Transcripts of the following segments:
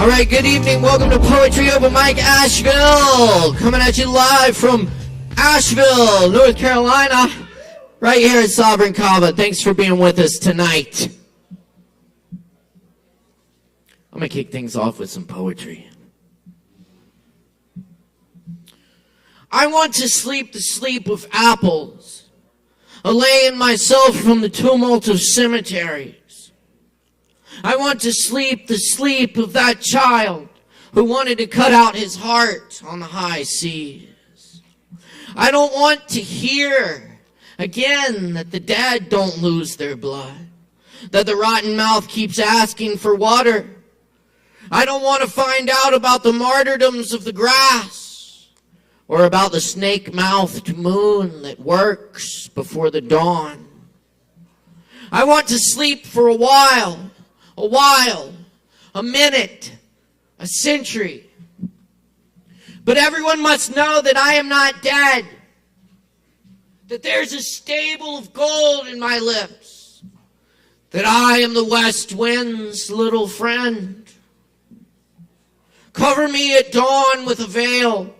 All right, good evening. Welcome to Poetry Open Mic Asheville. Coming at you live from Asheville, North Carolina, right here at Sovereign Kava. Thanks for being with us tonight. I'm going to kick things off with some poetry. I want to sleep the sleep of apples, allaying myself from the tumult of cemeteries. I want to sleep the sleep of that child who wanted to cut out his heart on the high seas. I don't want to hear again that the dead don't lose their blood, that the rotten mouth keeps asking for water. I don't want to find out about the martyrdoms of the grass or about the snake-mouthed moon that works before the dawn. I want to sleep for a while, a minute, a century. But everyone must know that I am not dead, that there's a stable of gold in my lips, that I am the west wind's little friend. Cover me at dawn with a veil,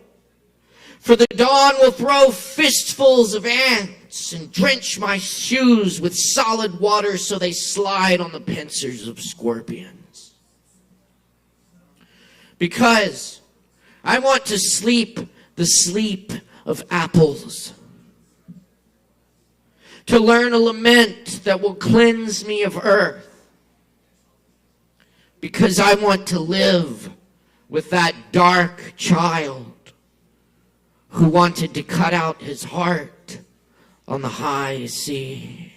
for the dawn will throw fistfuls of ants and drench my shoes with solid water so they slide on the pincers of scorpions. Because I want to sleep the sleep of apples, to learn a lament that will cleanse me of earth, because I want to live with that dark child who wanted to cut out his heart on the high seas.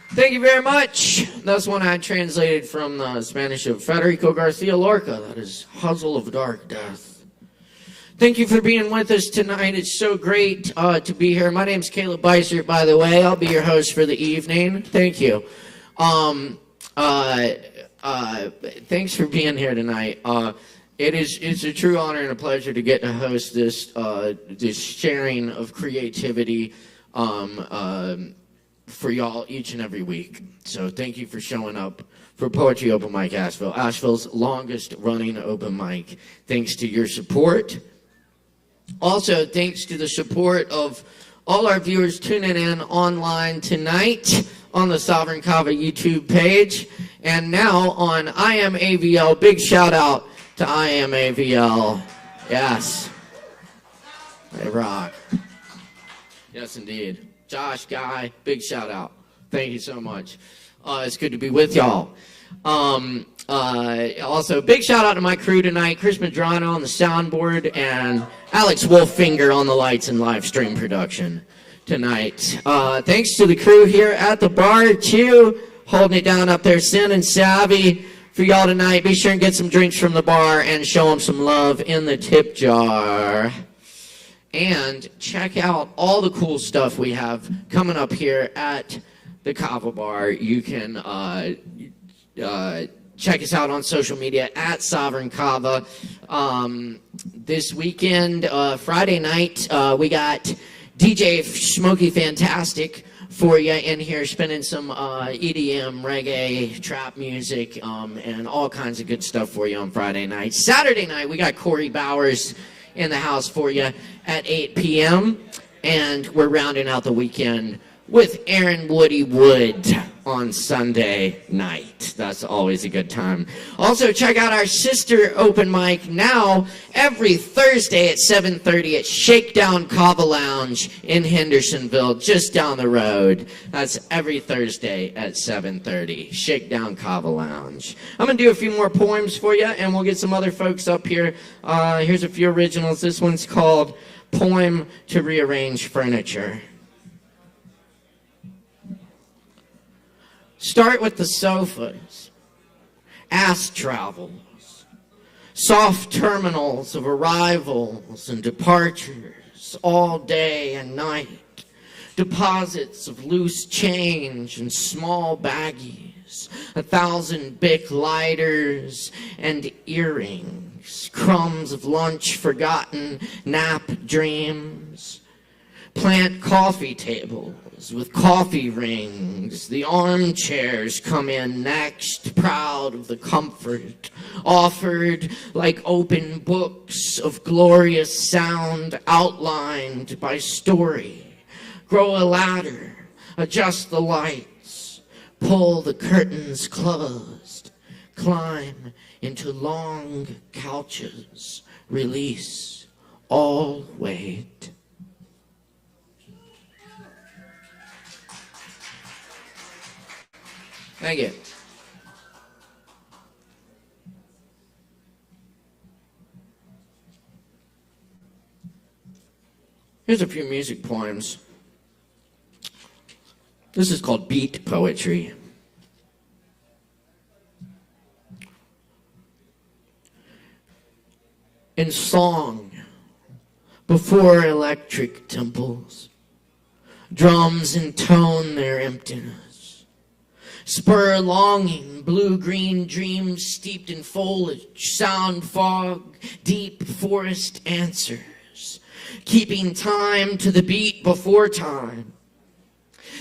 Thank you very much. That's one I translated from the Spanish of Federico Garcia Lorca. That is Hustle of Dark Death. Thank you for being with us tonight. It's so great to be here. My name's Caleb Beissert, by the way. I'll be your host for the evening. Thank you. Thanks for being here tonight. It's a true honor and a pleasure to get to host this sharing of creativity for y'all each and every week. So thank you for showing up for Poetry Open Mic Asheville, Asheville's longest running open mic. Thanks to your support. Also, thanks to the support of all our viewers tuning in online tonight on the Sovereign Kava YouTube page, and now on I Am AVL. Big shout out to I Am AVL. Yes. They rock. Yes, indeed. Josh, Guy, big shout out. Thank you so much. It's good to be with y'all. Also, big shout out to my crew tonight, Chris Medrano on the soundboard and Alex Wolfinger on the lights and live stream production tonight. Thanks to the crew here at the bar, too, holding it down up there, Sin and Savvy, for y'all tonight. Be sure and get some drinks from the bar and show them some love in the tip jar. And check out all the cool stuff we have coming up here at the Kava Bar. You can check us out on social media at Sovereign Kava. This weekend, Friday night, we got DJ Smokey Fantastic for you in here, spinning some EDM, reggae, trap music, and all kinds of good stuff for you on Friday night. Saturday night, we got Corey Bowers in the house for you at 8 p.m. And we're rounding out the weekend with Aaron Woody Wood on Sunday night. That's always a good time. Also, check out our sister open mic now every Thursday at 7:30 at Shakedown Kava Lounge in Hendersonville, just down the road. That's every Thursday at 7:30, Shakedown Kava Lounge. I'm going to do a few more poems for you, and we'll get some other folks up here. Here's a few originals. This one's called Poem to Rearrange Furniture. Start with the sofas, ass travels, soft terminals of arrivals and departures all day and night, deposits of loose change and small baggies, 1,000 Bic lighters and earrings, crumbs of lunch forgotten, nap dreams. Plant coffee tables with coffee rings. The armchairs come in next, proud of the comfort offered like open books of glorious sound outlined by story. Grow a ladder, adjust the lights, pull the curtains closed, climb into long couches, release all weight. Thank you. Here's a few music poems. This is called beat poetry. In song, before electric temples, drums intone their emptiness. Spur longing, blue-green dreams steeped in foliage, sound fog, deep forest answers, keeping time to the beat before time.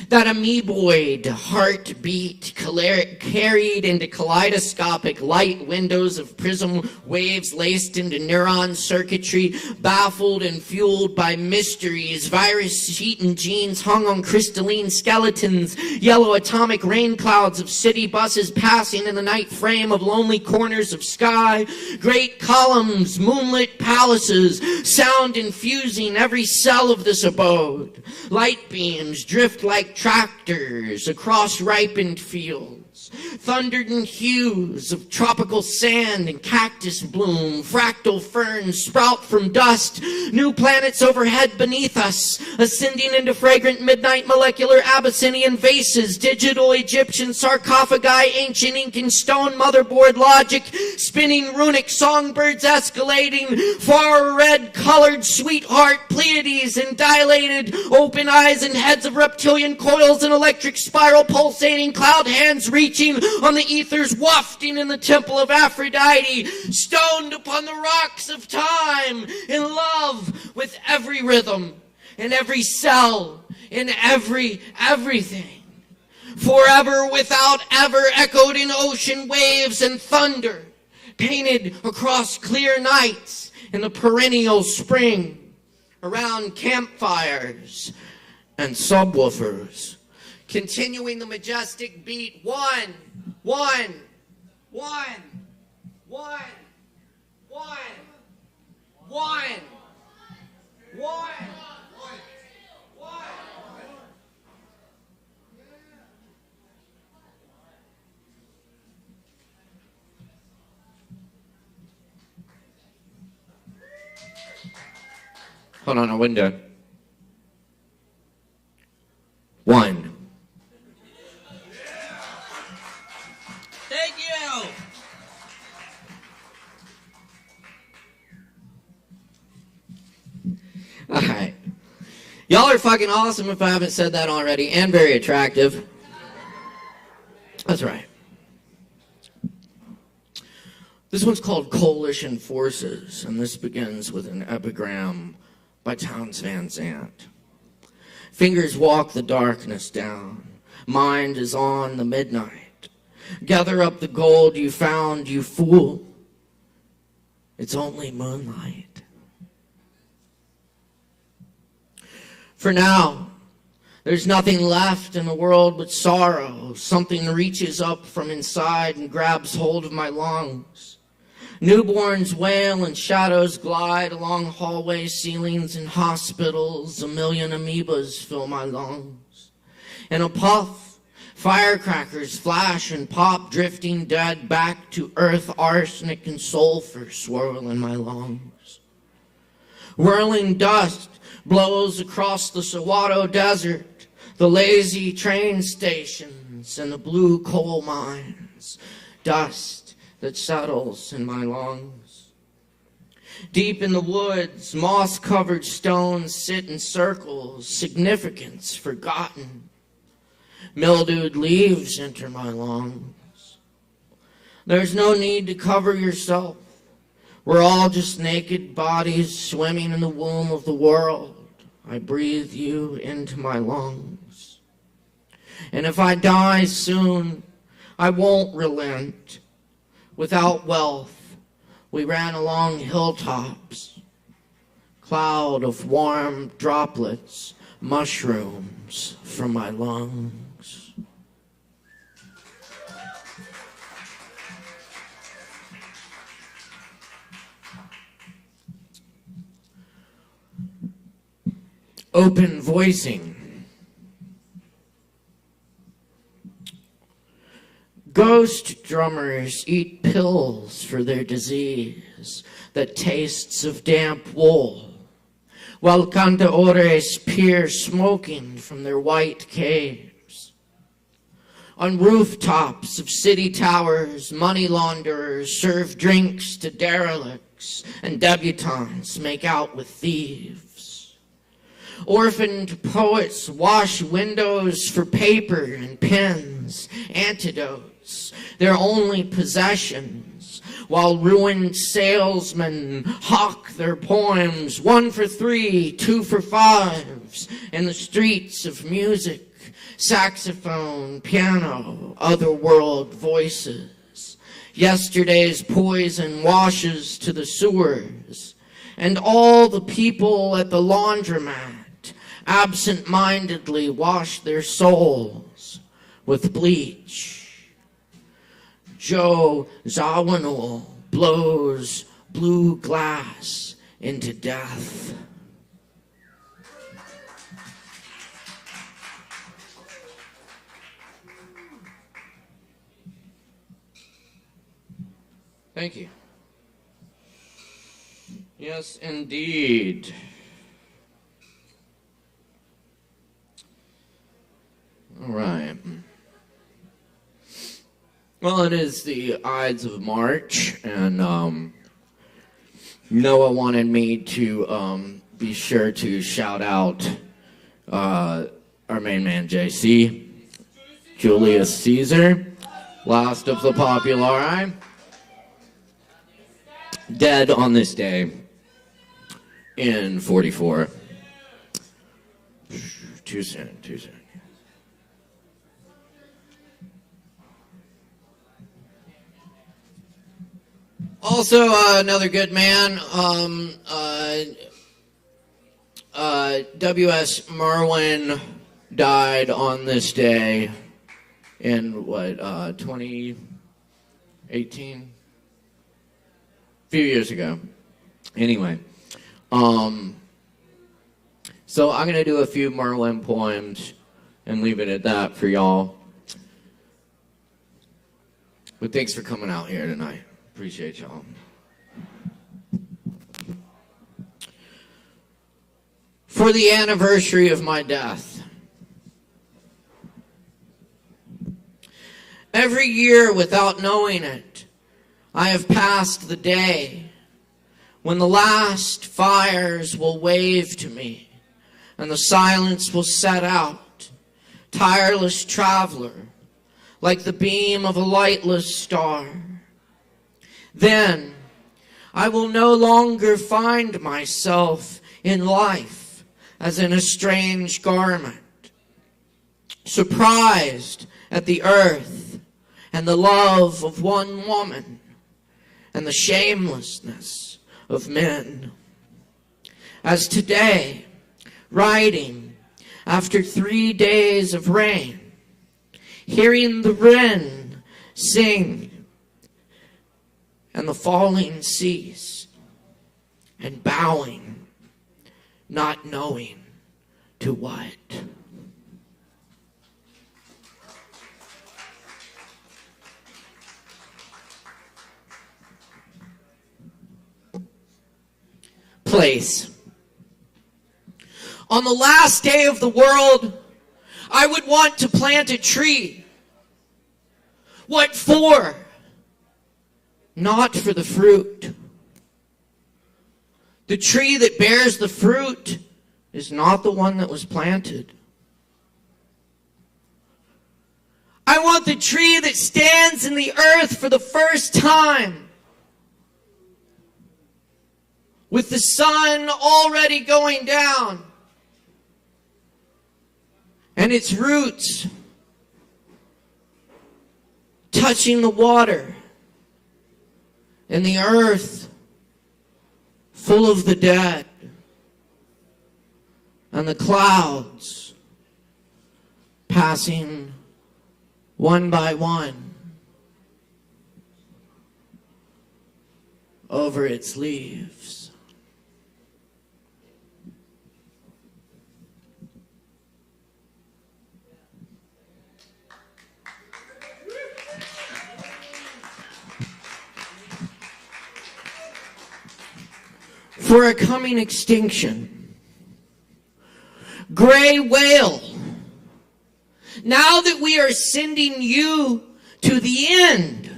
That amoeboid heartbeat carried into kaleidoscopic light windows of prism waves laced into neuron circuitry, baffled and fueled by mysteries, virus-eaten genes hung on crystalline skeletons, yellow atomic rain clouds of city buses passing in the night frame of lonely corners of sky, great columns, moonlit palaces, sound infusing every cell of this abode. Light beams drift like tractors across ripened fields, thundered in hues of tropical sand and cactus bloom, fractal ferns sprout from dust, new planets overhead beneath us, ascending into fragrant midnight molecular Abyssinian vases, digital Egyptian sarcophagi, ancient Incan stone motherboard logic, spinning runic songbirds escalating, far red colored sweetheart Pleiades and dilated open eyes and heads of reptilian coils and electric spiral pulsating cloud hands reaching on the ethers wafting in the temple of Aphrodite, stoned upon the rocks of time, in love with every rhythm, in every cell, in everything. Forever without ever echoed in ocean waves and thunder, painted across clear nights in the perennial spring, around campfires and subwoofers, continuing the majestic beat. One, one, one, one, one, one, one, one. Hold on, a window. One. Thank you. All right. Y'all are fucking awesome if I haven't said that already, and very attractive. That's right. This one's called Coalition Forces, and this begins with an epigram by Townes Van Zandt. Fingers walk the darkness down. Mind is on the midnight. Gather up the gold you found, you fool. It's only moonlight. For now, there's nothing left in the world but sorrow. Something reaches up from inside and grabs hold of my lungs. Newborns wail and shadows glide along hallway ceilings in hospitals. A million amoebas fill my lungs. In a puff, firecrackers flash and pop, drifting dead back to earth. Arsenic and sulfur swirl in my lungs. Whirling dust blows across the Sawato Desert, the lazy train stations and the blue coal mines. Dust that settles in my lungs. Deep in the woods, moss-covered stones sit in circles, significance forgotten. Mildewed leaves enter my lungs. There's no need to cover yourself. We're all just naked bodies swimming in the womb of the world. I breathe you into my lungs. And if I die soon, I won't relent. Without wealth, we ran along hilltops, cloud of warm droplets, mushrooms from my lungs. Open voicing. Ghost drummers eat pills for their disease that tastes of damp wool, while cantadores peer smoking from their white caves. On rooftops of city towers, money launderers serve drinks to derelicts, and debutantes make out with thieves. Orphaned poets wash windows for paper and pens, antidotes, their only possessions, while ruined salesmen hawk their poems 1 for 3, 2 for 5s in the streets of music, saxophone, piano, otherworld voices. Yesterday's poison washes to the sewers, and all the people at the laundromat absent-mindedly wash their souls with bleach. Joe Zawinul blows blue glass into death. Thank you. Yes, indeed. All right. Well, it is the Ides of March, and Noah wanted me to be sure to shout out our main man, JC, Julius Caesar, last of the populi, dead on this day in 44. Too soon. Also, another good man, W.S. Merwin died on this day in, 2018? A few years ago. Anyway, so I'm going to do a few Merwin poems and leave it at that for y'all. But thanks for coming out here tonight. Appreciate y'all. For the anniversary of my death. Every year, without knowing it, I have passed the day when the last fires will wave to me and the silence will set out, tireless traveler, like the beam of a lightless star. Then I will no longer find myself in life as in a strange garment, surprised at the earth and the love of one woman and the shamelessness of men. As today, riding after 3 days of rain, hearing the wren sing and the falling cease, and bowing, not knowing to what. Place. On the last day of the world, I would want to plant a tree. What for? Not for the fruit. The tree that bears the fruit is not the one that was planted. I want the tree that stands in the earth for the first time, with the sun already going down, and its roots touching the water, and the earth full of the dead, and the clouds passing one by one over its leaves. For a coming extinction. Gray whale, now that we are sending you to the end,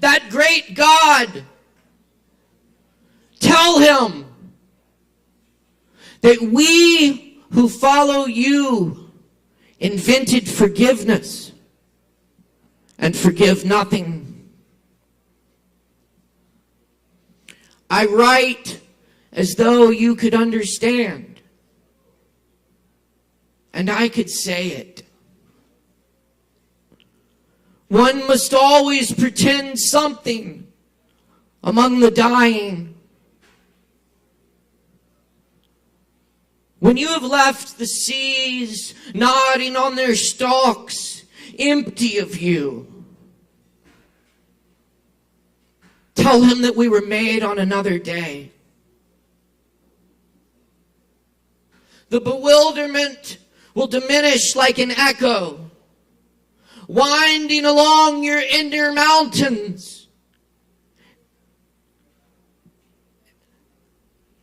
that great God, tell him that we who follow you invented forgiveness and forgive nothing. I write as though you could understand, and I could say it. One must always pretend something among the dying. When you have left the seas nodding on their stalks, empty of you, tell him that we were made on another day. The bewilderment will diminish like an echo, winding along your inner mountains,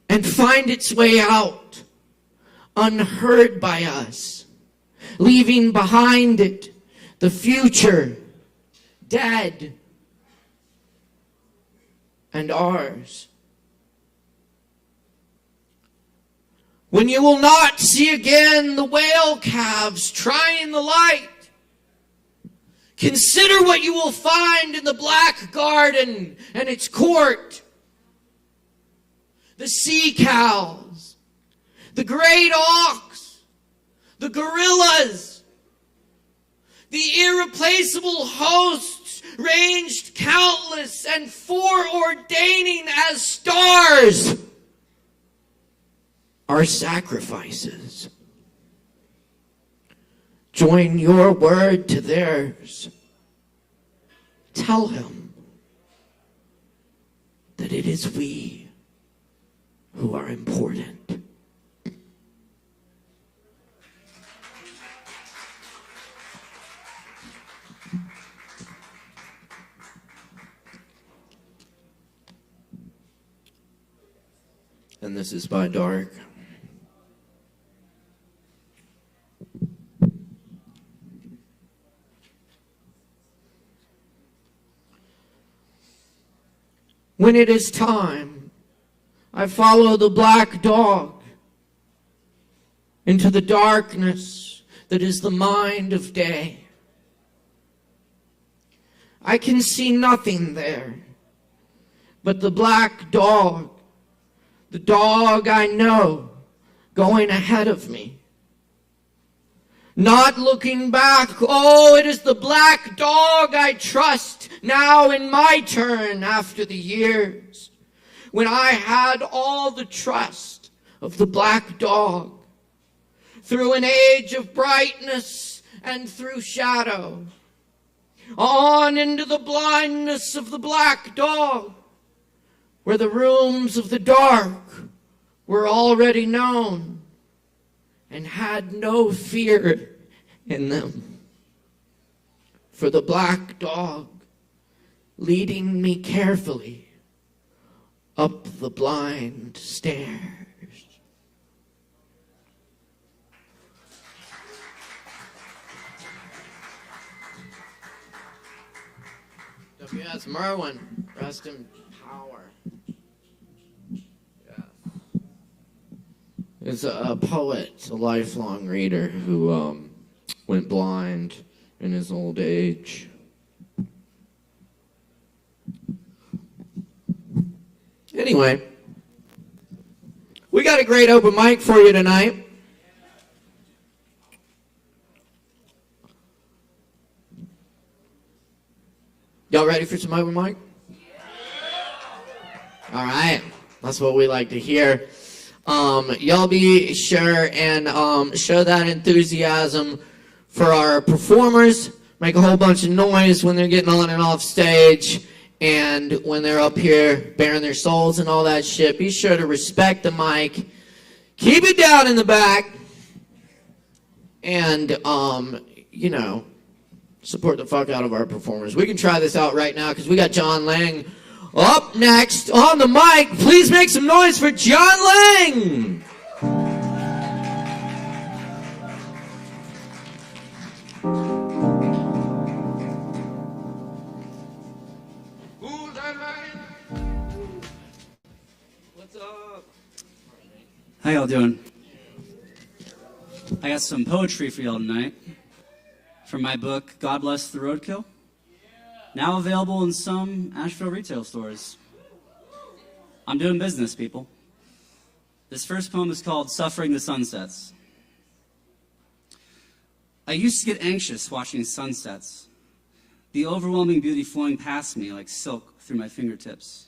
and find its way out, unheard by us, leaving behind it the future, dead, and ours. When you will not see again the whale calves trying the light, consider what you will find in the black garden and its court. The sea cows, the great ox, the gorillas, the irreplaceable hosts ranged countless and foreordaining as stars are sacrifices. Join your word to theirs. Tell him that it is we who are important. And this is by Dark. When it is time, I follow the black dog into the darkness that is the mind of day. I can see nothing there but the black dog, the dog I know, going ahead of me. Not looking back, oh, it is the black dog I trust now in my turn after the years, when I had all the trust of the black dog, through an age of brightness and through shadow, on into the blindness of the black dog, where the rooms of the dark were already known and had no fear in them. For the black dog leading me carefully up the blind stairs. W.S. Merwin, rest in power. Is a poet, a lifelong reader who went blind in his old age. Anyway, we got a great open mic for you tonight. Y'all ready for some open mic? All right. That's what we like to hear. Y'all be sure and show that enthusiasm for our performers. Make a whole bunch of noise when they're getting on and off stage and when they're up here bearing their souls and all that shit. Be sure to respect the mic. Keep it down in the back. And, you know, support the fuck out of our performers. We can try this out right now because we got John Lang up next on the mic. Please make some noise for John Lang. What's up? How y'all doing? I got some poetry for y'all tonight from my book, God Bless the Roadkill. Now available in some Asheville retail stores. I'm doing business, people. This first poem is called Suffering the Sunsets. I used to get anxious watching sunsets, the overwhelming beauty flowing past me like silk through my fingertips.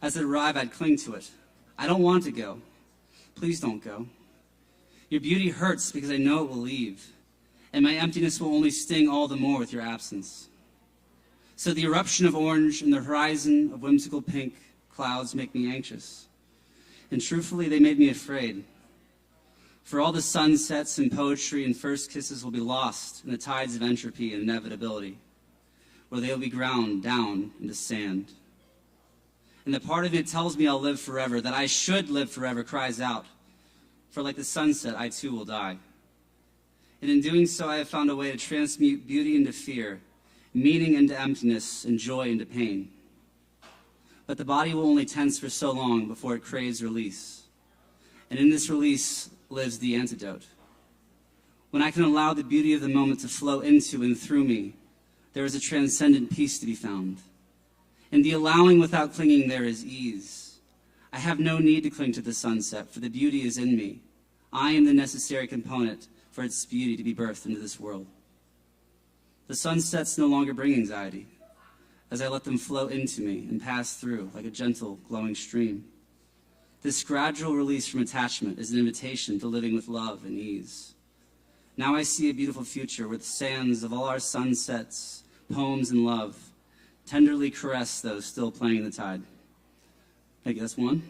As it arrived, I'd cling to it. I don't want to go. Please don't go. Your beauty hurts because I know it will leave, and my emptiness will only sting all the more with your absence. So the eruption of orange and the horizon of whimsical pink clouds make me anxious. And truthfully, they made me afraid. For all the sunsets and poetry and first kisses will be lost in the tides of entropy and inevitability, where they will be ground down into sand. And the part of me that tells me I'll live forever, that I should live forever, cries out, for like the sunset, I too will die. And in doing so, I have found a way to transmute beauty into fear, meaning into emptiness, and joy into pain. But the body will only tense for so long before it craves release. And in this release lives the antidote. When I can allow the beauty of the moment to flow into and through me, there is a transcendent peace to be found. In the allowing without clinging, there is ease. I have no need to cling to the sunset, for the beauty is in me. I am the necessary component for its beauty to be birthed into this world. The sunsets no longer bring anxiety, as I let them flow into me and pass through like a gentle, glowing stream. This gradual release from attachment is an invitation to living with love and ease. Now I see a beautiful future where the sands of all our sunsets, poems, and love tenderly caress those still playing in the tide. Thank you, that's one.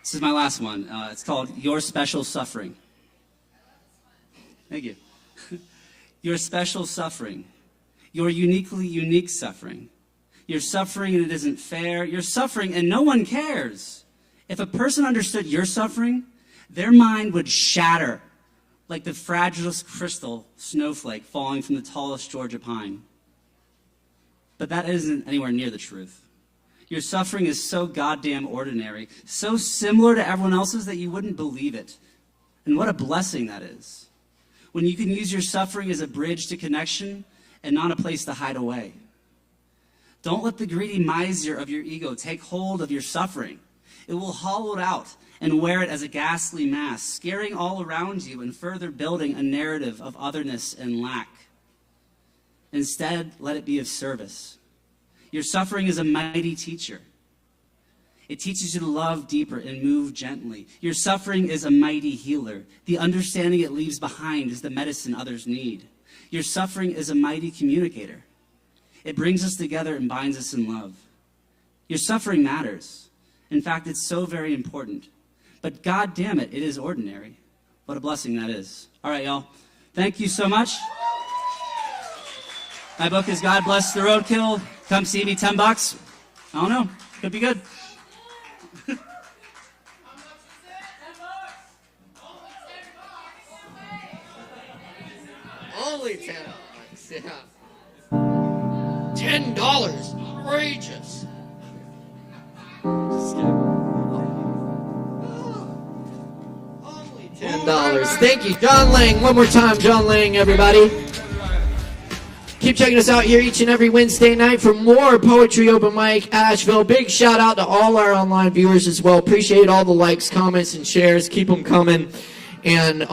This is my last one. It's called Your Special Suffering. Thank you. Your special suffering. Your uniquely unique suffering. You're suffering and it isn't fair. You're suffering and no one cares. If a person understood your suffering, their mind would shatter like the fragilest crystal snowflake falling from the tallest Georgia pine. But that isn't anywhere near the truth. Your suffering is so goddamn ordinary, so similar to everyone else's that you wouldn't believe it. And what a blessing that is. When you can use your suffering as a bridge to connection and not a place to hide away. Don't let the greedy miser of your ego take hold of your suffering. It will hollow it out and wear it as a ghastly mask, scaring all around you and further building a narrative of otherness and lack. Instead, let it be of service. Your suffering is a mighty teacher. It teaches you to love deeper and move gently. Your suffering is a mighty healer. The understanding it leaves behind is the medicine others need. Your suffering is a mighty communicator. It brings us together and binds us in love. Your suffering matters. In fact, it's so very important. But God damn it, it is ordinary. What a blessing that is. All right, y'all. Thank you so much. My book is God Bless the Roadkill. Come see me, $10. I don't know. Could be good. Only $10. Yeah. $10. Outrageous. Just kidding. Only $10. Thank you, John Lang. One more time, John Lang, everybody. Keep checking us out here each and every Wednesday night for more Poetry Open Mic Asheville. Big shout out to all our online viewers as well. Appreciate all the likes, comments, and shares. Keep them coming. And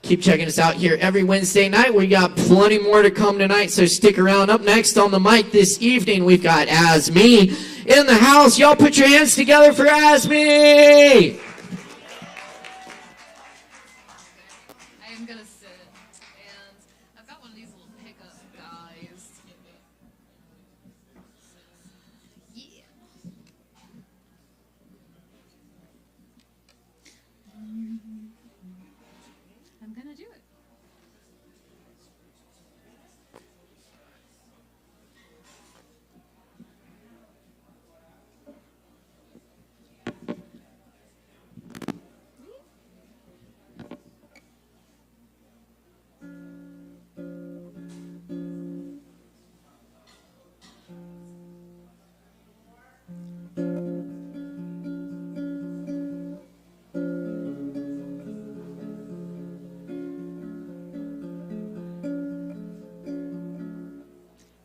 Keep checking us out here every Wednesday night. We got plenty more to come tonight, so stick around. Up next on the mic this evening, we've got As Me in the house. Y'all put your hands together for As Me!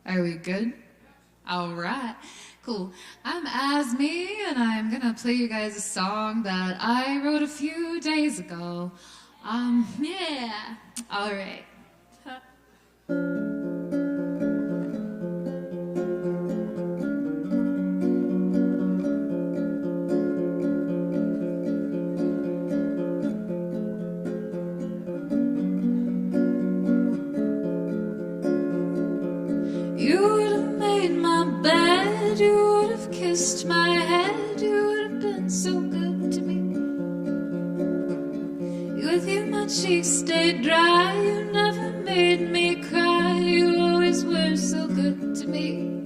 Are we good? All right, cool. I'm As Me, and I'm gonna play you guys a song that I wrote a few days ago. Yeah, all right. My head, you would have been so good to me. With you my cheeks stayed dry, you never made me cry, you always were so good to me.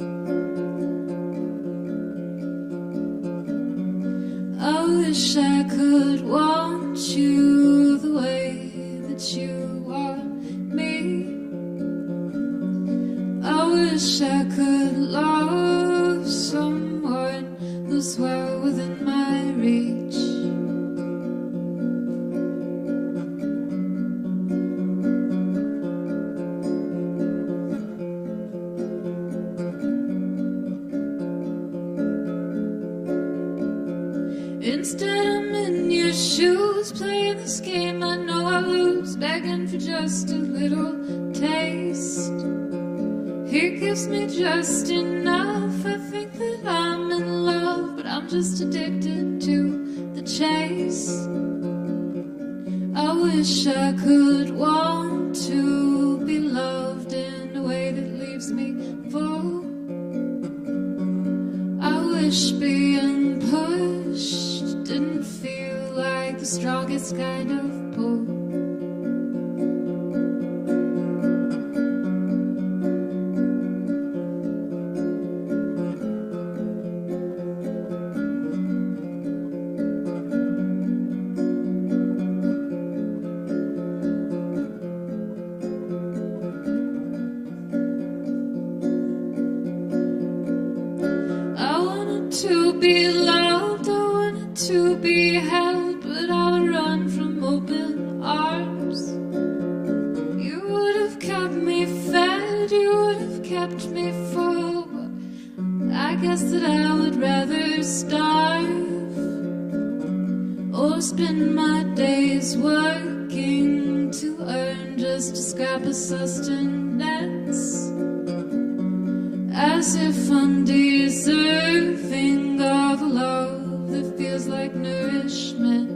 I wish I could want you the way that you want me. I wish I could love someone who's well within my reach. Instead I'm in your shoes, playing this game I know I lose, begging for just a little taste. He gives me just enough, I think that I'm in love, but I'm just addicted to the chase. I wish I could want to be loved in a way that leaves me full. I wish being pushed didn't feel like the strongest kind of pull. Sustenance, as if undeserving of a love that feels like nourishment.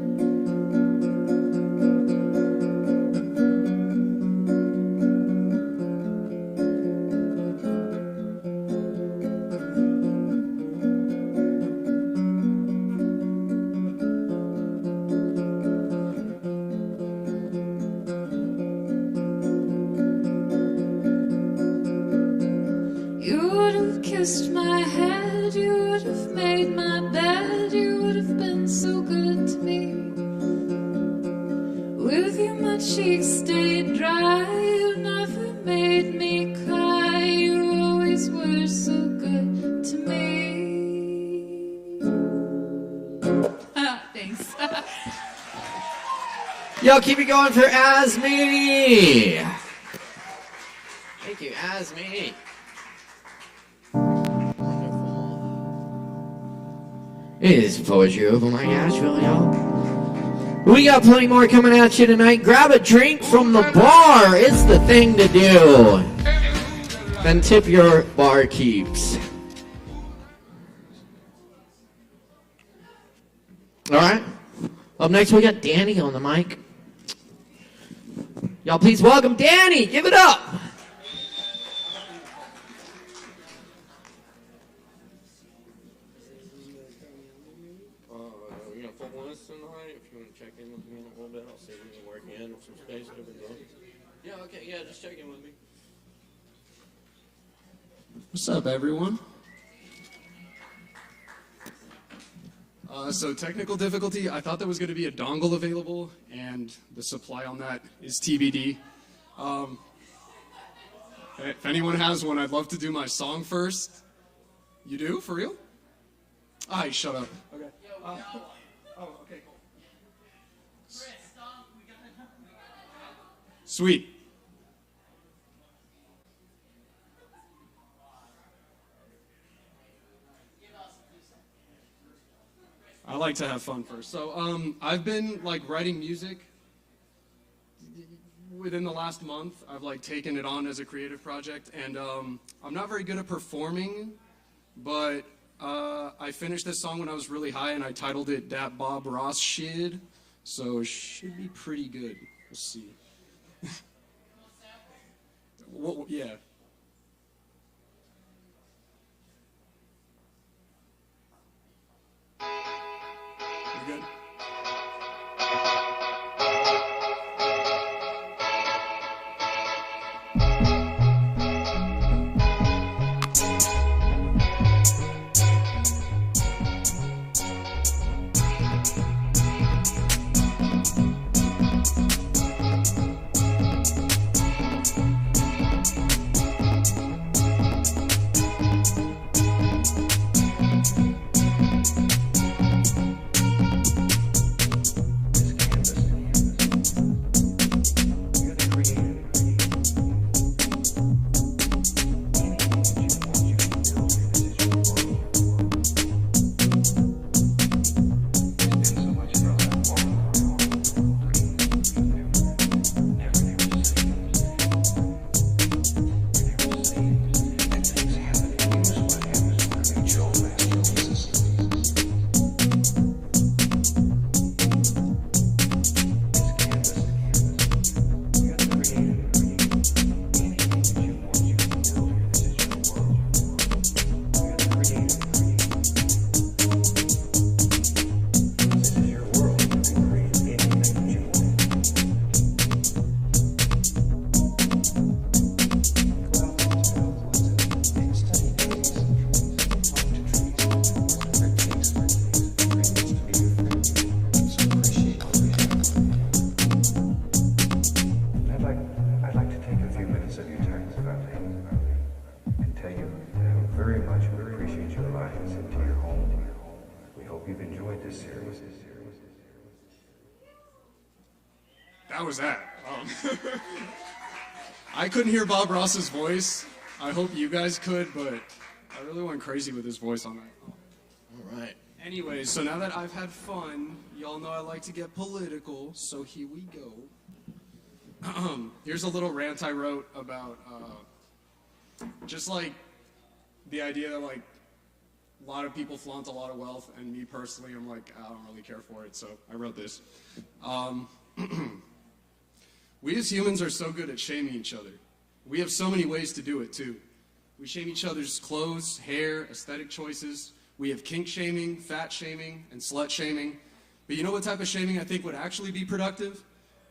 Kissed my head, you would have made my bed, you would have been so good to me. With you my cheeks stayed dry, you never made me cry, you always were so good to me. Thanks. Yo, keep it going for As Me. Thank you, As Me. It is Poetry Open Mic Asheville, y'all. We got plenty more coming at you tonight. Grab a drink from the bar. It's the thing to do. And tip your barkeeps. All right. Up next, we got Danny on the mic. Y'all please welcome Danny. Give it up. We're going to full list tonight. If you want to check in with me in a little bit, I'll see if we can work in some space over there. Yeah, okay, yeah, just check in with me. What's up, everyone? So technical difficulty, I thought there was going to be a dongle available, and the supply on that is TBD. If anyone has one, I'd love to do my song first. You do? For real? Alright, shut up. Okay. Okay, cool. Sweet. I like to have fun first. So, I've been like writing music within the last month. I've like taken it on as a creative project, and I'm not very good at performing, but I finished this song when I was really high, and I titled it "Dat Bob Ross Shit," so it should be pretty good. We'll see. Yeah. You good? That was that. I couldn't hear Bob Ross's voice. I hope you guys could, but I really went crazy with his voice on that. All right. Anyways, so now that I've had fun, y'all know I like to get political, so here we go. Here's a little rant I wrote about just like the idea that like a lot of people flaunt a lot of wealth, and me personally, I'm like, I don't really care for it, so I wrote this. We as humans are so good at shaming each other. We have so many ways to do it too. We shame each other's clothes, hair, aesthetic choices. We have kink shaming, fat shaming, and slut shaming. But you know what type of shaming I think would actually be productive?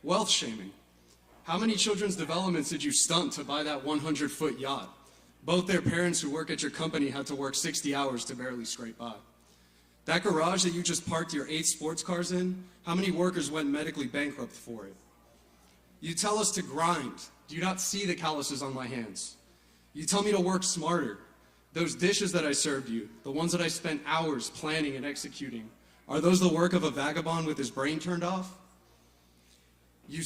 Wealth shaming. How many children's developments did you stunt to buy that 100-foot yacht? Both their parents who work at your company had to work 60 hours to barely scrape by. That garage that you just parked your 8 sports cars in, how many workers went medically bankrupt for it? You tell us to grind. Do you not see the calluses on my hands? You tell me to work smarter. Those dishes that I served you, the ones that I spent hours planning and executing, are those the work of a vagabond with his brain turned off? Your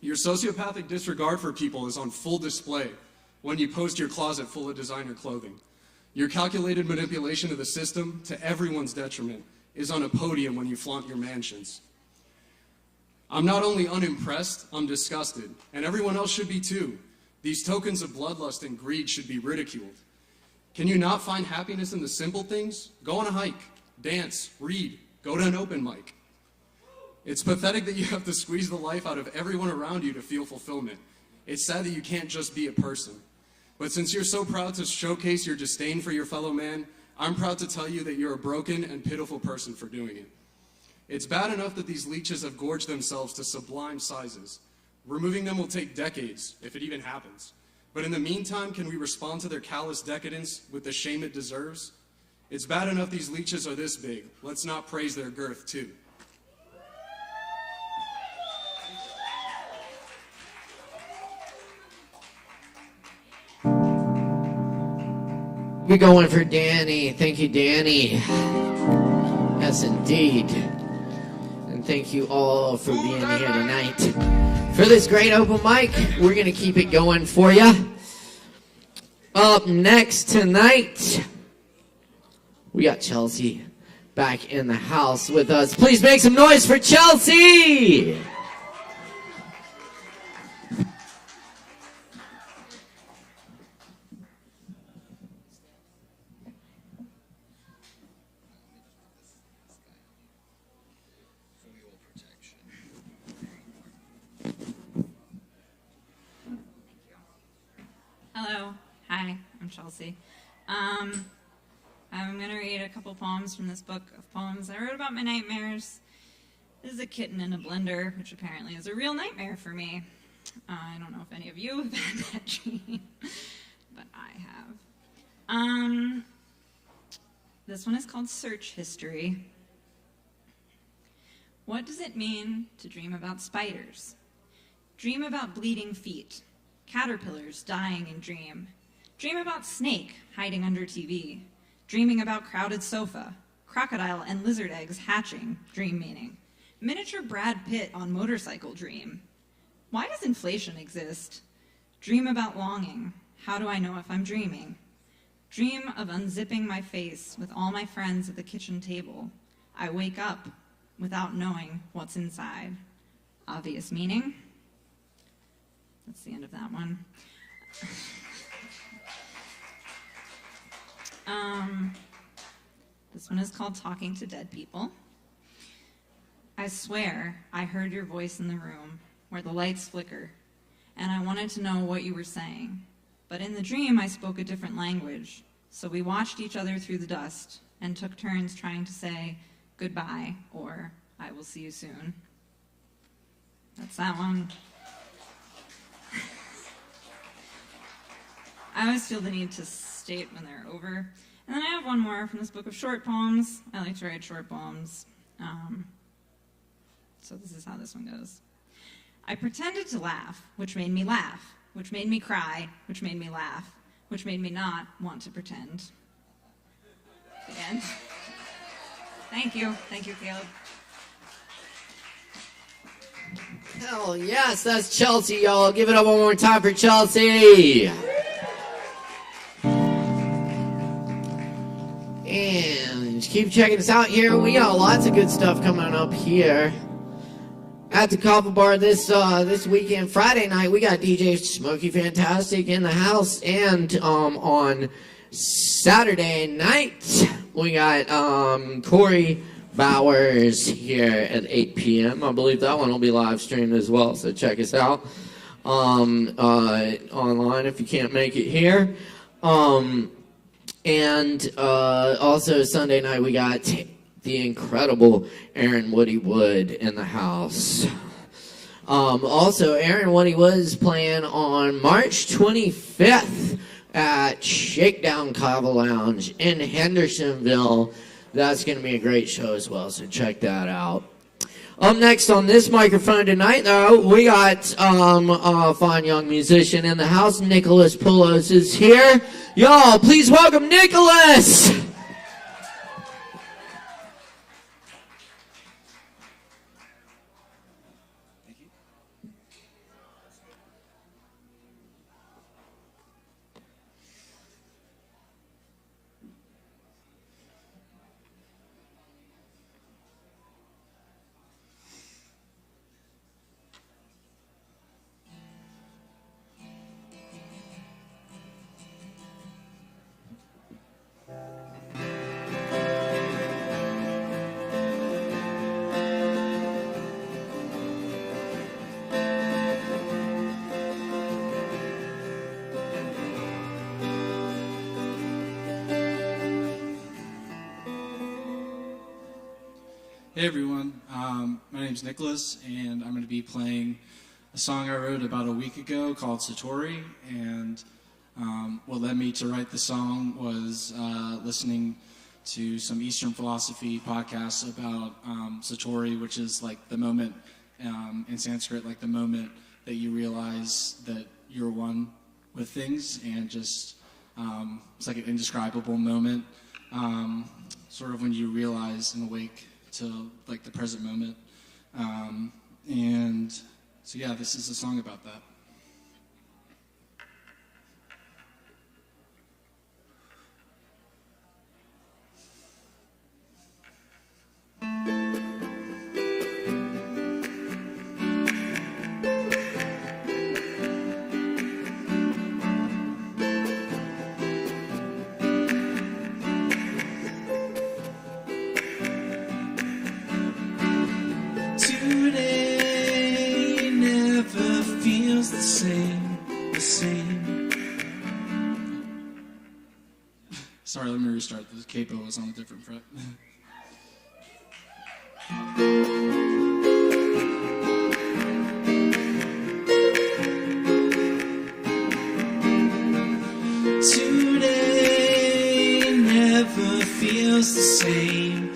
sociopathic disregard for people is on full display when you post your closet full of designer clothing. Your calculated manipulation of the system to everyone's detriment is on a podium when you flaunt your mansions. I'm not only unimpressed, I'm disgusted, and everyone else should be too. These tokens of bloodlust and greed should be ridiculed. Can you not find happiness in the simple things? Go on a hike, dance, read, go to an open mic. It's pathetic that you have to squeeze the life out of everyone around you to feel fulfillment. It's sad that you can't just be a person. But since you're so proud to showcase your disdain for your fellow man, I'm proud to tell you that you're a broken and pitiful person for doing it. It's bad enough that these leeches have gorged themselves to sublime sizes. Removing them will take decades, if it even happens. But in the meantime, can we respond to their callous decadence with the shame it deserves? It's bad enough these leeches are this big. Let's not praise their girth, too. We're going for Danny. Thank you, Danny. Yes, indeed. And thank you all for being here tonight. For this great open mic, we're going to keep it going for you. Up next tonight, we got Chelsea back in the house with us. Please make some noise for Chelsea! Hello. Hi, I'm Chelsea. I'm going to read a couple poems from this book of poems I wrote about my nightmares. This is a kitten in a blender, which apparently is a real nightmare for me. I don't know if any of you have had that dream, but I have. This one is called Search History. What does it mean to dream about spiders? Dream about bleeding feet. Caterpillars dying in dream. Dream about snake hiding under TV. Dreaming about crowded sofa. Crocodile and lizard eggs hatching, dream meaning. Miniature Brad Pitt on motorcycle dream. Why does inflation exist? Dream about longing. How do I know if I'm dreaming? Dream of unzipping my face with all my friends at the kitchen table. I wake up without knowing what's inside. Obvious meaning. That's the end of that one. This one is called Talking to Dead People. I swear I heard your voice in the room where the lights flicker, and I wanted to know what you were saying. But in the dream, I spoke a different language, so we watched each other through the dust and took turns trying to say goodbye or I will see you soon. That's that one. I always feel the need to state when they're over. And then I have one more from this book of short poems. I like to write short poems. So this is how this one goes. I pretended to laugh, which made me laugh, which made me cry, which made me laugh, which made me not want to pretend. The end. Thank you. Thank you, Caleb. Hell yes, that's Chelsea, y'all. Give it up one more time for Chelsea. And keep checking us out here. We got lots of good stuff coming up here at the Kava Bar this weekend. Friday night, we got DJ Smokey Fantastic in the house. And on Saturday night, we got Corey Bowers here at 8 p.m. I believe that one will be live streamed as well. So check us out online if you can't make it here. And also Sunday night we got the incredible Aaron Woody Wood in the house. Also, Aaron Woody Wood is playing on March 25th at Shakedown Kava Lounge in Hendersonville. That's going to be a great show as well, so check that out. Up next on this microphone tonight, though, we got a fine young musician in the house. Nicholas Poulos is here. Y'all, please welcome Nicholas! Hey everyone, my name's Nicholas, and I'm going to be playing a song I wrote about a week ago called Satori. And what led me to write the song was listening to some Eastern philosophy podcasts about Satori, which is like the moment in Sanskrit, like the moment that you realize that you're one with things, and just it's like an indescribable moment, sort of when you realize and awake to like the present moment. And so yeah, this is a song about that. Today never feels the same. Sorry, let me restart. The capo was on a different fret. Today never feels the same.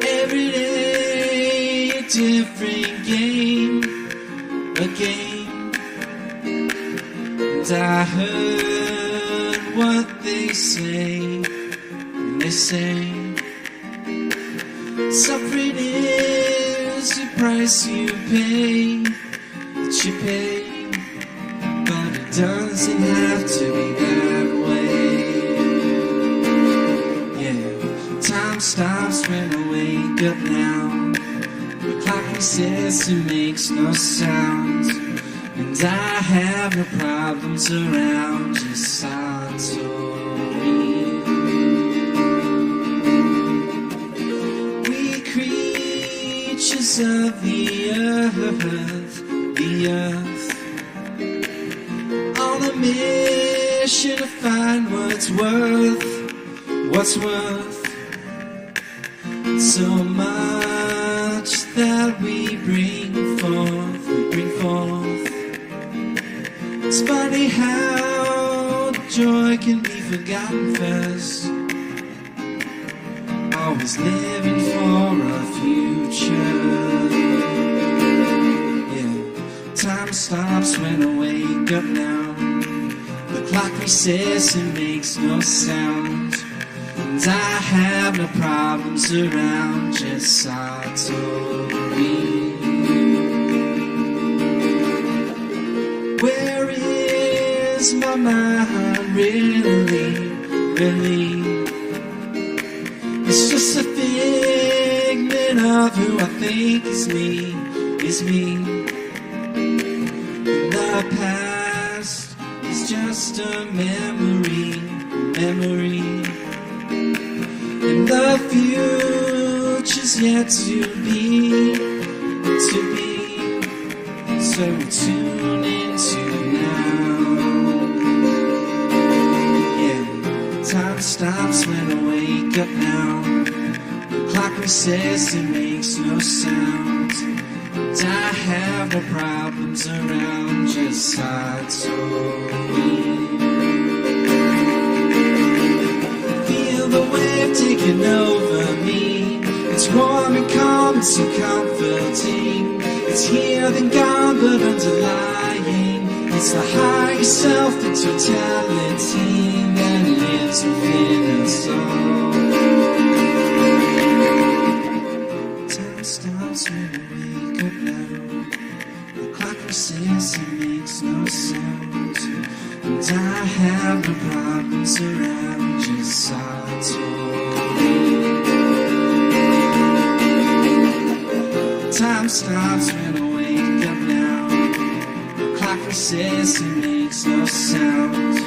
Every day a different game, a game. And I heard what they say, and they say suffering is the price you pay, that you pay. But it doesn't have to be that way. Yeah, time stops when I wake up now. The clock resets and makes no sound. And I have no problems around, just Satori. We creatures of the earth, on a mission to find what's worth so much that we bring forth. It's funny how joy can be forgotten first, always living for a future. Yeah, time stops when I wake up now. The clock resets and makes no sound. And I have no problems around, just Satori. Where is my mind really? It's just a figment of who I think is me. The past is just a memory. And the future's yet to be. So tune into now. Yeah, time stops when I wake up now. The clock resets and makes no sound. And I have no problems around, just Satori. Feel the wave taking over me. It's warm and calm and so comforting. It's here then gone but underlying. It's the higher self, the totality that lives within us all. Time stops when I wake up now. The clock resets and makes no sound. And I have no problems around, just Satori. Time stops when I wake up now. The clock resets and makes no sound.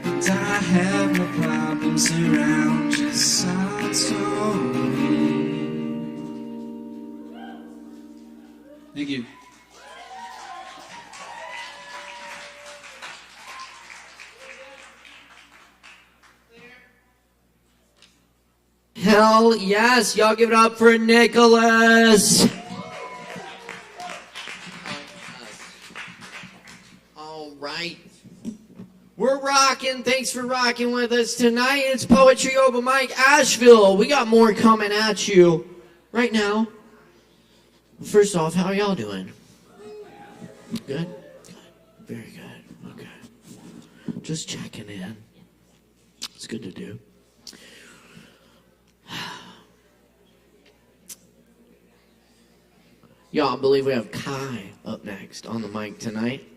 And I have no problems around, just Satori. Thank you. Hell yes. Y'all give it up for Nicholas. All right. We're rocking. Thanks for rocking with us tonight. It's Poetry Over Mic Asheville. We got more coming at you right now. First off, how are y'all doing? Good? Good. Very good. Okay. Just checking in. It's good to do. Y'all, I believe we have Kai up next on the mic tonight.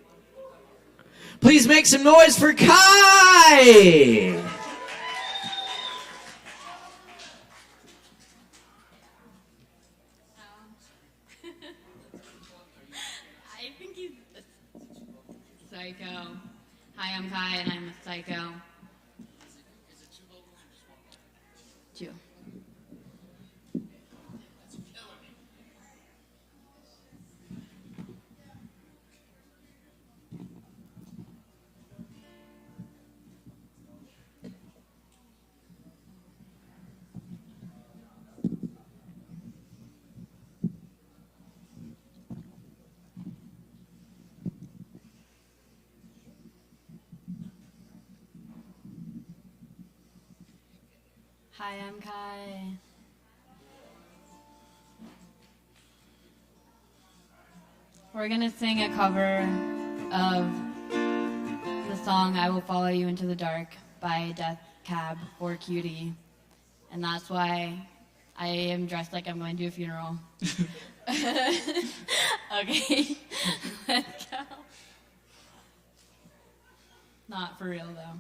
Please make some noise for Kai! I think he's a psycho. Hi, I'm Kai, and I'm a psycho. Two. Hi, I'm Kai. We're gonna sing a cover of the song I Will Follow You Into the Dark by Death Cab for Cutie. And that's why I am dressed like I'm going to a funeral. Okay, let's go. Not for real though.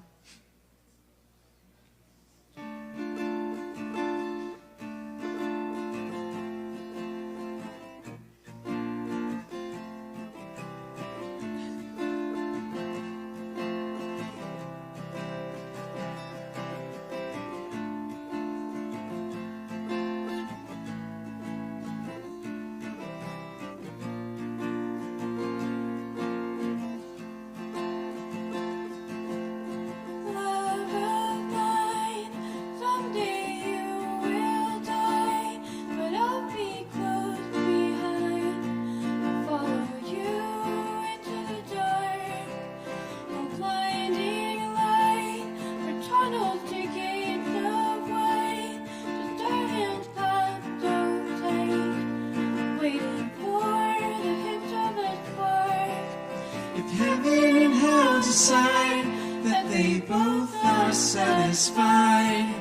Decide that they both are satisfied.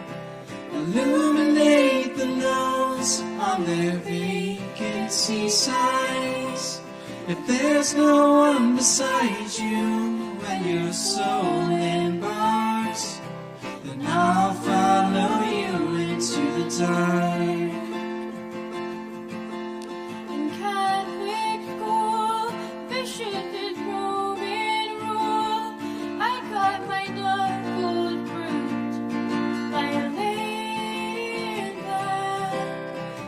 Illuminate the notes on their vacancy signs. If there's no one beside you when your soul embarks, then I'll follow you into the dark. In Catholic school, vicious is Roman rule. I got my knuckles bruised by a lady in black.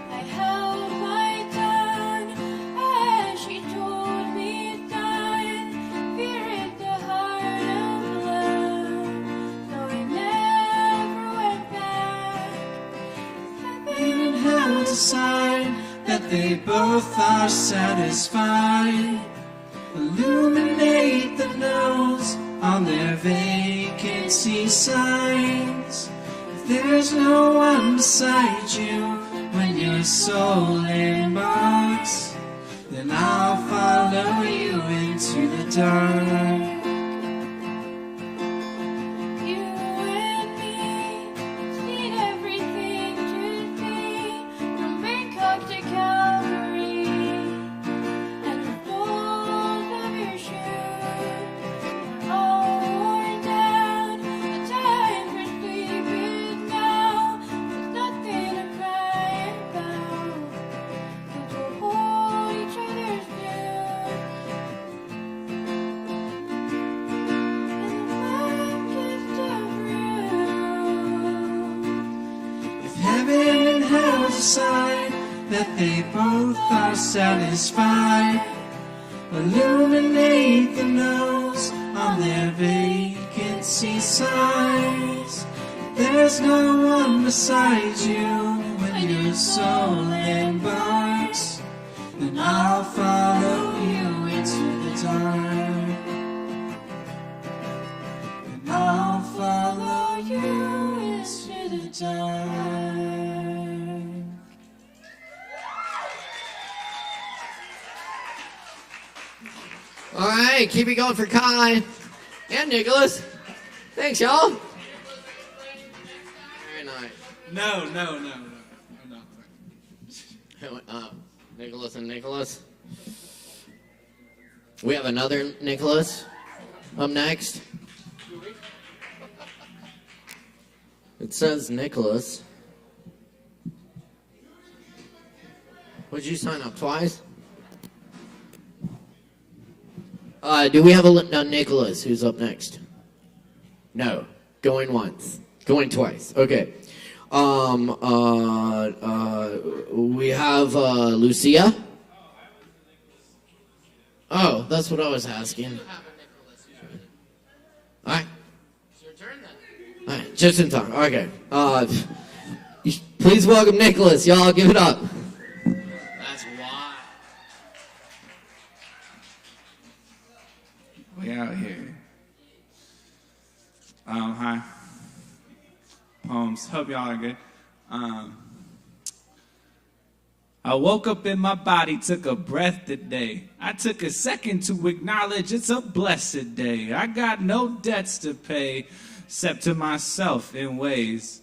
I held my tongue as she told me, son, fear is the heart of love. So I never went back. Heaven and hell decide that they both are satisfied. Illuminate the notes on their vacancy signs. If there's no one beside you when your soul embarks, then I'll follow you into the dark. You and me seen everything to see, from Bangkok to Calgary, and the soles of your shoes are all worn down. The time for sleep is now. There's nothing to cry about, 'cause we'll hold each other's news. In the blackest of rooms. If heaven and hell decide that they both are satisfied, illuminate the notes on their vacancy signs. If There's no one beside you when your soul embarks. Then I'll follow you into the dark. And I'll follow you into the dark. All right, keep it going for Kai and Nicholas. Thanks, y'all. Very nice. No, I'm not. Nicholas and Nicholas. We have another Nicholas up next. It says Nicholas. Would you sign up twice? Do we have a Nicholas who's up next? No. Going once. Going twice. Okay. We have Lucia. Oh, that's what I was asking. All right. It's your turn then. All right, just in time. Okay. Please welcome Nicholas. Y'all give it up. That's why. We out here. Hi. Poems. Hope y'all are good. I woke up in my body, took a breath today. I took a second to acknowledge it's a blessed day. I got no debts to pay, except to myself in ways.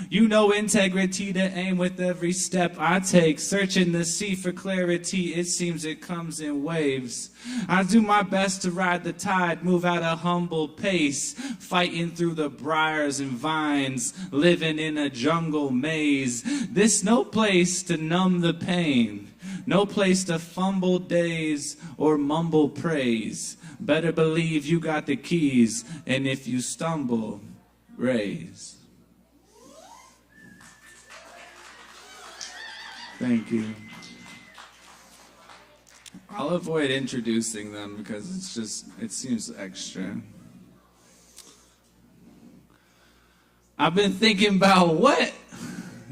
You know integrity to aim with every step I take. Searching the sea for clarity, it seems it comes in waves. I do my best to ride the tide, move at a humble pace, fighting through the briars and vines, living in a jungle maze. This no place to numb the pain, no place to fumble days or mumble praise. Better believe you got the keys, and if you stumble, raise. Thank you. I'll avoid introducing them because it seems extra. I've been thinking about what?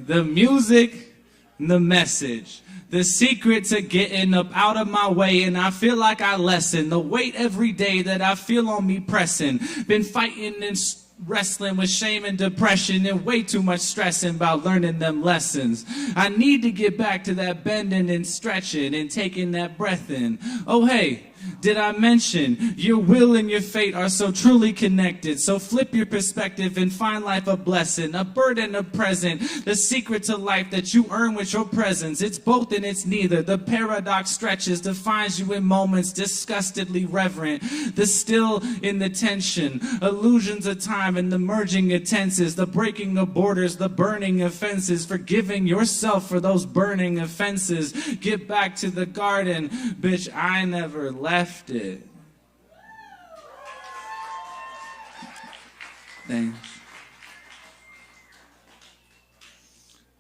The music, the message, the secret to getting up out of my way, and I feel like I lessen the weight every day that I feel on me pressing. Been fighting and wrestling with shame and depression and way too much stressing about learning them lessons. I need to get back to that bending and stretching and taking that breath in. Oh hey, did I mention your will and your fate are so truly connected? So flip your perspective and find life a blessing, a burden, a present, the secret to life that you earn with your presence. It's both and it's neither. The paradox stretches, defines you in moments disgustedly reverent. The still in the tension, illusions of time and the merging of tenses, the breaking of borders, the burning of fences, forgiving yourself for those burning offenses. Get back to the garden, bitch, I never left it. Thanks.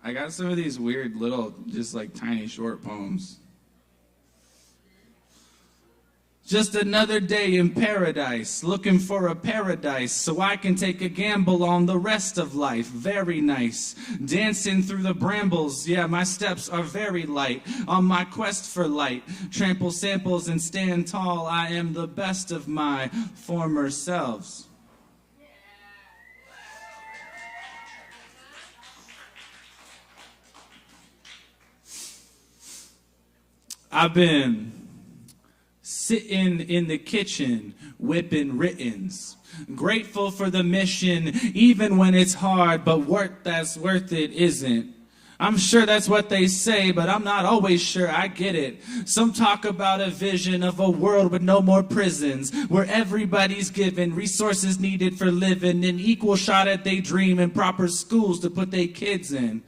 I got some of these weird little, just like tiny short poems. Just another day in paradise, looking for a paradise so I can take a gamble on the rest of life. Very nice. Dancing through the brambles, yeah, my steps are very light. On my quest for light, trample samples and stand tall. I am the best of my former selves. I've been sitting in the kitchen, whipping writtens. Grateful for the mission, even when it's hard, but work that's worth it isn't. I'm sure that's what they say, but I'm not always sure I get it. Some talk about a vision of a world with no more prisons, where everybody's given resources needed for living, an equal shot at they dream, and proper schools to put their kids in.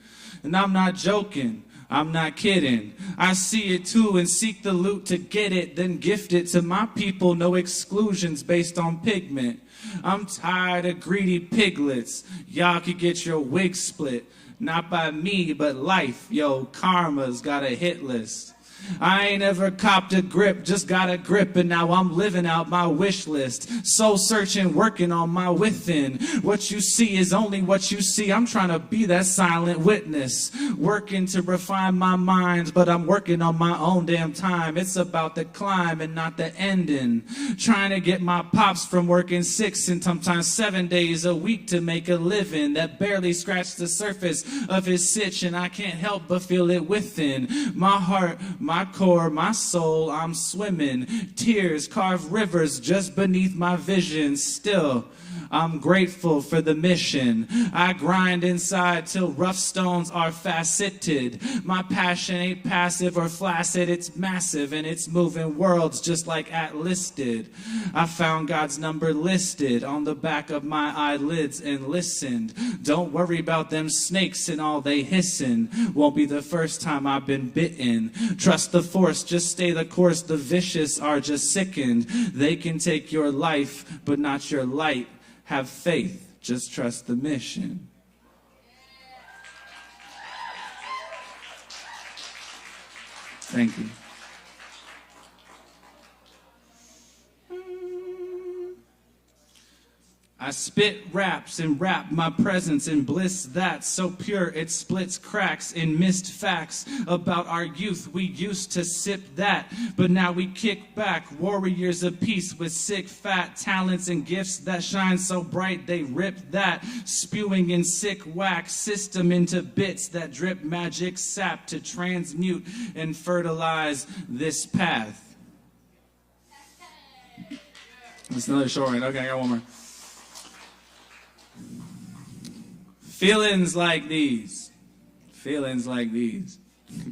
And I'm not joking. I'm not kidding. I see it too and seek the loot to get it, then gift it to my people. No exclusions based on pigment. I'm tired of greedy piglets. Y'all could get your wig split. Not by me, but life. Yo, karma's got a hit list. I ain't ever copped a grip, just got a grip, and now I'm living out my wish list. Soul searching, working on my within. What you see is only what you see. I'm trying to be that silent witness, working to refine my mind, but I'm working on my own damn time. It's about the climb and not the ending. Trying to get my pops from working 6 and sometimes 7 days a week to make a living that barely scratched the surface of his sitch, and I can't help but feel it within my heart, my core, my soul. I'm swimming, tears carve rivers just beneath my vision. Still, I'm grateful for the mission. I grind inside till rough stones are faceted. My passion ain't passive or flaccid, it's massive and it's moving worlds just like Atlas did. I found God's number listed on the back of my eyelids and listened. Don't worry about them snakes and all they hissing. Won't be the first time I've been bitten. Trust the force, just stay the course. The vicious are just sickened. They can take your life, but not your light. Have faith, just trust the mission. Thank you. I spit raps and wrap my presence in bliss that's so pure it splits cracks in missed facts about our youth. We used to sip that, but now we kick back, warriors of peace with sick fat talents and gifts that shine so bright they rip that, spewing in sick wax system into bits that drip magic sap to transmute and fertilize this path. That's another short one. Okay, I got one more. Feelings like these,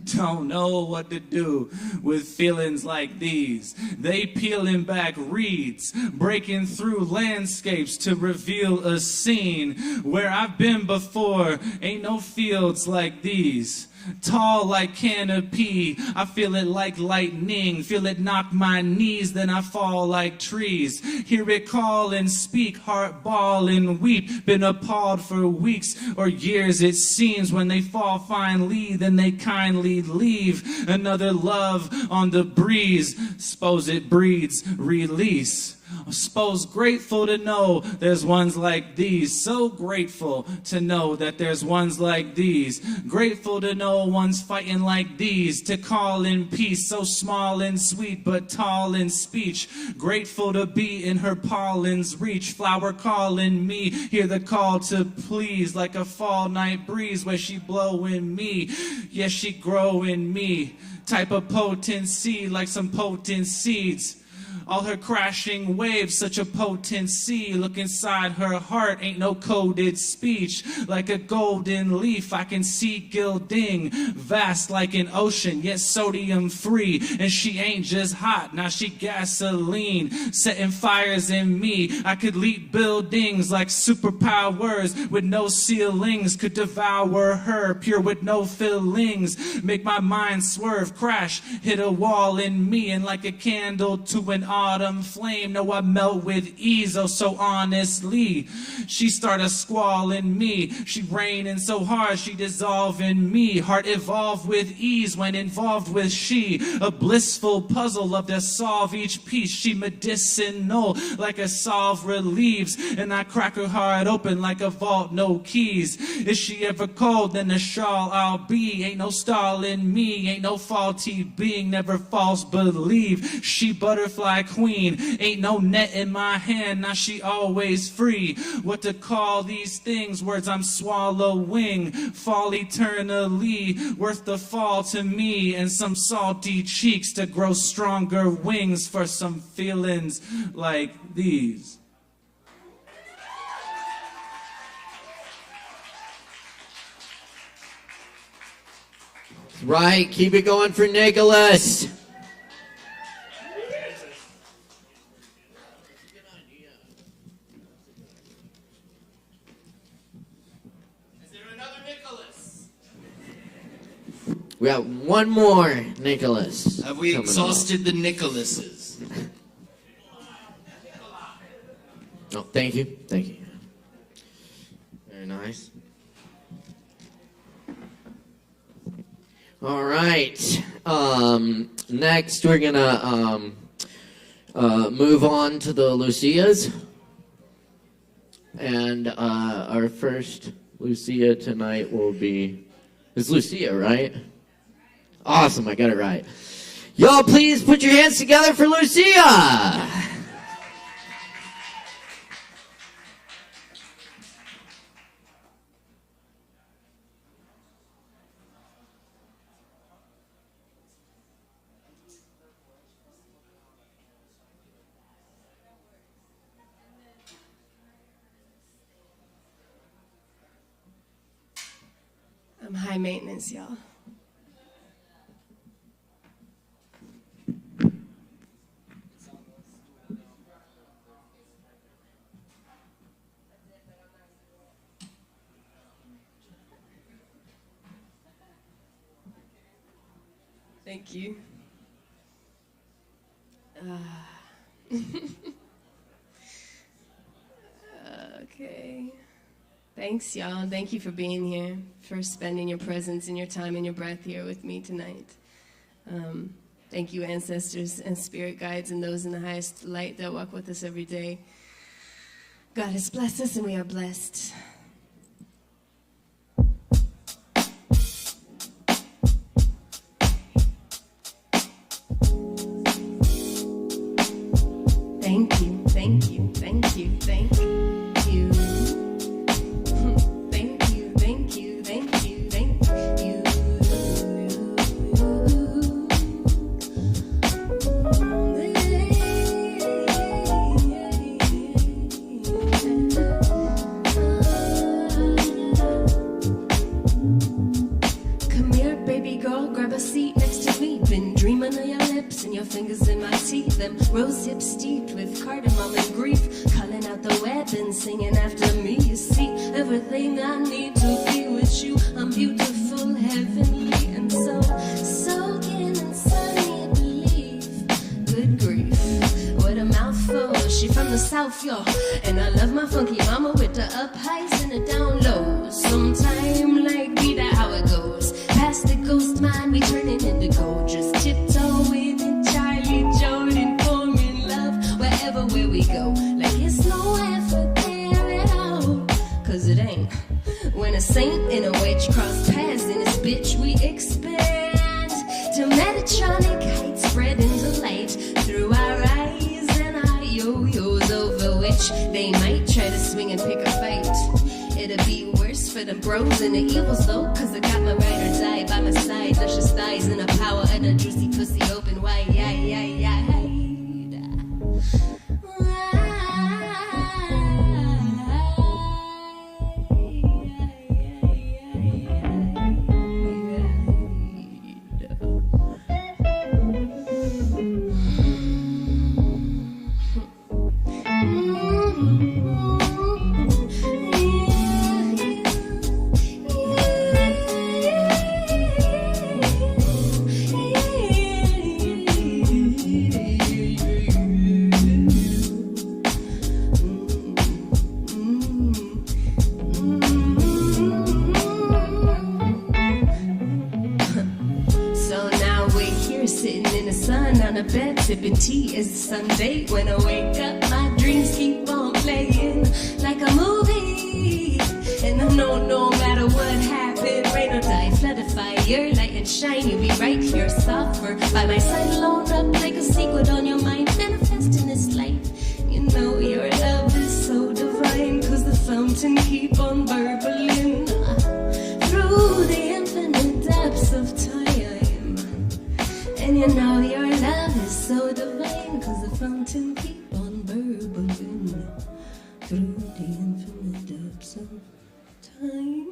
don't know what to do with feelings like these. They peeling back reeds, breaking through landscapes to reveal a scene where I've been before. Ain't no fields like these. Tall like canopy, I feel it like lightning, feel it knock my knees, then I fall like trees. Hear it call and speak, heart ball and weep, been appalled for weeks or years it seems. When they fall finally, then they kindly leave. Another love on the breeze, suppose it breeds release. Suppose grateful to know there's ones like these. So grateful to know that there's ones like these. Grateful to know one's fighting like these. To call in peace, so small and sweet but tall in speech. Grateful to be in her pollen's reach. Flower calling me, hear the call to please. Like a fall night breeze where she blowing me. Yes, she growing me. Type of potency like some potent seeds. All her crashing waves, such a potency. Look inside her heart, ain't no coded speech. Like a golden leaf, I can see gilding. Vast like an ocean, yet sodium free. And she ain't just hot, now she gasoline. Setting fires in me. I could leap buildings like superpowers. With no ceilings, could devour her. Pure with no fillings. Make my mind swerve, crash, hit a wall in me. And like a candle to an autumn flame, no, I melt with ease, oh so honestly. She start a squall in me. She raining so hard, she dissolve in me. Heart evolved with ease when involved with she. A blissful puzzle of to solve each piece. She medicinal like a salve relieves. And I crack her heart open like a vault, no keys. Is she ever cold, then the shawl I'll be. Ain't no stall in me, ain't no faulty being. Never false believe. She butterfly queen, ain't no net in my hand, now she always free. What to call these things, words I'm swallowing. Fall eternally, worth the fall to me. And some salty cheeks to grow stronger wings for some feelings like these. Right, keep it going for Nicholas. We got one more, Nicholas. Have we exhausted the Nicholases? Oh, thank you. Thank you. Very nice. All right. Next, we're gonna move on to the Lucias. And our first Lucia tonight will be... It's Lucia, right? Awesome, I got it right. Y'all please put your hands together for Lucia! I'm high maintenance, y'all. Thank you. Okay. Thanks, y'all. Thank you for being here, for spending your presence and your time and your breath here with me tonight. Thank you, ancestors and spirit guides and those in the highest light that walk with us every day. God has blessed us and we are blessed. Thank you, thank you, thank you, thank you. Thank you, thank you, thank you, thank you. Come here, baby girl, grab a seat next to me. Been dreaming of your lips and your fingers in my teeth. Them rose hips steeped with cardamom and grief. Calling out the weapon, singing after me. You see, everything I need to be with you. I'm beautiful, heavenly, and so soaking in sunny belief. Good grief, what a mouthful. She from the south, y'all, and I love my funky mama with the up highs and the down lows. Sometime like me, that how it goes. Past the ghost mind, we turning into gold. Just tiptoeing in Charlie Jordan, forming love wherever where we go. Like it's no effort there at all, cause it ain't. When a saint and a witch cross paths in this bitch, we expand to Medrano heights, spreading delight through our eyes and our yo-yos, over which they might try to swing and pick a fight. It'll be worse for the bros and the evils though, cause I got my ride or die by my side. Luscious thighs and the power of the juicy pussy open wide. Sipping tea is Sunday. When I wake up, my dreams keep on playing like a movie. And I know no matter what happened, rain or die, flood of fire, light and shine, you'll be right here, suffer by my side, loaned up like a secret on your mind, manifest in this life. You know your love is so divine, cause the fountain keep on burbling through the infinite depths of time. And you know your love is so divine, cause the fountain keep on burbling through the infinite depths of time.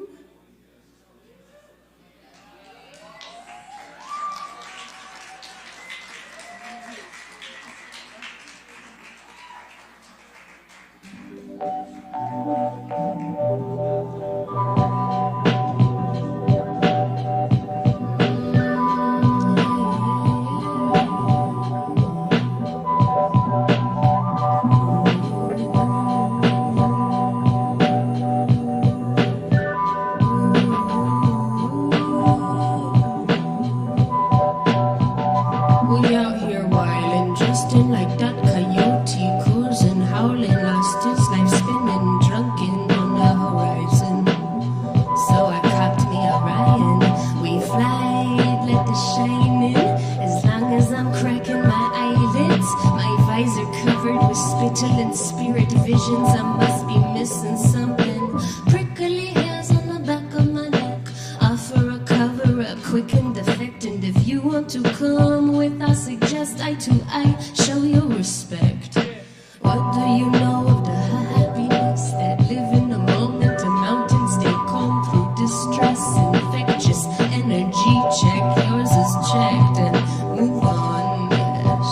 visions, I must be missing something. Prickly hairs on the back of my neck. Offer a cover up, quick and defect. And if you want to come with, I suggest eye to eye, show your respect. What do you know of the happiness that live in the moment? A mountain stay calm through distress. Infectious energy check, yours is checked and move on, yes.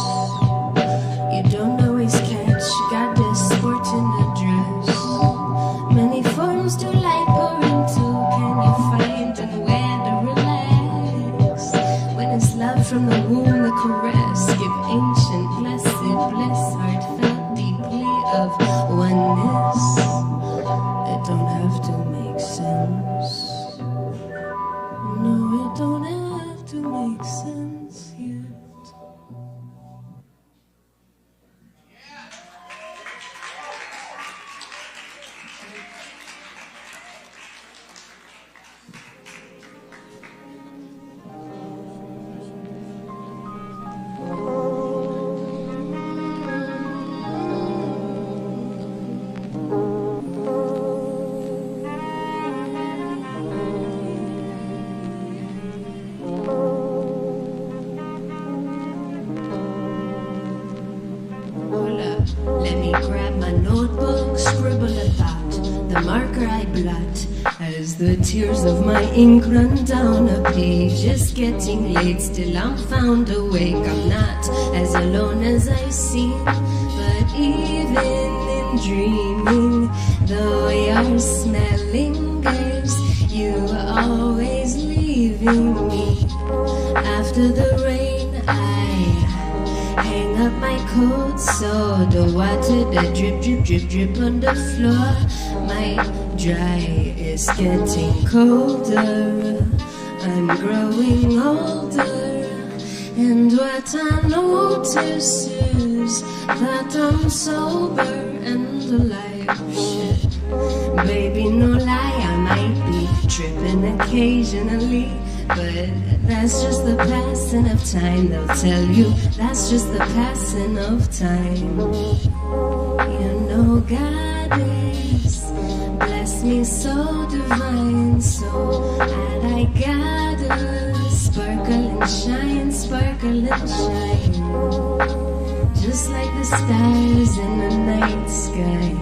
You don't always catch, got this sporting address. Many forms to life pour into, can you find and where to relax? When it's love from the womb, the caress, give ancient, blessed bliss, heartfelt of oneness. It don't have to make sense. No, it don't have to make sense yet. Let me grab my notebook, scribble a thought. The marker I blot as the tears of my ink run down a page. It's getting late, still I'm found awake. I'm not as alone as I seem, but even in dreaming, though your smell lingers, you are always leaving me. After the rain, I hang up my coat so the water that drip, drip, drip, drip on the floor might dry. It's getting colder, I'm growing older, and what I notice is that I'm sober and alive. Shit, baby, no lie, I might be tripping occasionally, but that's just the passing of time. They'll tell you that's just the passing of time. You know God is bless me so divine, so I gotta sparkle and shine, sparkle and shine, just like the stars in the night sky,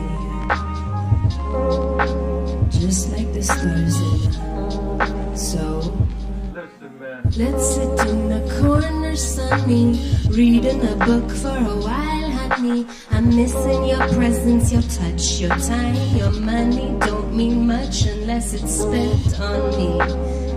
just like the stars in the so. Let's sit in the corner sunny, reading a book for a while, honey. I'm missing your presence, your touch, your time, your money. Don't mean much unless it's spent on me.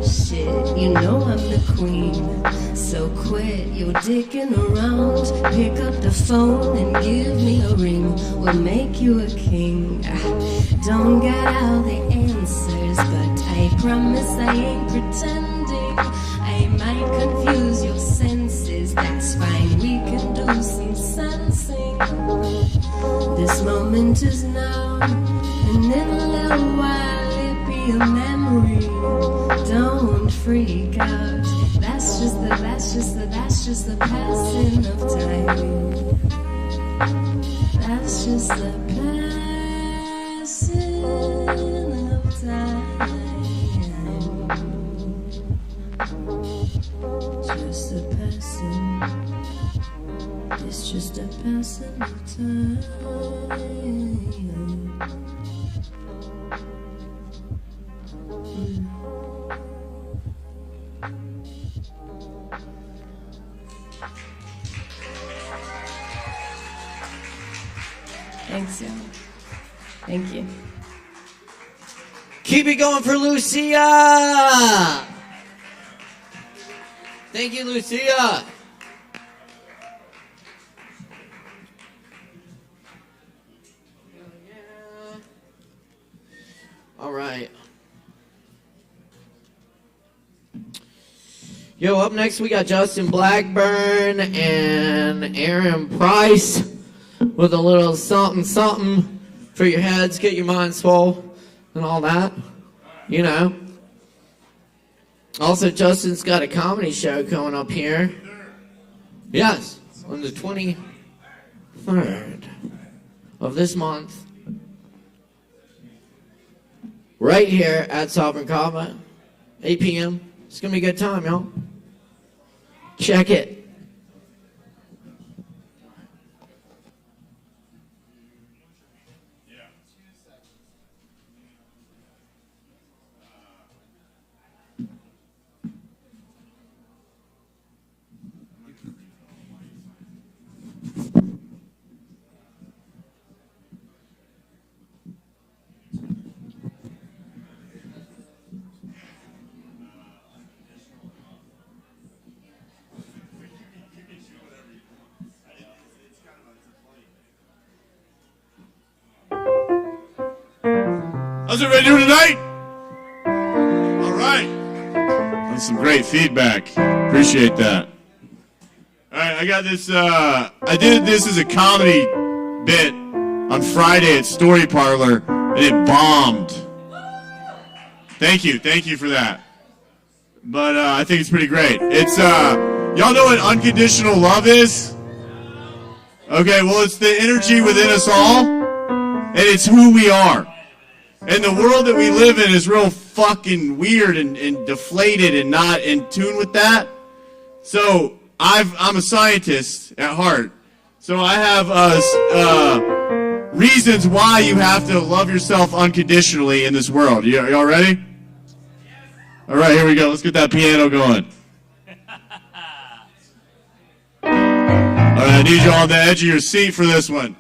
Shit, you know I'm the queen, so quit your dicking around. Pick up the phone and give me a ring. We'll make you a king. Don't got all the answers, but I promise I ain't pretending. I might confuse your senses, that's fine, we can do some sensing. This moment is now, and in a little while it'll be a memory. Don't freak out, that's just the passing of time. That's just the passing of time. Just a passing, it's just a passing of time. Thanks, y'all. Thank you. Keep it going for Lucia! Thank you, Lucia. All right. Yo, up next we got Justin Blackburn and Aaron Price with a little something, something for your heads, get your minds full, and all that, you know. Also, Justin's got a comedy show coming up here. Yes, on the 23rd of this month right here at Sovereign Kava, 8 p.m. It's going to be a good time, y'all. Check it. How's everybody doing tonight? All right. That's some great feedback. Appreciate that. All right, I got this. I did this as a comedy bit on Friday at Story Parlor, and it bombed. Thank you for that. But I think it's pretty great. It's y'all know what unconditional love is? Okay, well, it's the energy within us all, and it's who we are. And the world that we live in is real fucking weird and deflated and not in tune with that. So I'm a scientist at heart. So I have reasons why you have to love yourself unconditionally in this world. Y'all ready? All right, here we go. Let's get that piano going. All right, I need you on the edge of your seat for this one.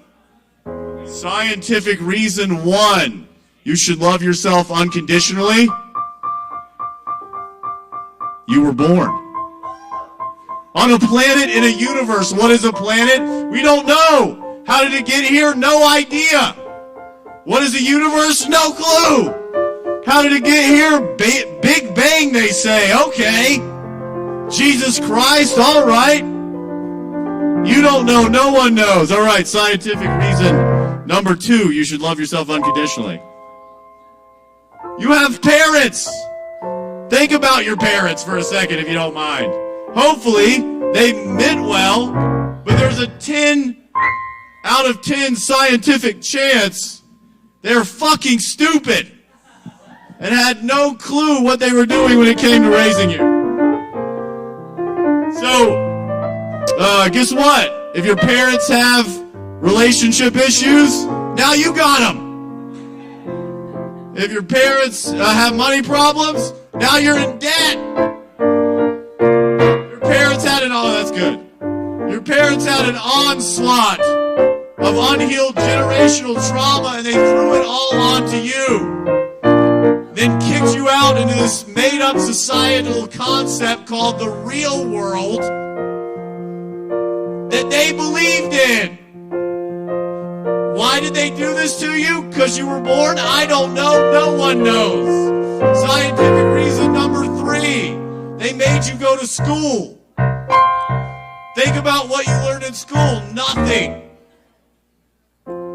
Scientific reason 1. You should love yourself unconditionally. You were born. On a planet in a universe. What is a planet? We don't know. How did it get here? No idea. What is a universe? No clue. How did it get here? Big Bang, they say. Okay. Jesus Christ, all right. You don't know. No one knows. All right, scientific reason number 2. You should love yourself unconditionally. You have parents. Think about your parents for a second if you don't mind. Hopefully, they meant well, but there's a 10 out of 10 scientific chance they're fucking stupid and had no clue what they were doing when it came to raising you. So, guess what? If your parents have relationship issues, now you got them. If your parents have money problems, now you're in debt. Your parents had that's good. Your parents had an onslaught of unhealed generational trauma and they threw it all onto you. Then kicked you out into this made-up societal concept called the real world that they believed in. Why did they do this to you? Because you were born? I don't know. No one knows. Scientific reason number 3. They made you go to school. Think about what you learned in school. Nothing.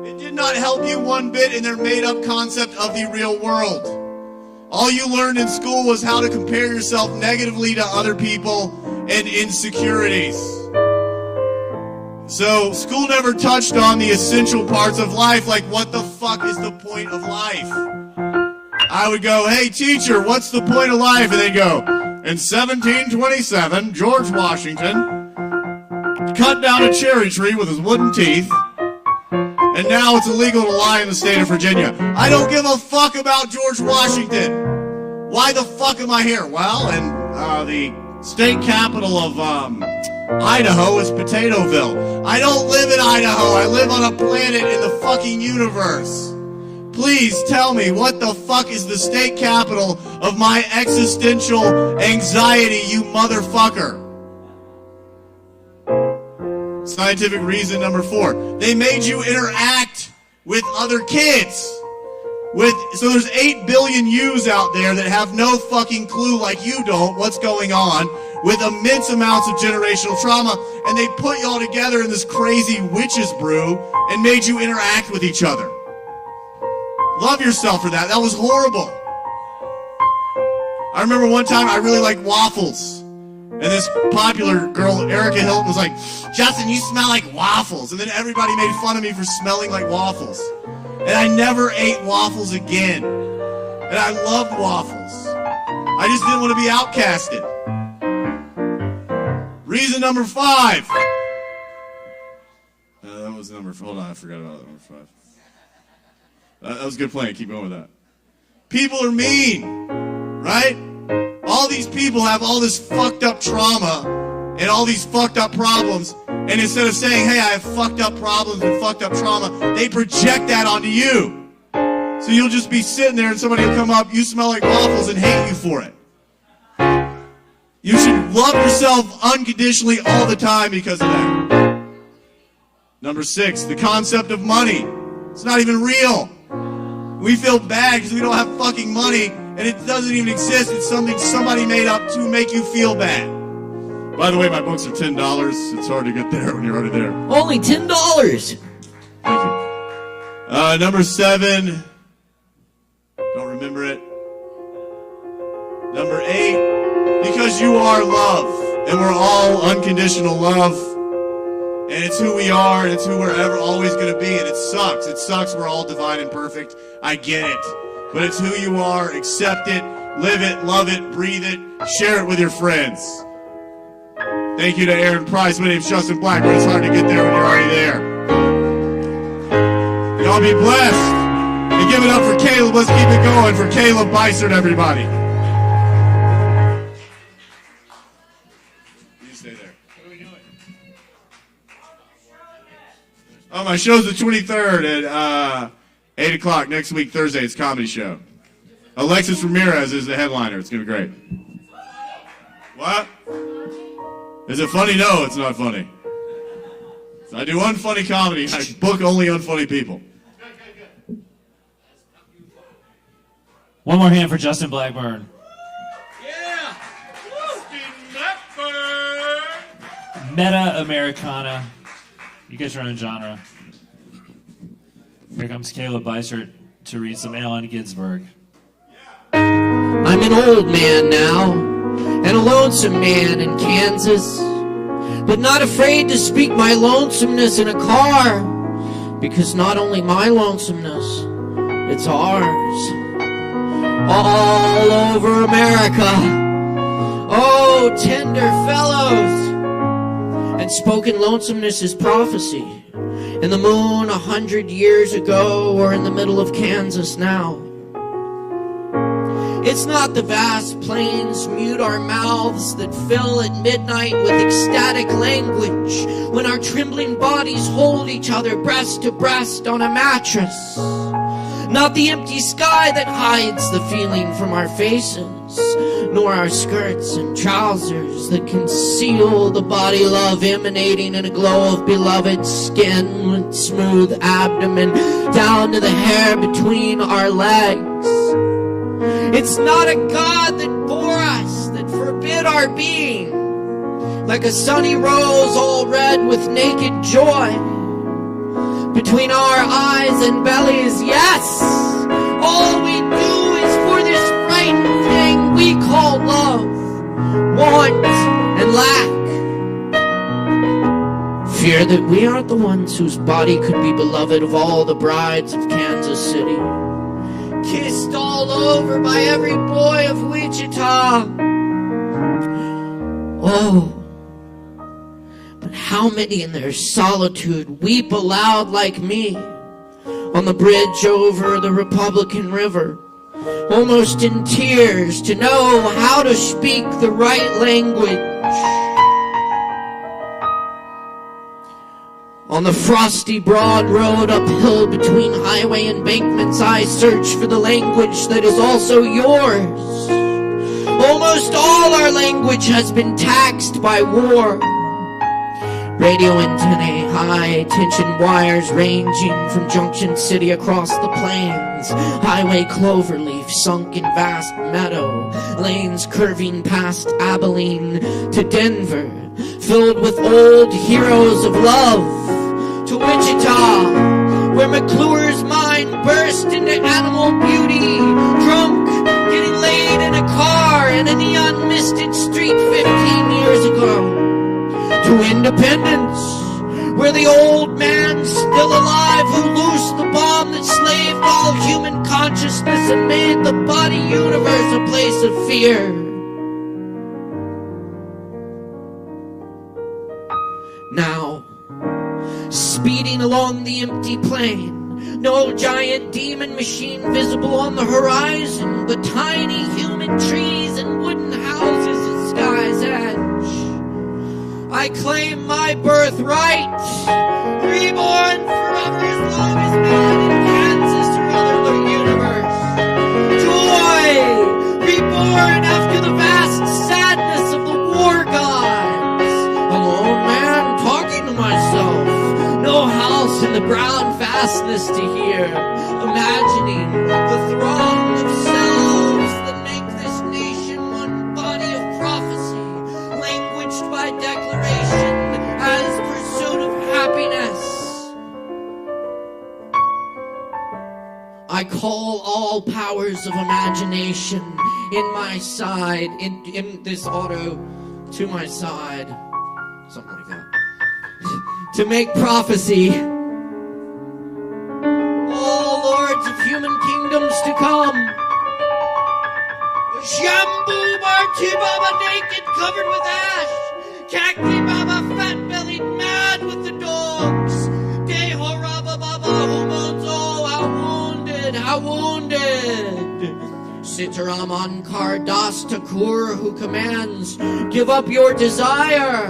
It did not help you one bit in their made-up concept of the real world. All you learned in school was how to compare yourself negatively to other people and insecurities. So, school never touched on the essential parts of life, like what the fuck is the point of life? I would go, hey teacher, what's the point of life? And they'd go, in 1727, George Washington cut down a cherry tree with his wooden teeth, and now it's illegal to lie in the state of Virginia. I don't give a fuck about George Washington. Why the fuck am I here? Well, in the state capital of Idaho is Potatoville. I don't live in Idaho. I live on a planet in the fucking universe. Please tell me, what the fuck is the state capital of my existential anxiety, you motherfucker? Scientific reason number 4. They made you interact with other kids. So there's 8 billion yous out there that have no fucking clue, like you don't, what's going on, with immense amounts of generational trauma, and they put y'all together in this crazy witch's brew and made you interact with each other. Love yourself for that. That was horrible. I remember one time I really liked waffles, and this popular girl, Erica Hilton, was like, Justin, you smell like waffles. And then everybody made fun of me for smelling like waffles. And I never ate waffles again. And I loved waffles. I just didn't want to be outcasted. Reason number 5. That was number 4. Hold on, I forgot about number 5. That was a good plan. Keep going with that. People are mean, right? All these people have all this fucked up trauma and all these fucked up problems. And instead of saying, hey, I have fucked up problems and fucked up trauma, they project that onto you. So you'll just be sitting there and somebody will come up, you smell like waffles, and hate you for it. You should love yourself unconditionally all the time because of that. Number 6, the concept of money. It's not even real. We feel bad because we don't have fucking money, and it doesn't even exist. It's something somebody made up to make you feel bad. By the way, my books are $10. It's hard to get there when you're already there. Only $10. Thank you. Number 7. Don't remember it. Number 8. Because you are love, and we're all unconditional love. And it's who we are, and it's who we're ever always going to be, and it sucks. It sucks we're all divine and perfect. I get it. But it's who you are. Accept it, live it, love it, breathe it, share it with your friends. Thank you to Aaron Price. My name's Justin Blackburn. It's hard to get there when you're already there. Y'all be blessed. And give it up for Caleb. Let's keep it going for Caleb Beissert, everybody. You stay there. Oh, my show's the 23rd at 8 o'clock next week, Thursday. It's a comedy show. Alexis Ramirez is the headliner. It's going to be great. What? Is it funny? No, it's not funny. So I do unfunny comedy. I book only unfunny people. One more hand for Justin Blackburn. Yeah! Justin Blackburn! Meta Americana. You get your own genre. Here comes Caleb Beissert to read some Allen Ginsberg. I'm an old man now, and a lonesome man in Kansas, but not afraid to speak my lonesomeness in a car, because not only my lonesomeness, it's ours. All over America, oh, tender fellows. And spoken lonesomeness is prophecy. And the moon 100 years ago, or in the middle of Kansas now. It's not the vast plains mute our mouths that fill at midnight with ecstatic language when our trembling bodies hold each other breast to breast on a mattress. Not the empty sky that hides the feeling from our faces, nor our skirts and trousers that conceal the body love emanating in a glow of beloved skin with smooth abdomen down to the hair between our legs. It's not a God that bore us, that forbid our being, like a sunny rose all red with naked joy. Between our eyes and bellies, yes, all we do is for this frightened thing we call love, want, and lack. Fear that we aren't the ones whose body could be beloved of all the brides of Kansas City, kissed all over by every boy of Wichita. Oh, but how many in their solitude weep aloud like me on the bridge over the Republican River, almost in tears to know how to speak the right language. On the frosty broad road uphill between highway embankments, I search for the language that is also yours. Almost all our language has been taxed by war. Radio antennae, high-tension wires ranging from Junction City across the plains. Highway cloverleaf sunk in vast meadow. Lanes curving past Abilene to Denver, filled with old heroes of love. To Wichita, where McClure's mind burst into animal beauty. Drunk, getting laid in a car in a neon-misted street 15 years ago. To Independence, where the old man still alive who loosed the bomb that enslaved all human consciousness and made the body universe a place of fear. Now, speeding along the empty plain, no giant demon machine visible on the horizon, but tiny human trees and wooden houses at sky's edge. I claim my birthright, reborn forever as long as man in Kansas or other universe. Joy, reborn after the vast sadness of the war gods. A lone man talking to myself. No house in the brown fastness to hear, imagining the throng of selves that make this nation one body of prophecy, languaged by declaration as pursuit of happiness. I call all powers of imagination in my side, in this auto, to my side, something like that. To make prophecy. All lords of human kingdoms to come. Shambhu Marti Baba naked, covered with ash. Cacti Baba fat-bellied, mad with the dogs. Dehoraba Baba who moans, oh, how wounded. Sitaraman Kardas Thakur who commands, give up your desire.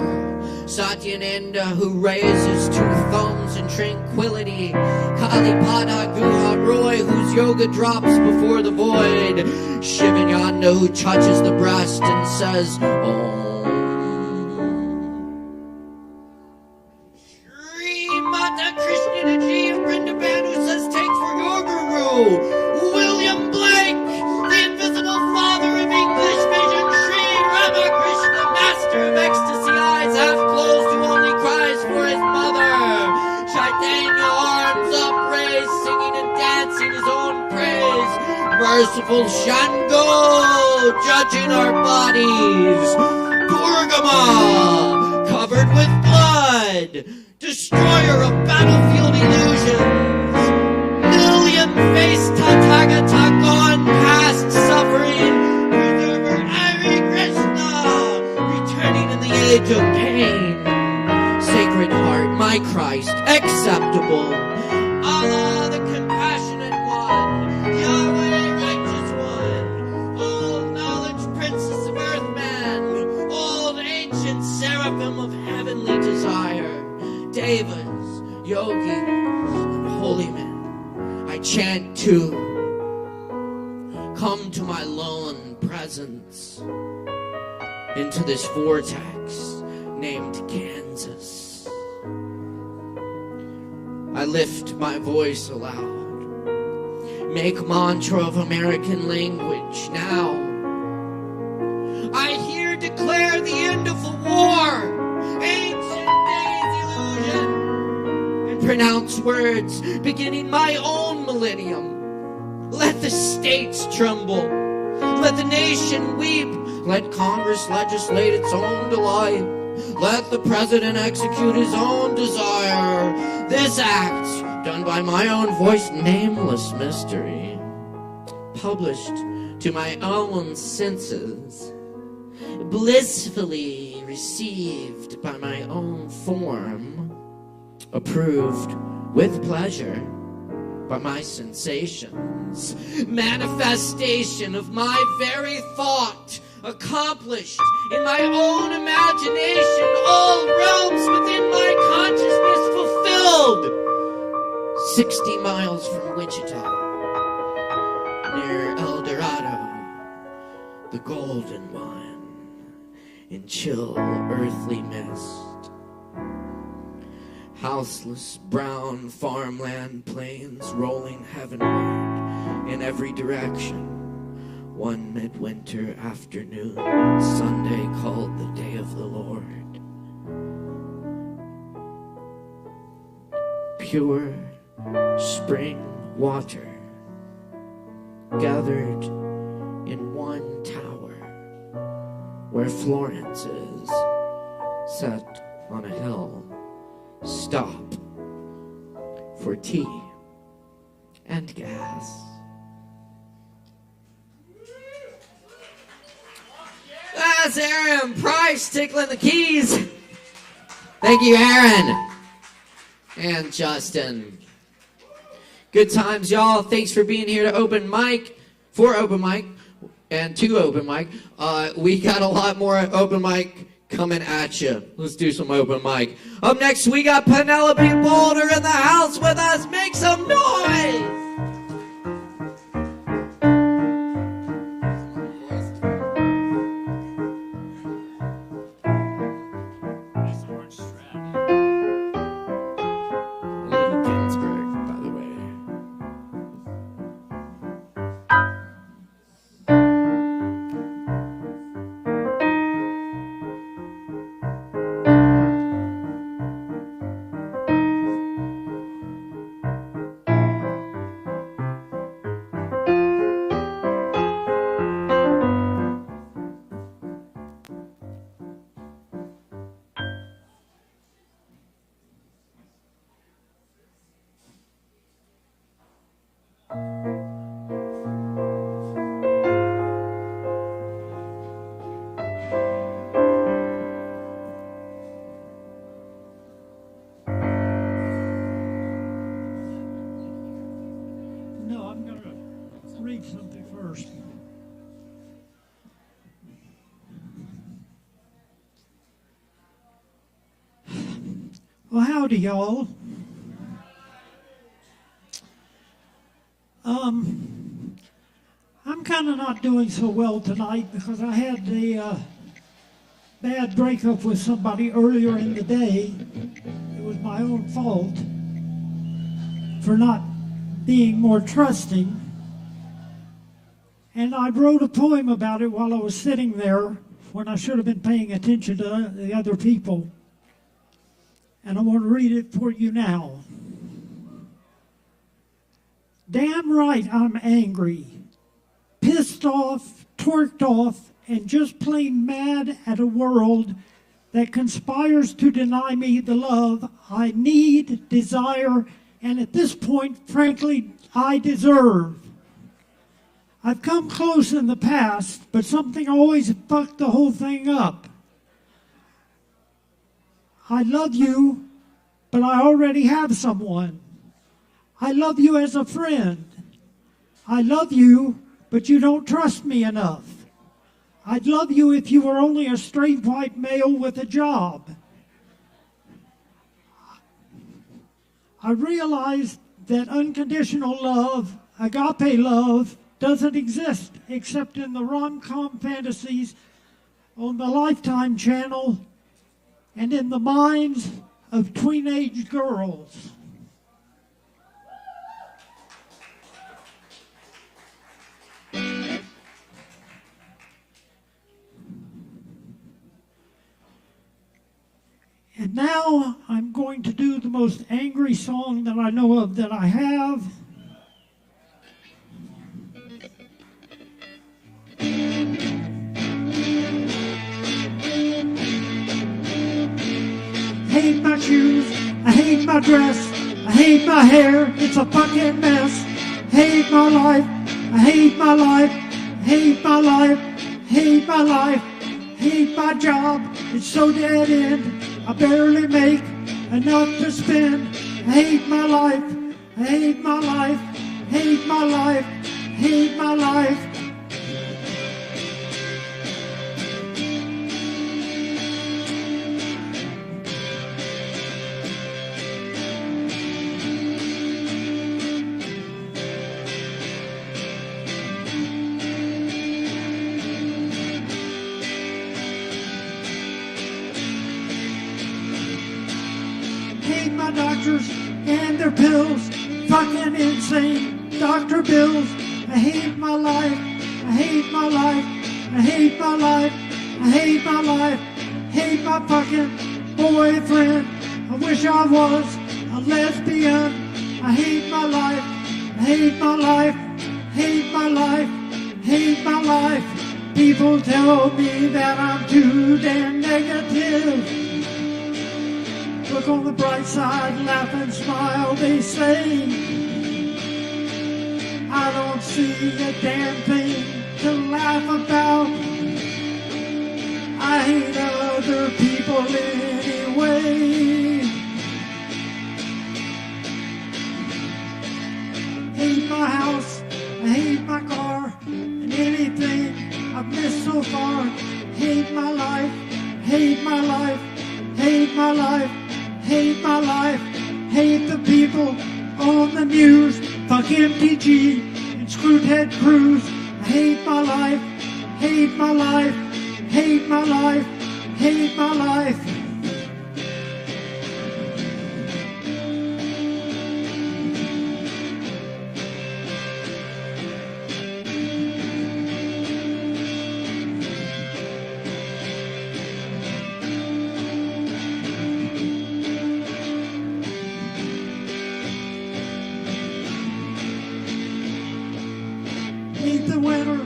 Satyananda who raises two thumbs in tranquility. Kalipada Guha Roy whose yoga drops before the void. Shivananda who touches the breast and says, Om. Shri Mata Krishna Najeev Brindaban who says, take for your guru. William Blake, the invisible father of English vision. Shri Ramakrishna, master of ecstasy, eyes half closed, who only cries for his mother. Chaitanya, arms upraised, singing and dancing his own praise. Merciful Shango, judging our bodies. Durgama, covered with blood, destroyer of battlefield illusions. Million-faced Tathagata gone past suffering. Preserver Hare Krishna, returning in the age of pain. Sacred Heart, my Christ, acceptable. Allah, the compassionate one. Yahweh, righteous one. Old knowledge, princess of earthman. Old ancient seraphim of heavenly desire. Devas, yogis, and holy men. I chant to come to my lone presence into this vortex named Kansas. I lift my voice aloud, make mantra of American language now. I here declare the end of the war, ancient days illusion, and pronounce words beginning my own millennium. Let the states tremble, let the nation weep, let Congress legislate its own delight, let the president execute his own desire. This act, done by my own voice, nameless mystery, published to my own senses, blissfully received by my own form, approved with pleasure by my sensations, manifestation of my very thought, accomplished in my own imagination, all realms within my consciousness fulfilled. 60 miles from Wichita, near El Dorado, the golden one, in chill earthly mist. Houseless brown farmland plains rolling heavenward in every direction. One midwinter afternoon, Sunday called the day of the Lord. Pure spring water gathered in one tower where Florence is, set on a hill. Stop for tea and gas. That's Aaron Price tickling the keys. Thank you, Aaron. And Justin. Good times, y'all. Thanks for being here to open mic, for open mic, and to open mic. We got a lot more open mic coming at you. Let's do some open mic. Up next, we got Penelope Boulder in the house with us. Make some noise! Well, howdy, y'all. I'm kind of not doing so well tonight because I had the bad breakup with somebody earlier in the day. It was my own fault for not being more trusting. And I wrote a poem about it while I was sitting there when I should have been paying attention to the other people. And I want to read it for you now. Damn right I'm angry, pissed off, torqued off, and just plain mad at a world that conspires to deny me the love I need, desire, and at this point, frankly, I deserve. I've come close in the past, but something always fucked the whole thing up. I love you, but I already have someone. I love you as a friend. I love you, but you don't trust me enough. I'd love you if you were only a straight white male with a job. I realize that unconditional love, agape love, doesn't exist except in the rom-com fantasies on the Lifetime channel and in the minds of teenage girls. And now I'm going to do the most angry song that I know of that I have. I hate my shoes, I hate my dress, I hate my hair, it's a fucking mess. Hate my life, I hate my life, hate my life, hate my life, hate my job, it's so dead end, I barely make enough to spend. I hate my life, I hate my life, hate my life, hate my life. Hate my doctors and their pills, fucking insane doctor bills. I hate my life, I hate my life, I hate my life, I hate my life, hate my fucking boyfriend. I wish I was a lesbian. I hate my life, I hate my life, hate my life, hate my life. People tell me that I'm too damn negative. Look on the bright side, laugh and smile, they say. I don't see a damn thing to laugh about. I hate other people anyway. Hate my house, I hate my car, and anything I've missed so far. Hate my life, hate my life, hate my life, hate my life, hate the people on the news. Fuck MTG and Screwhead Cruise. I hate my life, hate my life, hate my life, hate my life. Hate the winter,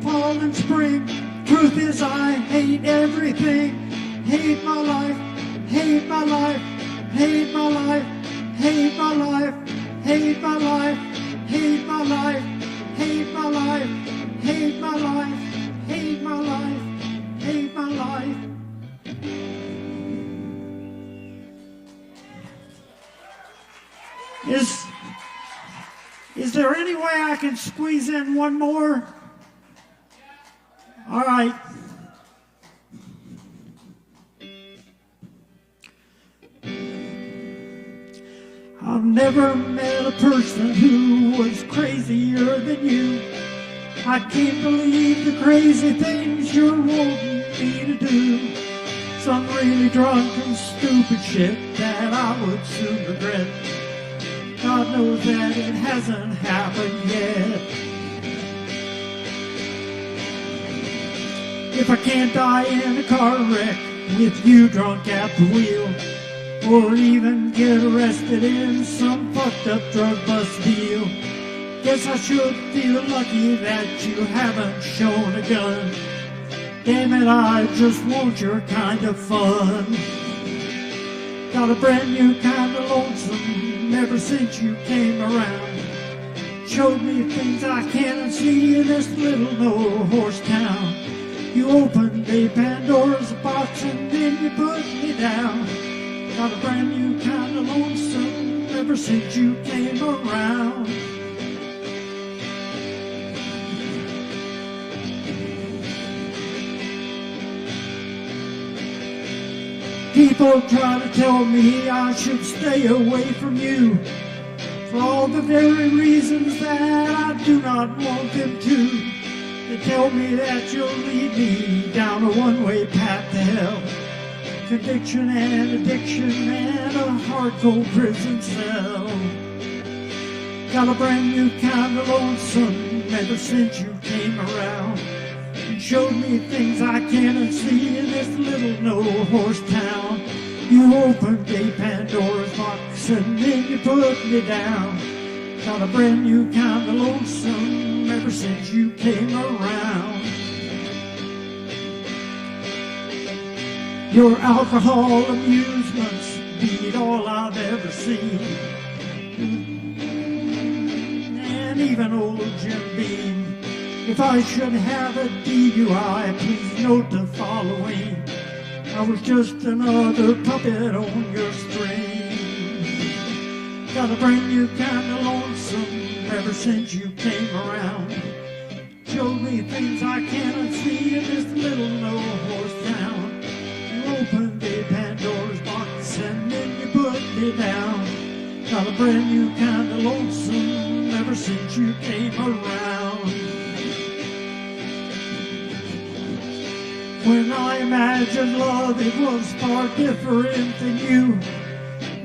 fall and spring. Truth is I hate everything. Hate my life, hate my life, hate my life, hate my life, hate my life, hate my life, hate my life, hate my life, hate my life, hate my life. Is there any way I can squeeze in one more? All right. I've never met a person who was crazier than you. I can't believe the crazy things you're wanting me to do. Some really drunk and stupid shit that I would soon regret. God knows that it hasn't happened yet. If I can't die in a car wreck with you drunk at the wheel, or even get arrested in some fucked up drug bust deal, guess I should feel lucky that you haven't shown a gun. Damn it, I just want your kind of fun. Got a brand new kind of lonesome ever since you came around. Showed me things I can't see in this little no-horse town. You opened a Pandora's box and then you put me down. Got a brand new kind of lonesome ever since you came around. People try to tell me I should stay away from you for all the very reasons that I do not want them to. They tell me that you'll lead me down a one-way path to hell. Conviction and addiction and a hard-cold prison cell. Got a brand new kind of lonesome ever since you came around. And showed me things I cannot see in this little no-horse town. You opened a Pandora's box and then you put me down. Got a brand new kind of lonesome ever since you came around. Your alcohol amusements beat all I've ever seen. And even old Jim Beam. If I should have a DUI, please note the following. I was just another puppet on your string. Got a brand new kind of lonesome ever since you came around. Showed me things I cannot see in this little no-horse town. You opened a Pandora's box and then you put me down. Got a brand new kind of lonesome ever since you came around. When I imagined love, it was far different than you.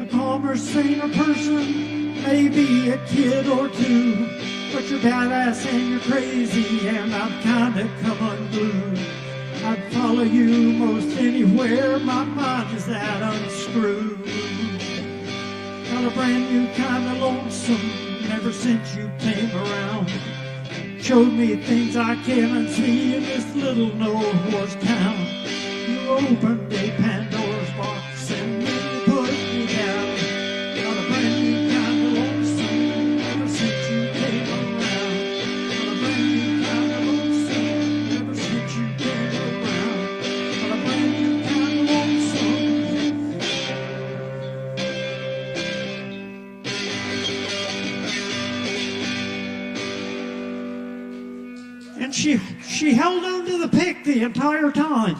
A calmer, saner person, maybe a kid or two. But you're badass and you're crazy, and I've kinda come unglued. I'd follow you most anywhere, my mind is that unscrewed. Got a brand new kind of lonesome ever since you came around. Showed me things I cannot see in this little no-horse town. You opened a Pandora's box and then you put me down. Got a brand new kind of lonesome ever since you came around. she held on to the pick the entire time.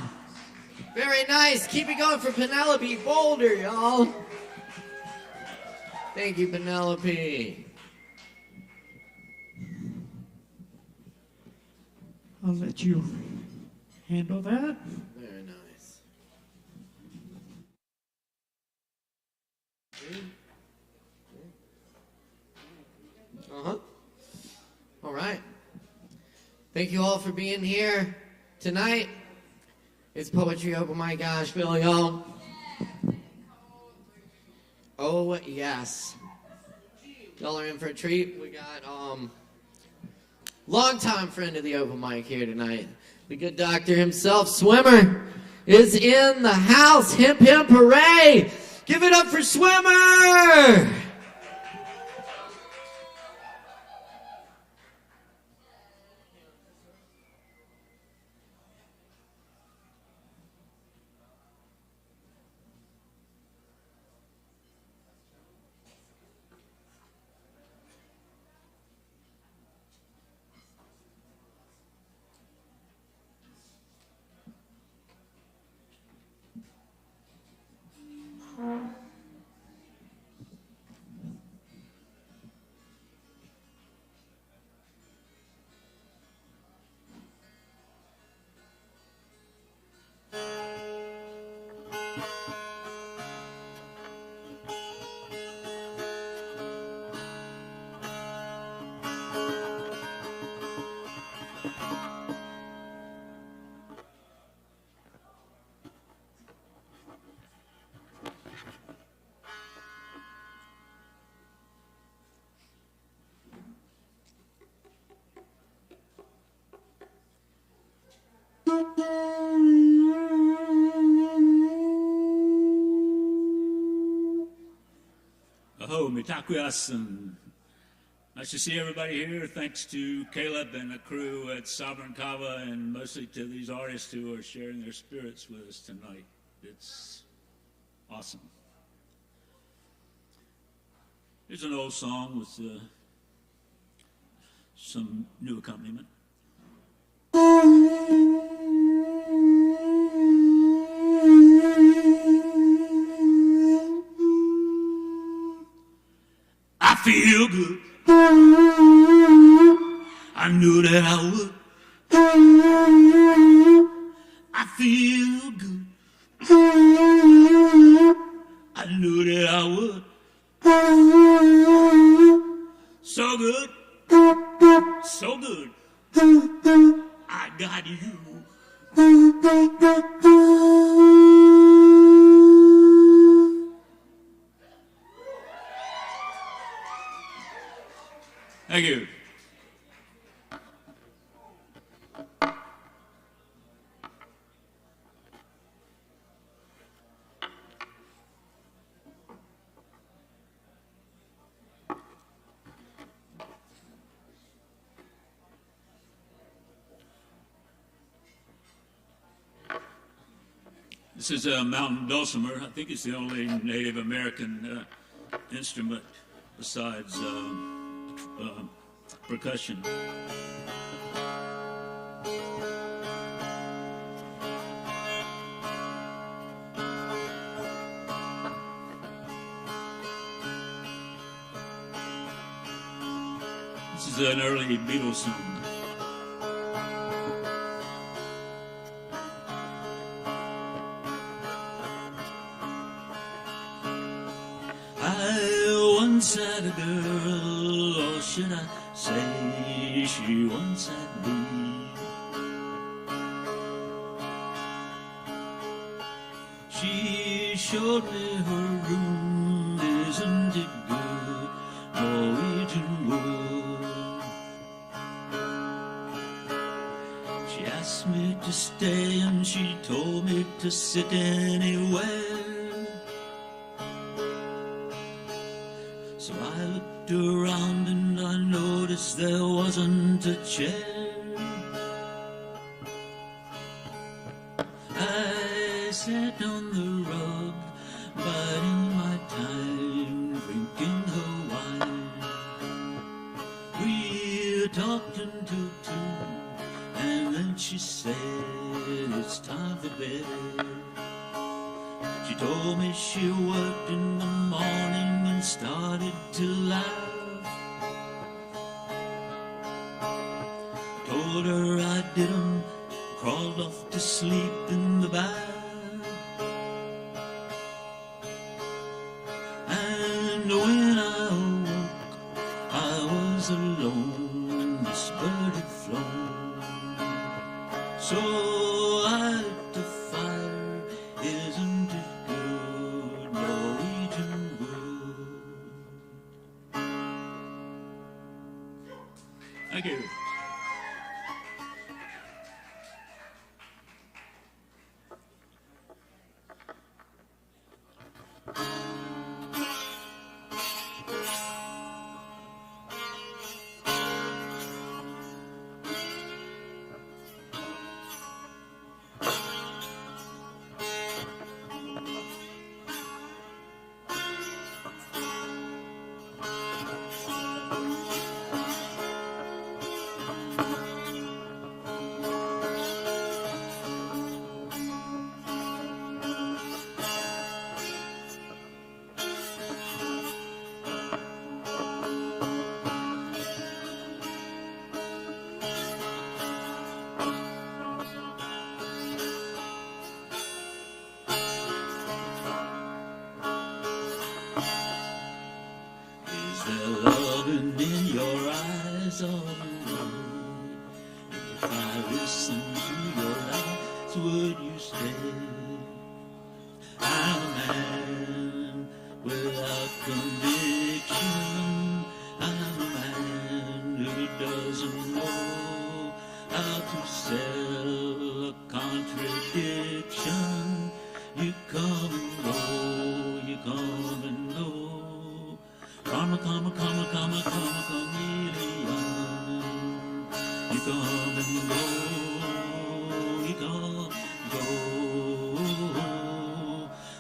Very nice. Keep it going for Penelope Boulder, y'all. Thank you, Penelope. I'll let you handle that. Very nice. Uh-huh. All right. Thank you all for being here tonight. It's Poetry Open Mic ASHEViLLE, y'all. Oh, yes. Y'all are in for a treat. We got, longtime friend of the open mic here tonight. The good doctor himself, Swimmer, is in the house. Hip, hip, hooray! Give it up for Swimmer! Aho, mitakuyasan. Nice to see everybody here. Thanks to Caleb and the crew at Sovereign Kava, and mostly to these artists who are sharing their spirits with us tonight. It's awesome. Here's an old song with some new accompaniment. I feel good. I knew that I would. I feel good. I knew that I would. So good. So good. I got you. Thank you. This is a mountain dulcimer. I think it's the only Native American instrument besides percussion. This is an early Beatles song. I once had a girl, or should I say she once had me. She showed me her room, isn't it good, Norwegian wood. She asked me to stay and she told me to sit anywhere. So I looked around and I noticed there wasn't a chair. I sat on the rug, biding my time, drinking her wine. We talked until 2, she said it's time for bed. She told me she worked in the morning and started to laugh. Told her I didn't, crawled off to sleep in the bath. And when I awoke, I was alone, this bird had flown. So I lit the fire, isn't it good, Norwegian wood? Thank you. Is there loving in your eyes all the way? If I listen to your lies, would you stay? I'm a man without conviction. I'm a man who doesn't know how to sell a contradiction. You come and go, you come and go. Karma, karma, karma, karma, karma, chameleon. You come and go, you come and go.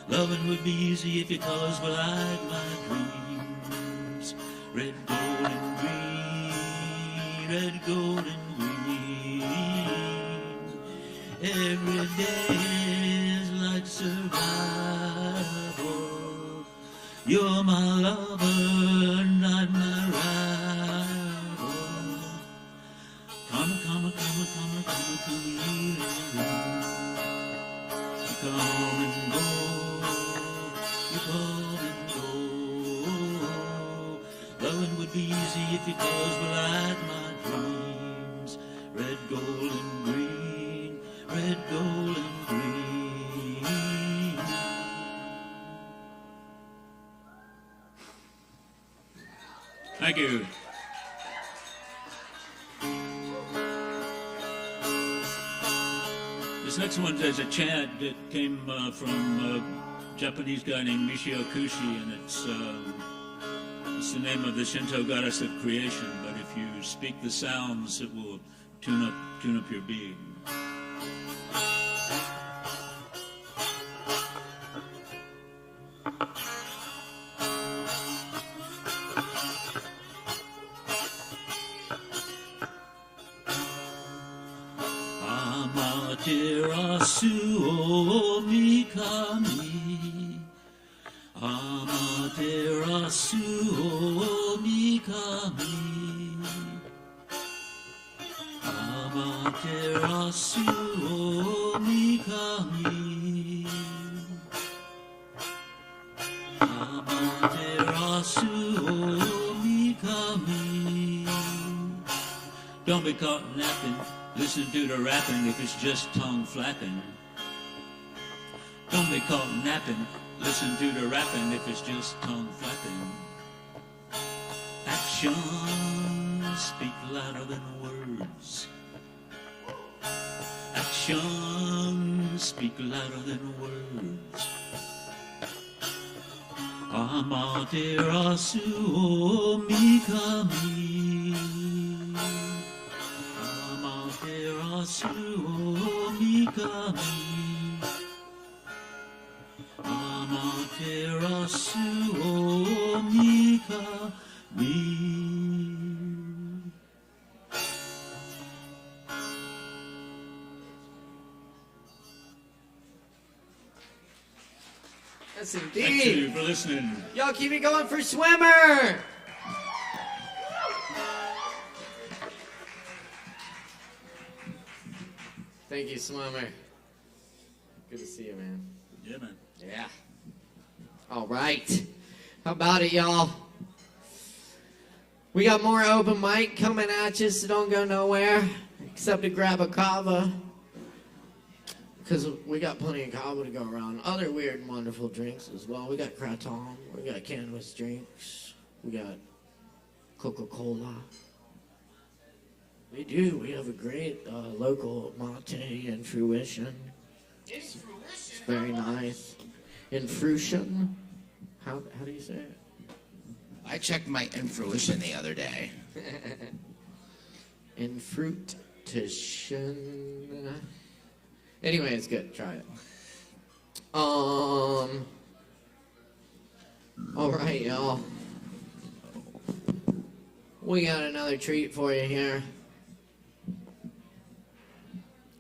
Loving would be easy if your colors were like my dreams. Red, gold, and green, red, gold, and green. Every day is like survival. You're my lover, not my rival. Come, come, come, come, come, come, you come and go, you come and go. Loving would be easy if your colors were like my dreams. Red, gold, and green, red, gold, and green. Thank you. This next one is a chant that came from a Japanese guy named Michio Kushi, and it's the name of the Shinto goddess of creation. But if you speak the sounds, it will tune up your being. Amaterasu o mikami, Amaterasu o mikami, Amaterasu o mikami, Amaterasu o mikami. Don't be caught napping. Listen to the rapping if it's just tongue flapping. Don't be caught napping. Listen to the rapping if it's just tongue flapping. Actions speak louder than words. Actions speak louder than words. Amaterasu o mikami, Amaterasu o mikami, Amaterasu o mikami. Yes, Thank you indeed. for listening. Y'all keep it going for Swimmer. Thank you, Swimmer. Good to see you, man. Yeah, man. Yeah. All right. How about it, y'all? We got more open mic coming at you, so don't go nowhere except to grab a Kava. Because we got plenty of Kava to go around. Other weird and wonderful drinks as well. We got Kratom. We got cannabis drinks. We got Coca-Cola. We do. We have a great local mate in fruition. It's very nice. In fruition? How do you say it? I checked my infruition the other day. In fruition. Anyway, it's good. Try it. All right, y'all. We got another treat for you here.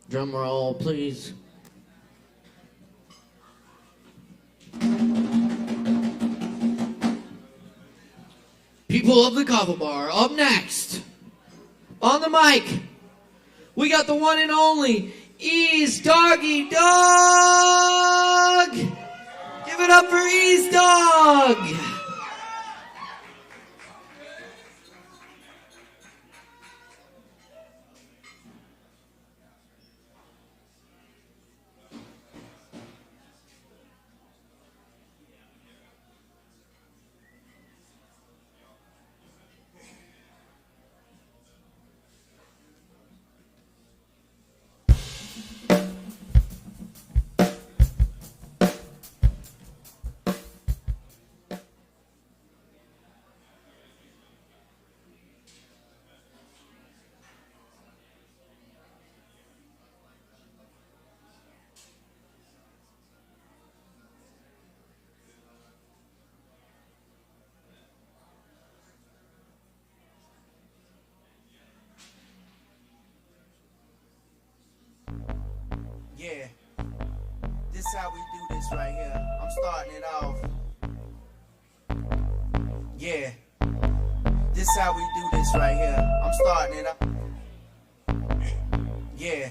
Drum roll, please. People of the Kava Bar, up next, on the mic, we got the one and only Ease Doggy Dog! Give it up for Ease Dog! Yeah, this how we do this right here. I'm starting it off. Yeah, this how we do this right here. I'm starting it off. Yeah,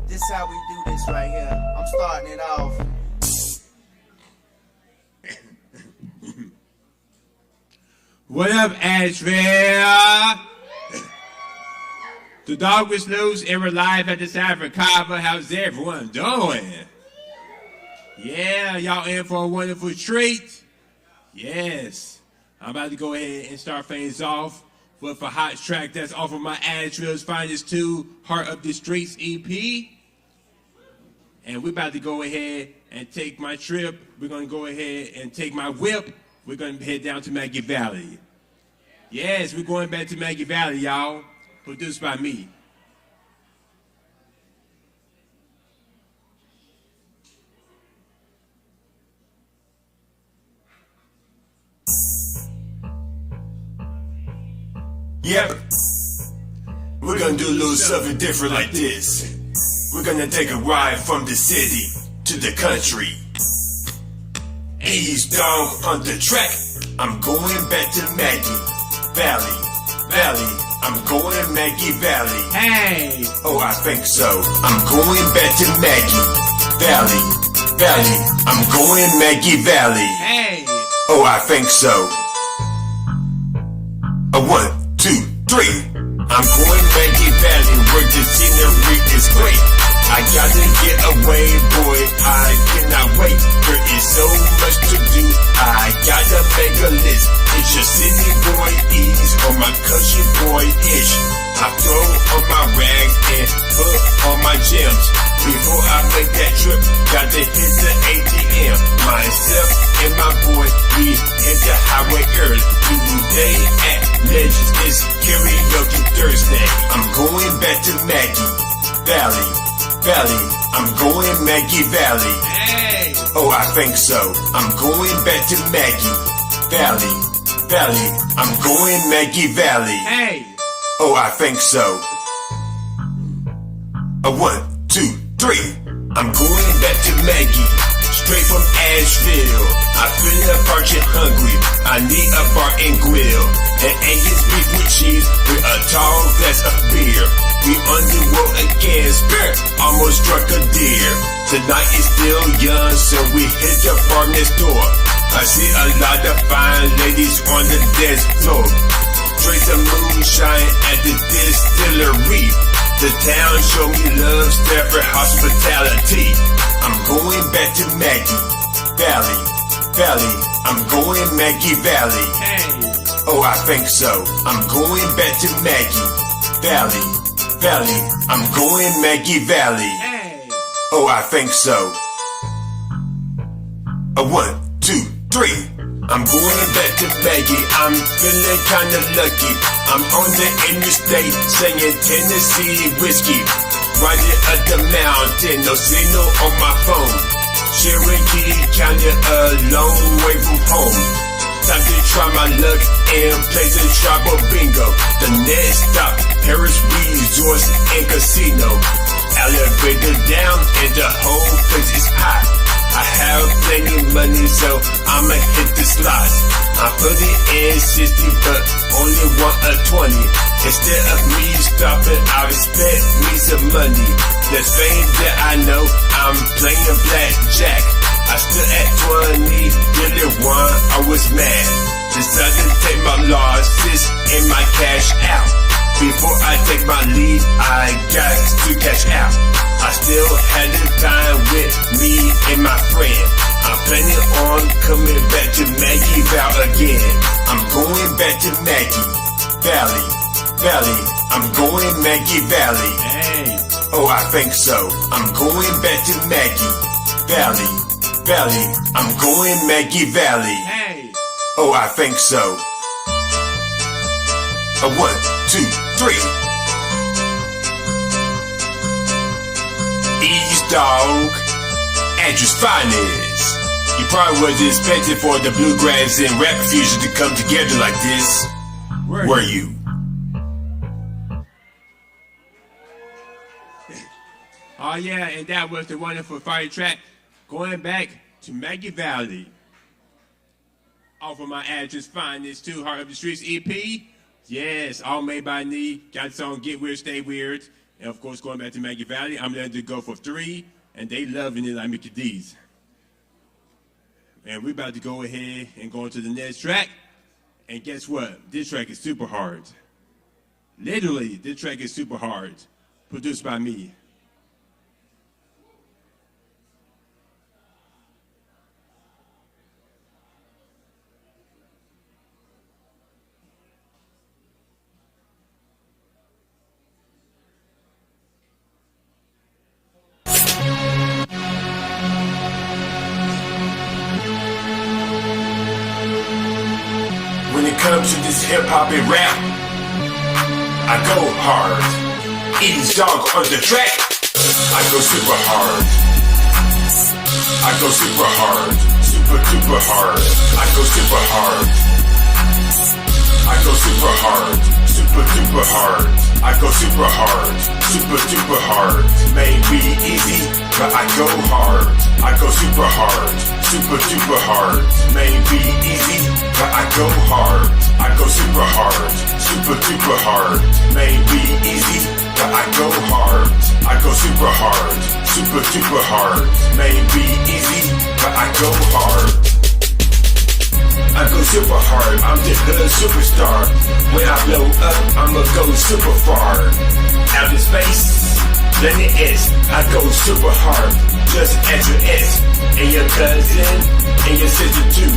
this how we do this right here. I'm starting it off. What up, Asheville? The dog was loose and we're live at the side for Kava. How's everyone doing? Yeah, y'all in for a wonderful treat? Yes. I'm about to go ahead and start things off with a hot track that's off of my Asheville's Finest 2 Heart of the Streets EP. And we're about to go ahead and take my trip. We're going to go ahead and take my whip. We're going to head down to Maggie Valley. Yes, we're going back to Maggie Valley, y'all. Produced by me. Yep. We're gonna do a little something different like this. We're gonna take a ride from the city to the country. Ease down on the track. I'm going back to Maggie Valley. I'm going to Maggie Valley. Hey! Oh, I think so. I'm going back to Maggie Valley. I'm going Maggie Valley. Hey! Oh, I think so. 1, 2, 3. I'm going Maggie Valley where the scenery is great. I gotta get away, boy, I cannot wait. There is so much to do, I gotta make a list. It's your city boy Ease or my country boy Ish. I throw on my rags and put on my gems. Before I make that trip, got to hit the ATM. Myself and my boy, we hit the highway early. Today at Legends, it's karaoke Thursday. I'm going back to Maggie Valley. I'm going Maggie Valley. Hey! Oh, I think so. I'm going back to Maggie Valley. I'm going Maggie Valley. Hey! Oh, I think so. 1, 2, 3. I'm going back to Maggie. straight from Asheville. I feel a parched hungry. I need a bar and grill. And Angus beef with cheese with a tall glass of beer. We on the road again, spirit almost struck a deer. Tonight is still young, so we hit the bar next door. I see a lot of fine ladies on the dance floor. Trace of moonshine at the distillery. The town show me love, Stafford hospitality. I'm going back to Maggie Valley. I'm going Maggie Valley. Oh, I think so. I'm going back to Maggie Valley. I'm going Maggie Valley. Oh, I think so. 1, 2, 3. I'm going back to Maggie, I'm feeling kinda lucky. I'm on the interstate, singing Tennessee whiskey. Riding up the mountain, no signal on my phone. Cherokee County, a long way from home. Time to try my luck and play the tribal bingo. The next stop, Paris Resorts and Casino. Elevator down and the whole place is hot. I have plenty money, so I'ma hit the slots. I put it in 60, but only want a 20. Instead of me stopping, I expect me some money. The thing that I know, I'm playing blackjack. I stood at 20, really won, I was mad. Decided to take my losses and my cash out. Before I take my lead, I got to cash out. I still had the time with me and my friend. I'm planning on coming back to Maggie Valley again. I'm going back to Maggie Valley. I'm going Maggie Valley. Oh, I think so. I'm going back to Maggie Valley. I'm going Maggie Valley. Oh, I think so. 1, 2, 3. East dog, Andrew's finest. You probably wasn't expecting for the bluegrass and rap fusion to come together like this. Were you? Oh yeah, and that was the wonderful fire track, Going Back to Maggie Valley. Off of my Andrew's Finest 2 Heart of the Streets EP. Yes, all made by me. Got the song Get Weird, Stay Weird. And of course, Going Back to Maggie Valley, I'm letting it go for 3, and they loving it like Mickey D's. And we're about to go ahead and go into the next track. And guess what? This track is super hard. Literally, this track is super hard. Produced by me. Comes to this hip-hop and rap, I go hard. Eating dog on the track, I go super hard. I go super hard, super duper hard. I go super hard. I go super hard, super duper hard. I go super hard, super duper hard. May be easy, but I go hard. I go super hard, super duper hard. May be easy, but I go hard. I go super hard, super duper hard. May be easy, but I go hard. I go super hard, super duper hard. May be easy, but I go hard. I go super hard, I'm the hood superstar. When I blow up, I'ma go super far. Out in space, planet S, I go super hard. Just as your ex, and your cousin, and your sister too.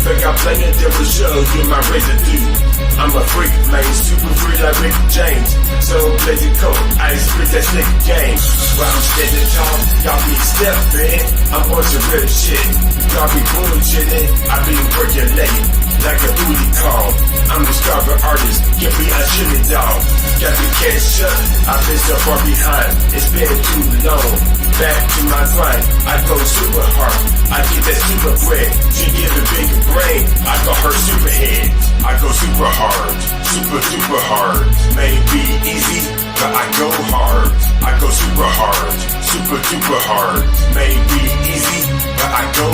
Think I'm playing devil show, you my residue. I'm a freak, man, super free like Rick James. So blazing coat, I spit that slick game. While I'm standing tall, y'all be stepping. I'm on some real shit. Y'all be bullshitting, I be percolating like a booty call. I'm the starving artist, give me a shitty dog. Got to catch up, I've been so far behind. It's been too long. Back to my grind, I go super hard. I get that super bread, she give a big brain. I call her super head. I go super hard, super duper hard. May be easy, but I go hard. I go super hard, super duper hard. May be easy, but I go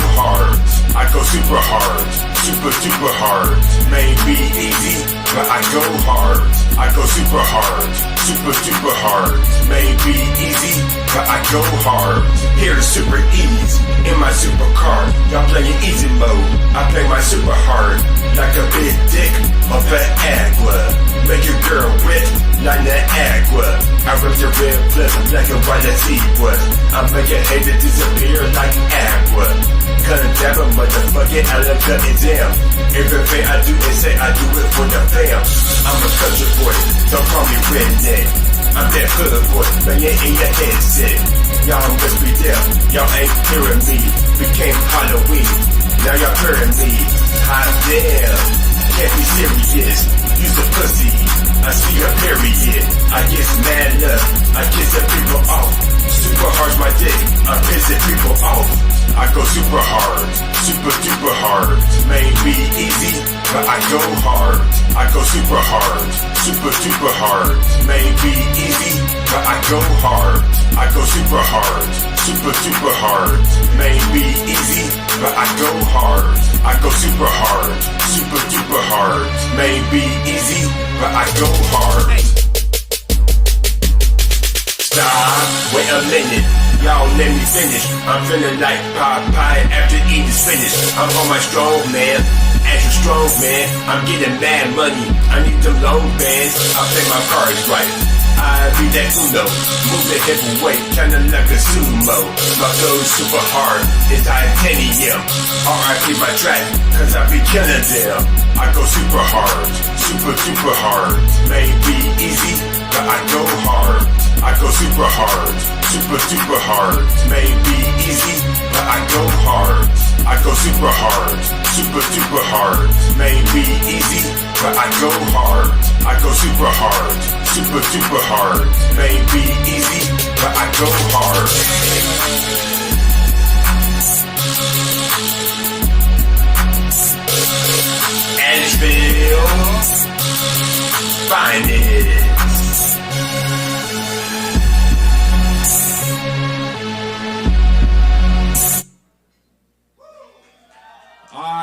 super hard. May be easy, but I go hard. I go super hard, super duper hard. May be easy, but I go hard. Here to super ease in my supercar. Y'all playing easy mode. I play my super hard like a big dick of an agua. Make your girl wet like Niagara. I rip your red blood like a white zebra. I make a hater disappear like aqua. Couldn't dab a motherfucking elephant exam. Everything I do and say I do it for the fam. I'm a country boy, don't call me redneck. I'm that hood boy, man, you in your headset. Y'all must be deaf, y'all ain't hearing me. Became Halloween, now y'all hearing me. Hot damn, can't be serious. Use the pussy, I see a period. I get mad love, I kiss the people off. Super hard's my dick, I'm pissing people off. I go super hard, super duper hard. May be easy, but I go hard. I go super hard, super duper hard. May be easy, but I go hard. I go super hard, super duper hard. May be easy, but I go hard. I go super hard, super duper hard. May be easy, but I go hard. Stop, wait a minute. Y'all let me finish. I'm feeling like Popeye after eating spinach. I'm on my strong man, extra strong man. I'm getting mad money. I need them long bands. I play my cards right. I be that Uno, move the hip away, kinda like a sumo. My flow's super hard, it's titanium. R.I.P. my track, cause I be killing them. I go super hard, super duper hard. May be easy, but I go hard. I go super hard, super duper hard. May be easy, but I go hard. I go super hard, super duper hard. May be easy, but I go hard. I go super hard, super duper hard. May be easy, but I go hard. ASHEViLLE, finest.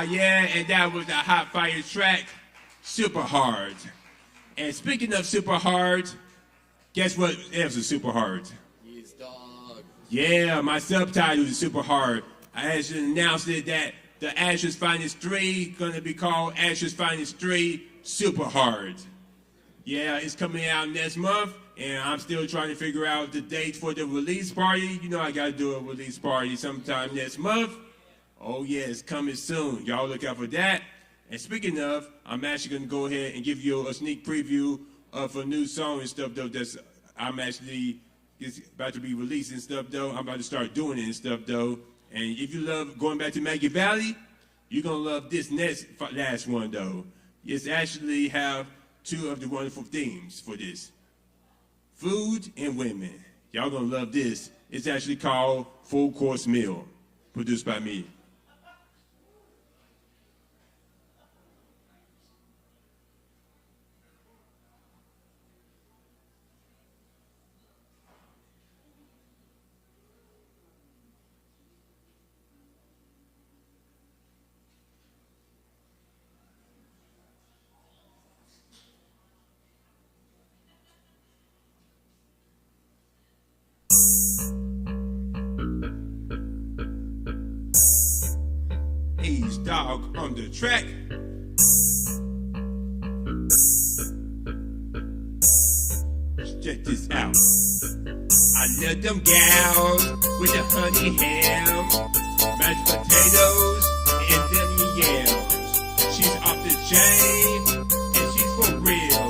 Yeah, and that was a hot fire track, Super Hard. And speaking of super hard, guess what else is super hard? Yes, dog. Yeah, my subtitle is super hard. I actually announced it that the Ashes Finest 3 gonna be called Ashes Finest 3 Super Hard. Yeah, it's coming out next month, and I'm still trying to figure out the date for the release party. You know I gotta do a release party sometime next month. Oh yeah, it's coming soon. Y'all look out for that. And speaking of, I'm actually gonna go ahead and give you a sneak preview of a new song and stuff though that's I'm actually it's about to be released and stuff though. I'm about to start doing it and stuff though. And if you love going back to Maggie Valley, you're gonna love this last one though. It's actually have two of the wonderful themes for this. Food and women. Y'all gonna love this. It's actually called Full Course Meal, produced by me. He's dog on the track. Check this out. I love them gals with the honey ham, mashed potatoes, and them yams. She's off the chain, and she's for real.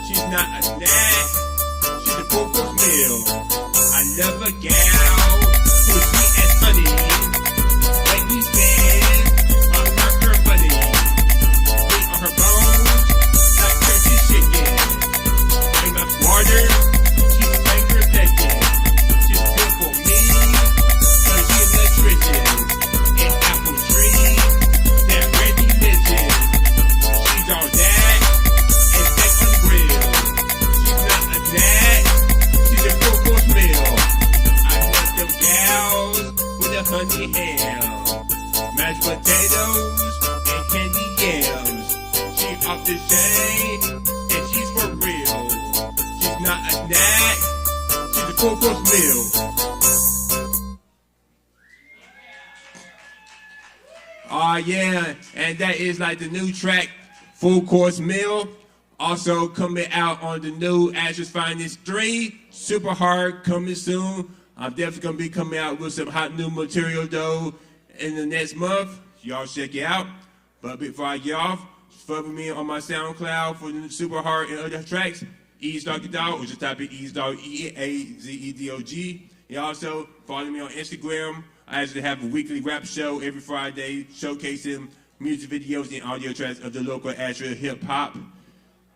She's not a snack, she's a full-course meal. I love a gal who's sweet as honey. Make me stand on her bunny. Meat on her bones, like turkey chicken. Bring up water, she's finger licking. She's good for me, cause she's nutritious. An apple tree, that red religion. She's all that, and steak on the grill. She's not a snack, she's a full course meal. I love them gals with a honey ham, mashed potatoes and candy yams. She off the chain and she's for real. She's not a snack, she's a full-course meal. Oh yeah, and that is like the new track, Full Course Meal. Also coming out on the new Ashes Finest 3, Super Hard, coming soon. I'm definitely gonna be coming out with some hot new material though in the next month. Y'all check it out. But before I get off, follow me on my SoundCloud for the Super Hard and other tracks. Eazdog, or just type in Eazdog, E-A-Z-E-D-O-G. And also follow me on Instagram. I actually have a weekly rap show every Friday showcasing music videos and audio tracks of the local Asheville hip hop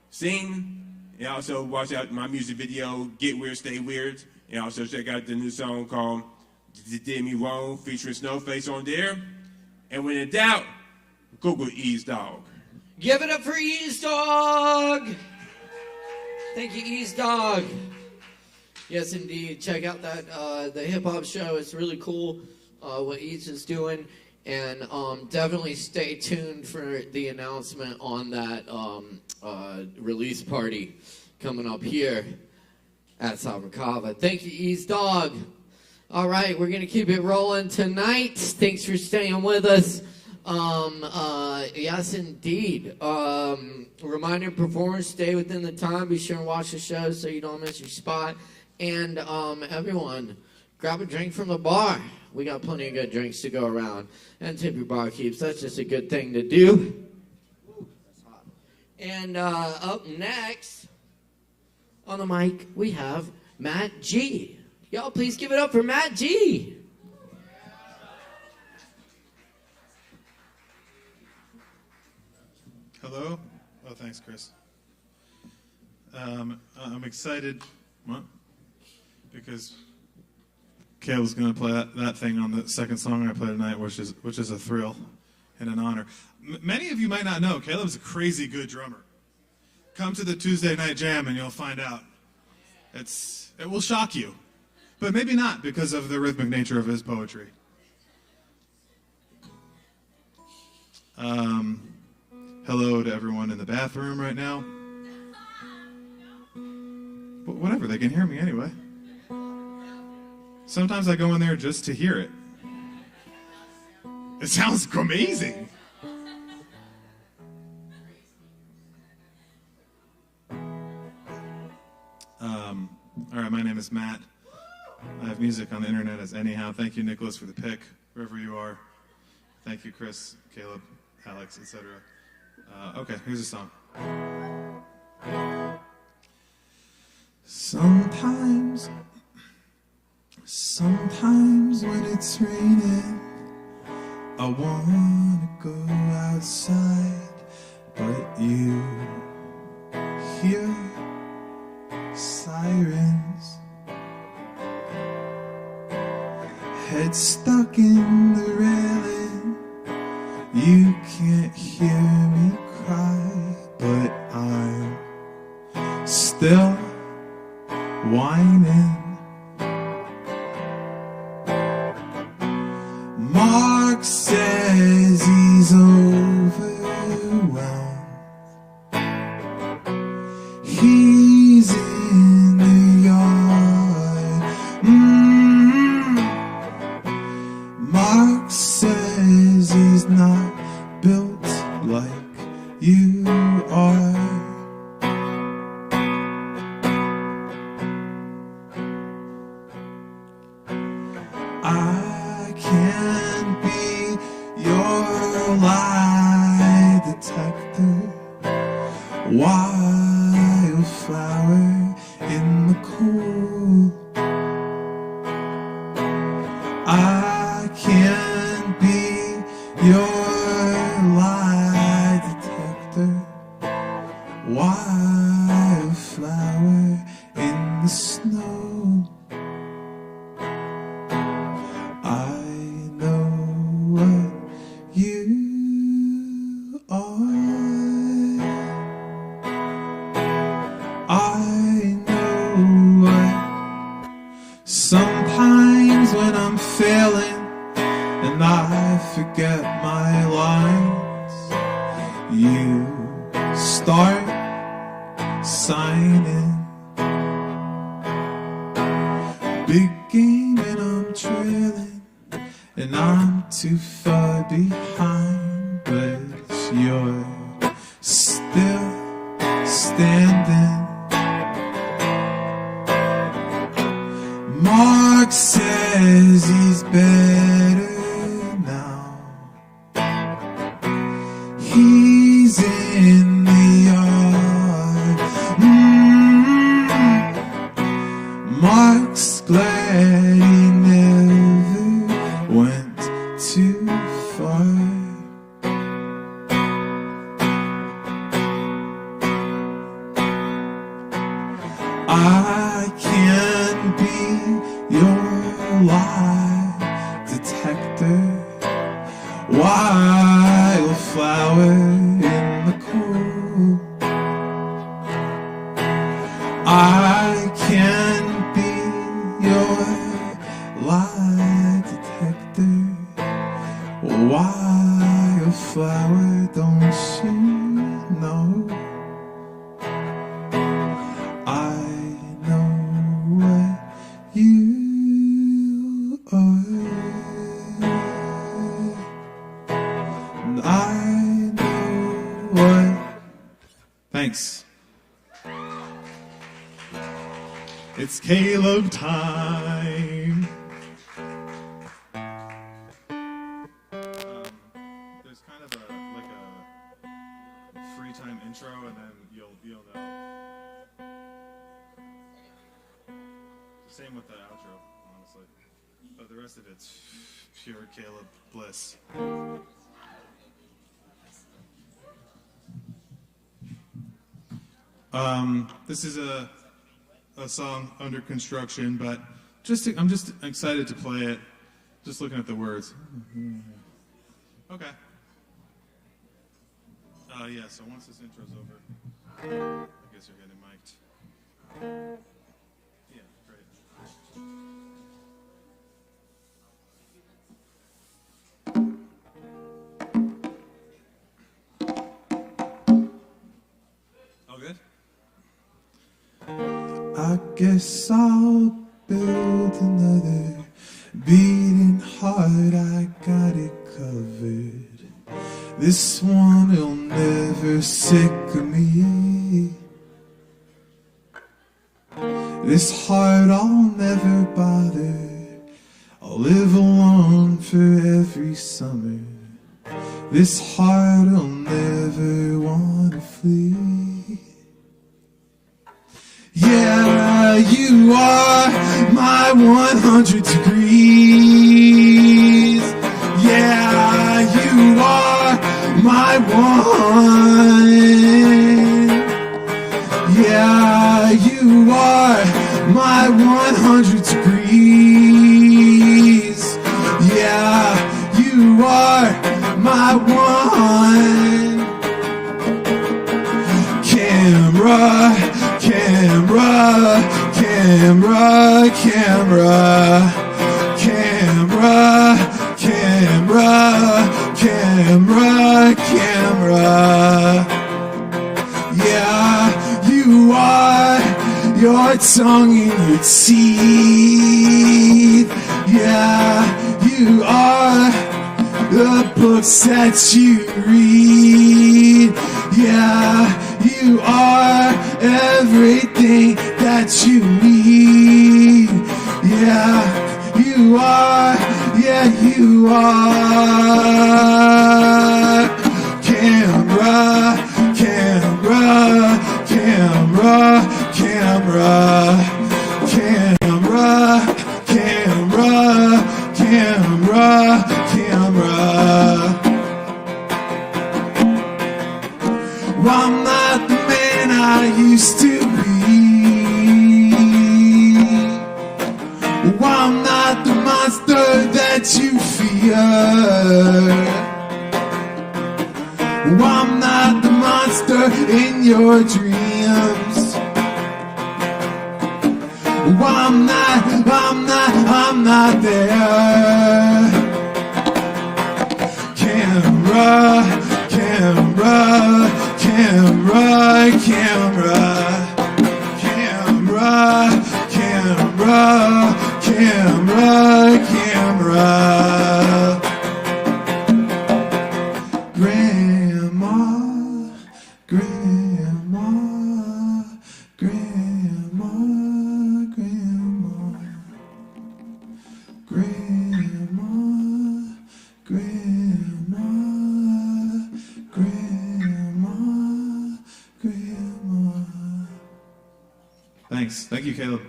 scene. And also watch out my music video, Get Weird, Stay Weird. And also check out the new song called Did Me Wrong featuring Snowface on there. And when in doubt, Google Eazdog. Give it up for Eazdog! Thank you, Eazdog. Yes, indeed. Check out that the hip hop show. It's really cool what East is doing, and definitely stay tuned for the announcement on that release party coming up here at Kava. Thank you, Eazdog. All right, we're gonna keep it rolling tonight. Thanks for staying with us. Yes, indeed. Reminder: performers, stay within the time. Be sure and watch the show so you don't miss your spot. And everyone, grab a drink from the bar. We got plenty of good drinks to go around. And tip your barkeeps. That's just a good thing to do. And up next on the mic, we have Matt G. Y'all, please give it up for Matt G. Hello? Oh, thanks, Chris. I'm excited. What? Because Caleb's going to play that thing on the second song I play tonight, which is a thrill and an honor. Many of you might not know, Caleb's a crazy good drummer. Come to the Tuesday night jam and you'll find out. It will shock you, but maybe not because of the rhythmic nature of his poetry. Hello to everyone in the bathroom right now. But whatever, they can hear me anyway. Sometimes I go in there just to hear it. It sounds amazing. All right, my name is Matt. I have music on the internet as Anyhow. Thank you, Nicholas, for the pick, wherever you are. Thank you, Chris, Caleb, Alex, etc. Okay, here's a song. Sometimes when it's raining, I wanna go outside, but you hear sirens, head stuck in the railing. You can't hear me cry, but I'm still whining. Mark says he's overwhelmed. He's in the yard. Mark says he's not built like you are. I can't be your lie detector. Wildflower in the cool. I can't be your lie detector. Wildflower in the snow. I know what I forget my lines, you start signing. Big game and I'm trailing, and I'm too far behind, but you're still standing. Mark says he's better now. He's in the yard. Mark's glad he never went too far. I can be your lie detector, wildflower in the cool. I can be your lie detector, wildflower, don't you know? I know what you are. And I know what. Thanks. It's Caleb time. There's kind of like a free time intro, and then you'll know. Same with the outro, honestly. But the rest of it's pure Caleb bliss. This is a song under construction, but I'm just excited to play it. Just looking at the words. Okay. Yeah, so once this intro's over, I guess you're getting mic'd. Yeah, great. All good? I guess I'll build another beating heart. I got it covered. This one will never sick of me. This heart I'll never bother. I'll live alone for every summer. This heart will never wanna flee. Yeah, you are my 100 degrees. Yeah, you are my one. Yeah, you are my 100 degrees. Yeah, you are my one. Camera, camera, camera, camera, camera, camera, camera, camera. Yeah, you are your tongue in your teeth. Yeah, you are the books that you read. Yeah, you are everything that you need. Yeah, you are. Yeah, you are. Camera, camera, camera, camera, camera, camera, camera, camera. Well, I'm not the man I used to be. Well, I'm not the monster that you fear. Well, I'm not the monster in your dreams. Well, I'm not there. camera, camera, camera, camera, camera, camera, camera, camera. Grandma, grandma, grandma, grandma, grandma, grandma, grandma, grandma. Thanks. Thank you, Caleb.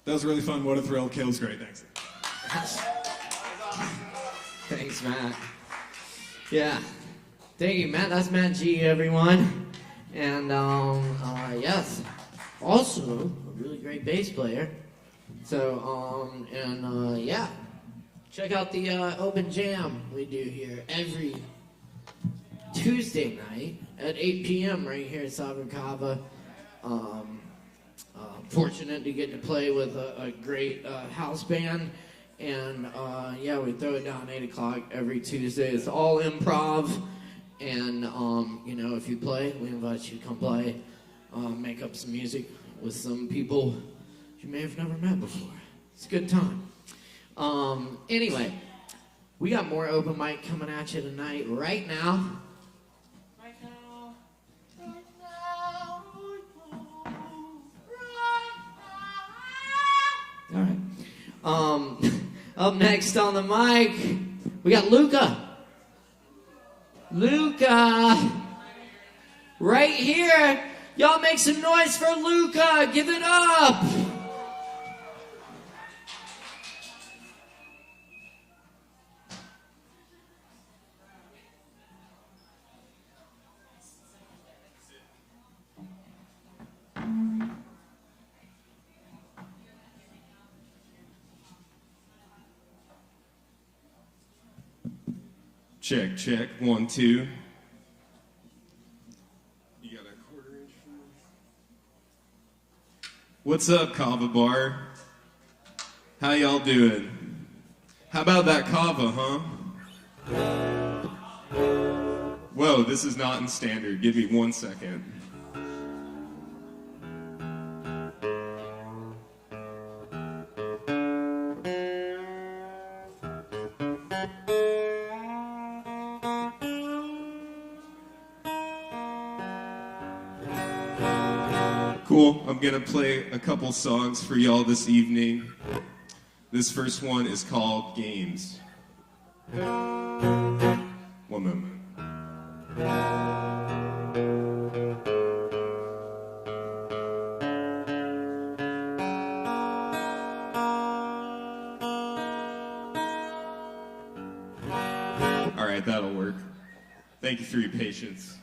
That was really fun. What a thrill. Caleb's great. Thanks. Thanks, Matt. Yeah. Thank you, Matt. That's Matt G, everyone. And, yes. Also, a really great bass player. So, yeah. Check out the open jam we do here every Tuesday night at 8 p.m. right here at Sovereign Kava. Fortunate to get to play with a great house band. And, yeah, we throw it down 8 o'clock every Tuesday. It's all improv. And, you know, if you play, we invite you to come play, make up some music with some people you may have never met before. It's a good time. Anyway, we got more open mic coming at you tonight. Right now, all right. Up next on the mic, we got Luca. Luca, right here. Y'all make some noise for Luca. Give it up. Check, check, 1, 2. You got a quarter-inch for me? What's up, Kava Bar? How y'all doing? How about that Kava, huh? Whoa, this is not in standard. Give me 1 second. Cool, I'm gonna play a couple songs for y'all this evening. This first one is called Games. One moment. All right, that'll work. Thank you for your patience.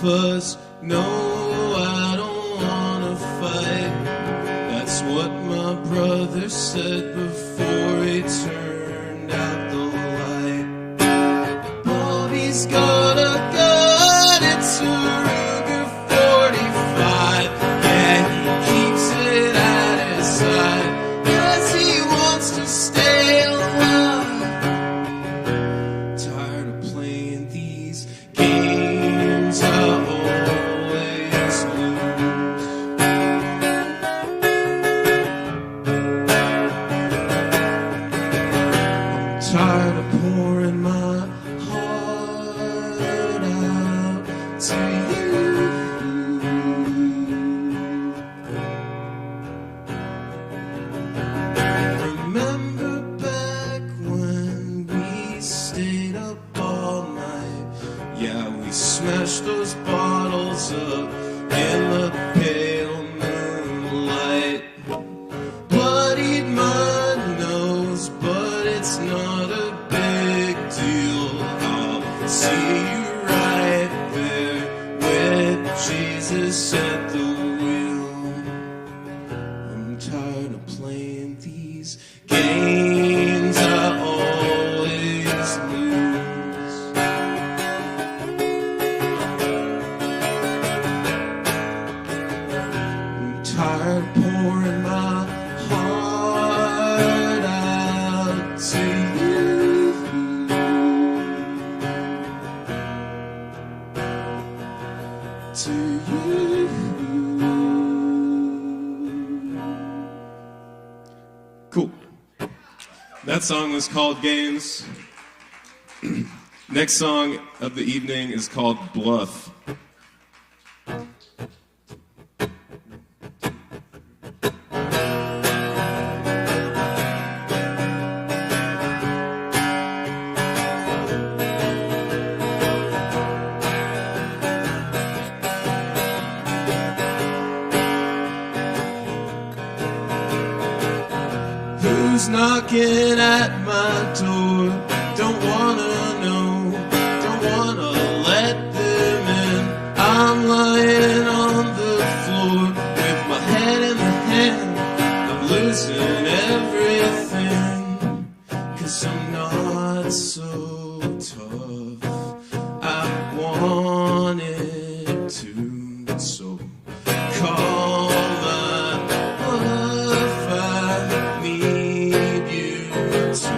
fuss. No, I don't wanna fight. That's what my brother said before he turned out the light. Bobby's got a gun, it's a Ruger 45. Yeah, he keeps it at his side, 'cause he wants to stay alive. Tired of playing these games, I always lose. I'm tired of pouring my heart to you. Remember back when we stayed up all night? Yeah, we smashed those bottles up in the pale moonlight. Bloodied my nose, but it's not a big deal. I'll see you right there with Jesus at the wheel. I'm tired of playing these games I always lose. I'm tired of pouring my heart out to you. To you. Cool. That song was called Games. Next song of the evening is called Bluff. Who's knocking at my door? Don't wanna know, don't wanna let them in. I'm lying on the floor with my head in the hand. I'm losing everything, 'cause I'm not so tough. I wanted to, so call my bluff. I need you to.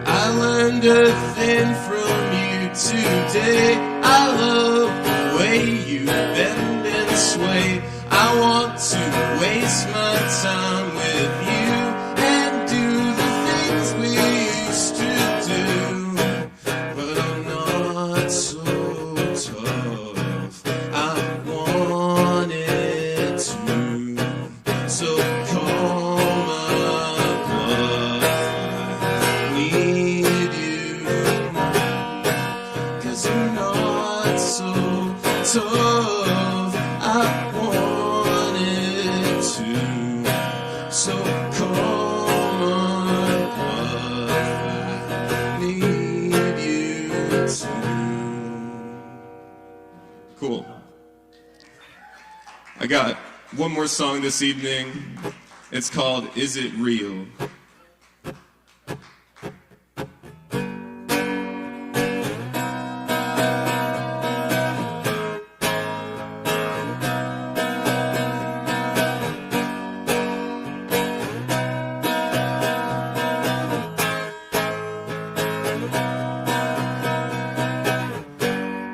I learned a thing from you today. I love the way you bend and sway. I want to waste my time with you and do the things we used to do, but I'm not so tough. I wanted to, so call my bluff. I need you, 'cause I'm not so tough. I wanted to, so call my bluff. I need you to. Cool. I got one more song this evening. It's called Is It Real?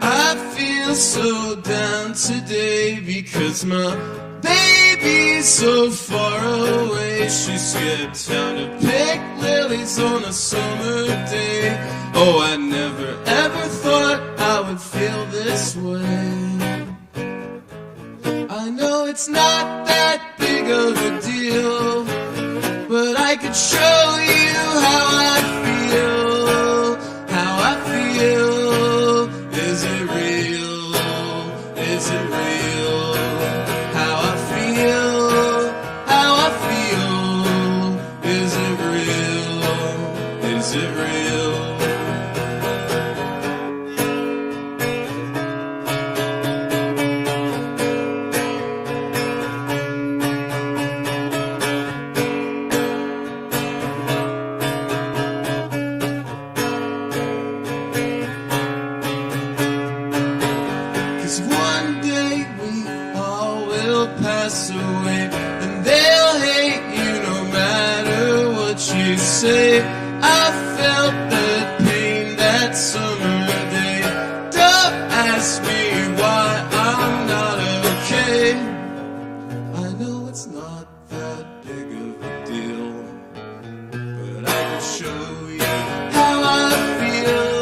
I feel so down today because my baby's so far away. She skipped town to pick lilies on a summer day. Oh, I never ever thought I would feel this way. I know it's not that big of a deal, but I could show you how I feel, how I feel. Is it real? Is it real? How I feel, how I feel. Is it real? Is it real? pass away, and they'll hate you no matter what you say. I felt that pain that summer day. Don't ask me why I'm not okay. I know it's not that big of a deal, but I can show you how I feel.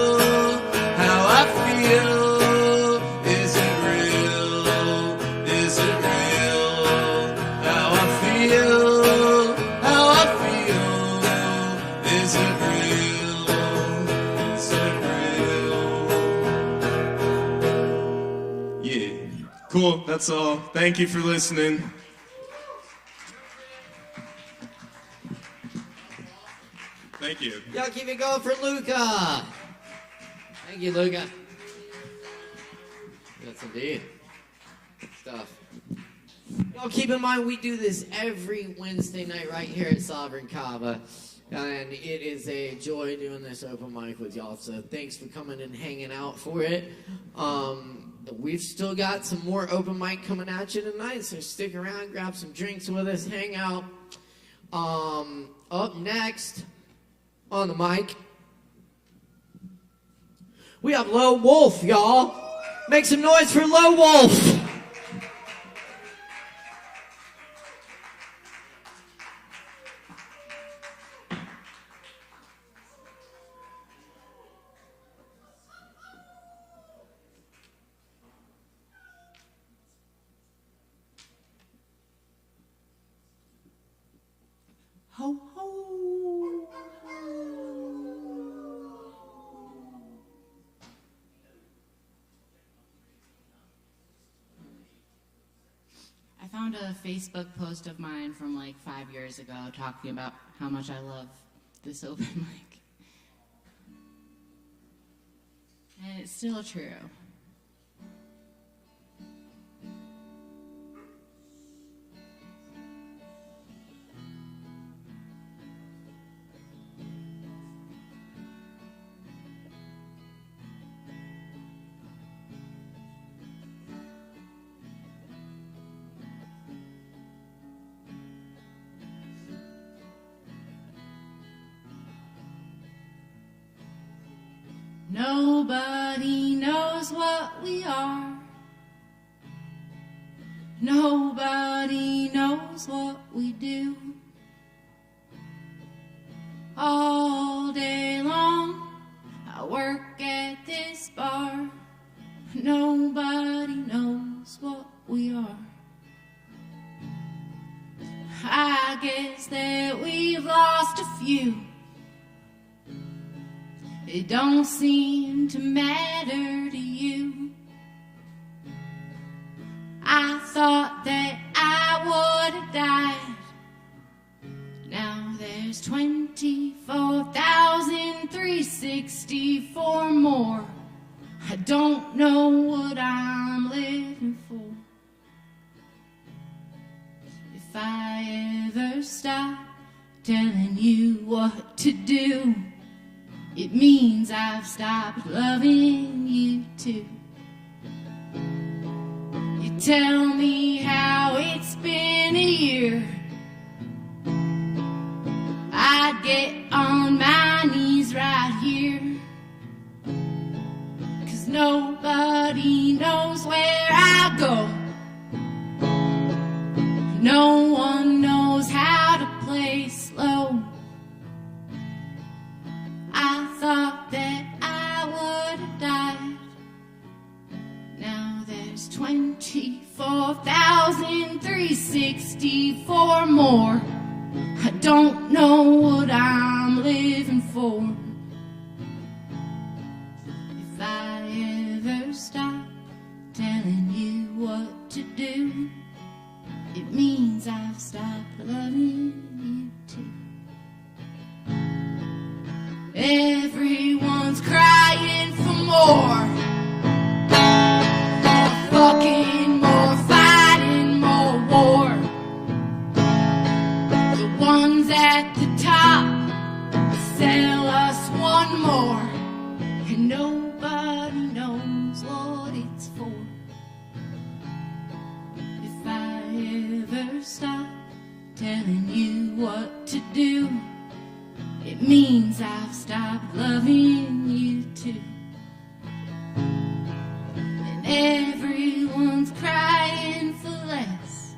Cool. That's all. Thank you for listening. Thank you. Y'all keep it going for Luca. Thank you, Luca. Yes, indeed. Good stuff. Y'all keep in mind we do this every Wednesday night right here at Sovereign Kava. And it is a joy doing this open mic with y'all. So thanks for coming and hanging out for it. We've still got some more open mic coming at you tonight. So stick around, grab some drinks with us, hang out. Up next on the mic, we have Low Wolf, y'all. Make some noise for Low Wolf. Ho, ho. I found a Facebook post of mine from like 5 years ago talking about how much I love this open mic. And it's still true. Nobody knows what we are. Nobody knows what we do. All day long, I work at this bar. Nobody knows what we are. I guess that we've lost a few. It don't seem to matter to you. I thought that I would have died. Now there's 24,364 more. I don't know what I'm living for. If I ever stop telling you what to do, it means I've stopped loving you too. You tell me how it's been a year. I'd get on my knees right here. 'Cause nobody knows where I go. No one knows how to play slow. I thought that I would have died. Now there's 24,364 more. I don't know what I'm living for. If I ever stop telling you what to do, it means I've stopped loving you too. Everyone's crying for more. Fucking more, fighting more war. The ones at the top sell us one more. And nobody knows what it's for. If I ever stop telling you what to do, it means I've stopped loving you too. And everyone's crying for less.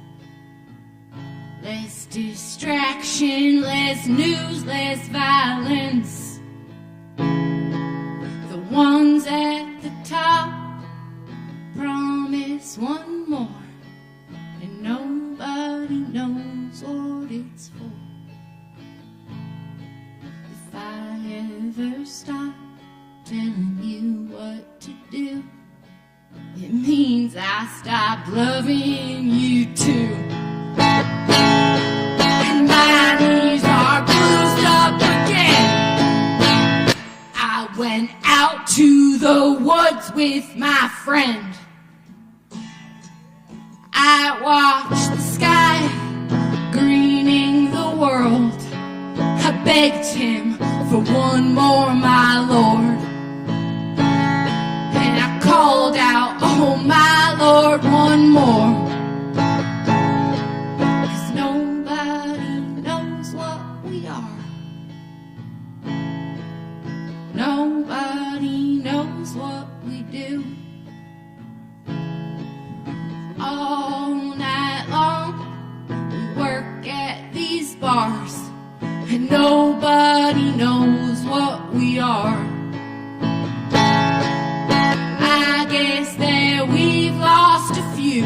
Less distraction, less news, less violence. The ones at the top promise one more. And nobody knows what it's for. If I ever stop telling you what to do, it means I stopped loving you too. And my knees are bruised up again. I went out to the woods with my friend. I watched the sky greening the world. I begged him for one more, my Lord. And I called out, oh my Lord, one more. 'Cause nobody knows what we are. Nobody knows what we do. All night long we work at these bars, and nobody knows what we are. I guess that we've lost a few.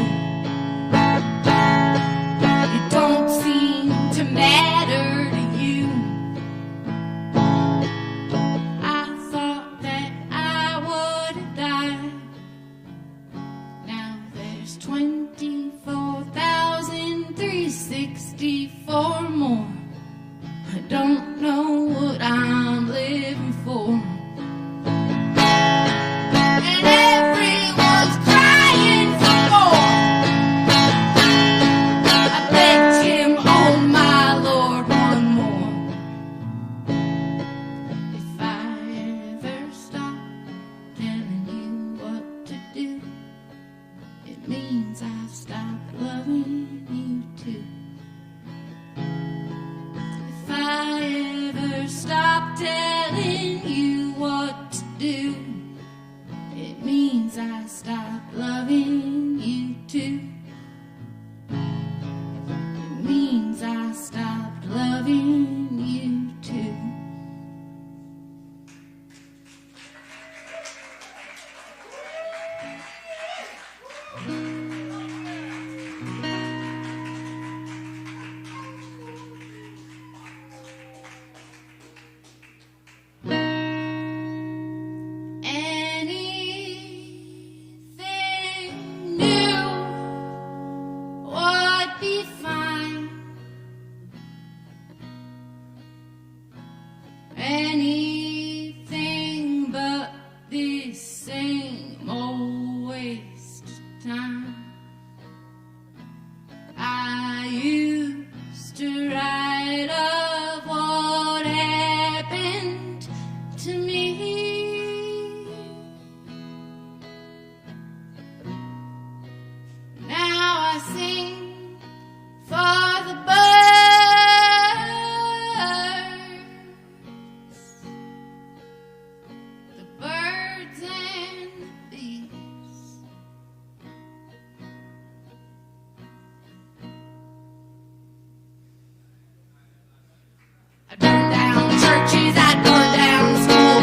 It don't seem to matter to you. I thought that I would have died. Now there's 24,364 more. I don't know what I'm living for. And everyone's crying for more. I begged him, oh my Lord, one more. If I ever stop telling you what to do, it means I've stopped loving you too. If I ever stop telling you what to do, it means I stopped loving you too. It means I stopped loving you too. Anything new would be fine. Anything but this same old waste of time. I used to write of what happened to me. Now I sing for the birds and the bees. I burned down churches, I burned down school.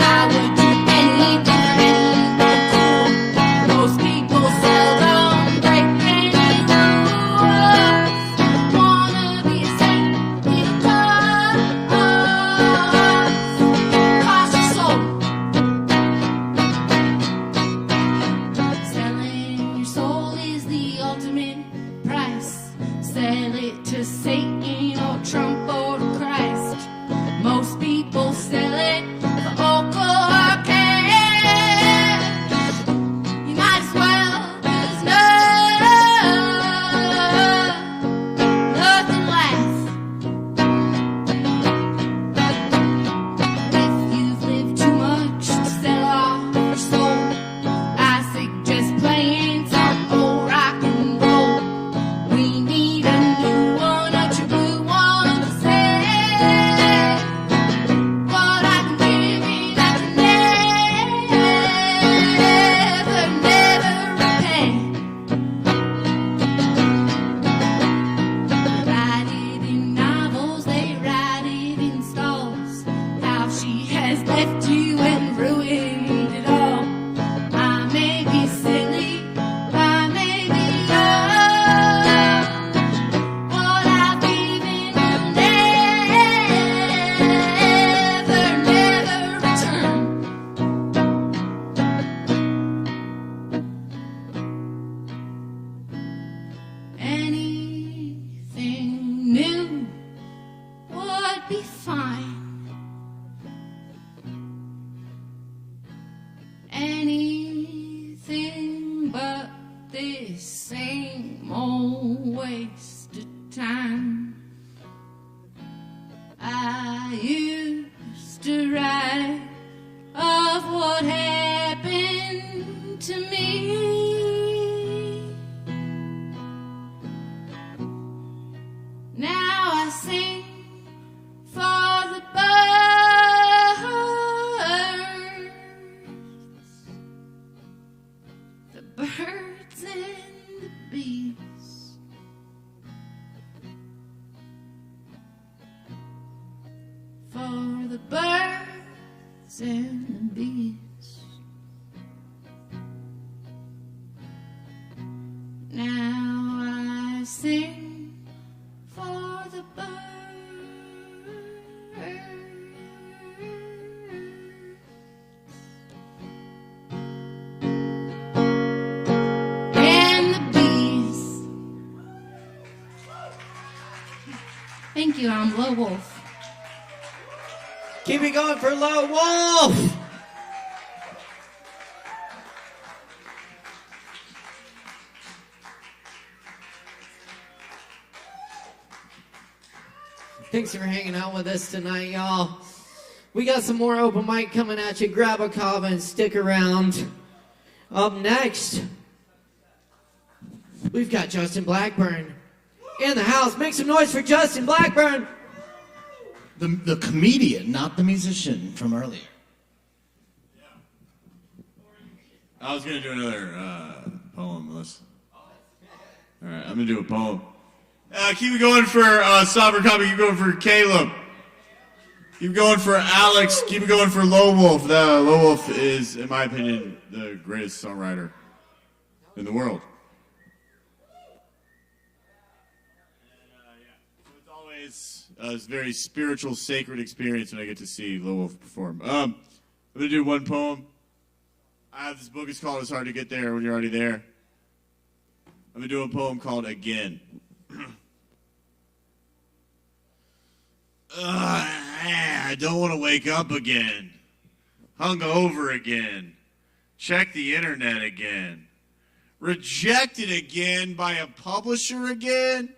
I would do anything for anyone cool. Most people seldom break any rules. Wanna be a saint with a cause. Cost your soul. Selling your soul is the ultimate price. Sell it to Satan or Trump or to Christ. Most people sell it for vocal or cash. You might as well, 'cause nothing lasts. If you've lived too much to sell off your soul, I suggest playing some old rock and roll. We need a new one, a true blue one to say what I can give and I can never repay. They write it in novels, they write it in stalls. How she has left you and ruined it all. I may be silly, I may be young. What I've given will never return. right of what happened to me. Now I sing for the birds and the bees. For the birds and the bees. Now I sing for the birds and the bees. Thank you, I'm Low Wolf. Keep it going for Low Wolf. Thanks for hanging out with us tonight, y'all. We got some more open mic coming at you. Grab a Kava and stick around. Up next, we've got Justin Blackburn in the house. Make some noise for Justin Blackburn. The comedian, not the musician from earlier. I was going to do another poem, Melissa. All right, I'm going to do a poem. Keep it going for Sovereign Copy. Keep going for Caleb. Keep going for Alex. Keep it going for Low Wolf. Low Wolf is, in my opinion, the greatest songwriter in the world. It's always a very spiritual, sacred experience when I get to see Low Wolf perform. I'm going to do one poem. I have this book. It's called It's Hard to Get There When You're Already There. I'm going to do a poem called Again. I don't want to wake up again. Hungover again. Check the internet again. Rejected again by a publisher again.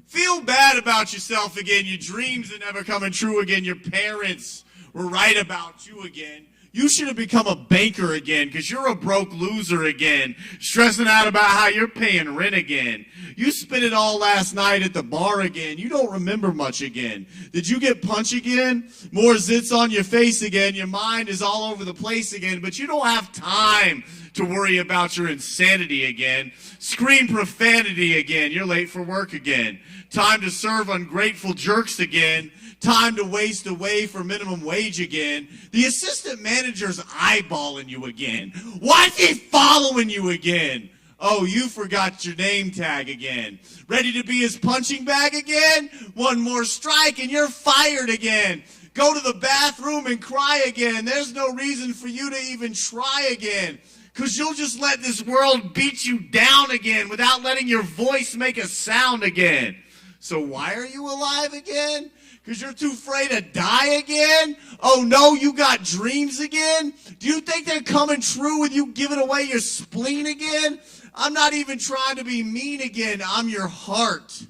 Feel bad about yourself again. Your dreams are never coming true again. Your parents were right about you again. You should have become a banker again because you're a broke loser again. Stressing out about how you're paying rent again. You spent it all last night at the bar again. You don't remember much again. Did you get punched again? More zits on your face again. Your mind is all over the place again. But you don't have time to worry about your insanity again. Scream profanity again. You're late for work again. Time to serve ungrateful jerks again. Time to waste away for minimum wage again. The assistant manager's eyeballing you again. Why is he following you again? Oh, you forgot your name tag again. Ready to be his punching bag again? One more strike and you're fired again. Go to the bathroom and cry again. There's no reason for you to even try again. Because you'll just let this world beat you down again without letting your voice make a sound again. So why are you alive again? Because you're too afraid to die again? Oh no, you got dreams again? Do you think they're coming true with you giving away your spleen again? I'm not even trying to be mean again. I'm your heart.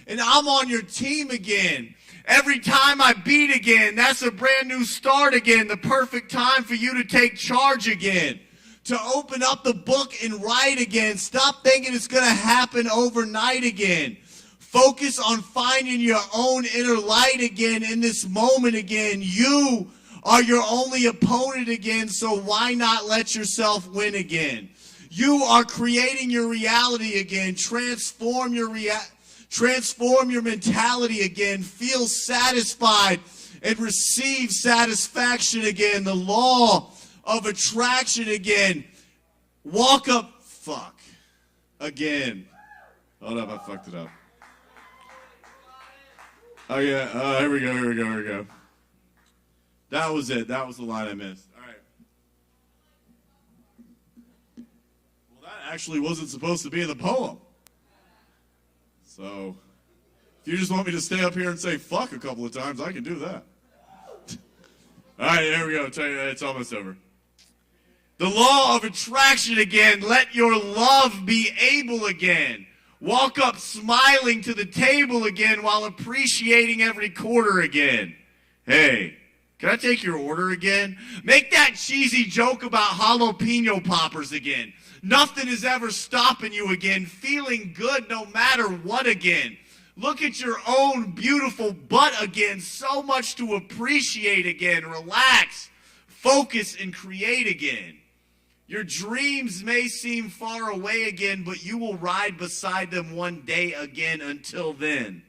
And I'm on your team again. Every time I beat again, that's a brand new start again. The perfect time for you to take charge again. To open up the book and write again. Stop thinking it's going to happen overnight again. Focus on finding your own inner light again in this moment again. You are your only opponent again, so why not let yourself win again? You are creating your reality again. Transform your mentality again. Feel satisfied and receive satisfaction again. The law of attraction again. Walk up. Fuck. Again. Hold up, I fucked it up. Oh, yeah. Here we go. That was it. That was the line I missed. All right. Well, that actually wasn't supposed to be in the poem. So, if you just want me to stay up here and say fuck a couple of times, I can do that. All right, here we go. Tell you, it's almost over. The law of attraction again. Let your love be able again. Walk up smiling to the table again while appreciating every quarter again. Hey, Can I take your order again? Make that cheesy joke about jalapeno poppers again. Nothing is ever stopping you again. Feeling good no matter what again. Look at your own beautiful butt again. So much to appreciate again. Relax, focus, and create again. Your dreams may seem far away again, but you will ride beside them one day again. Until then,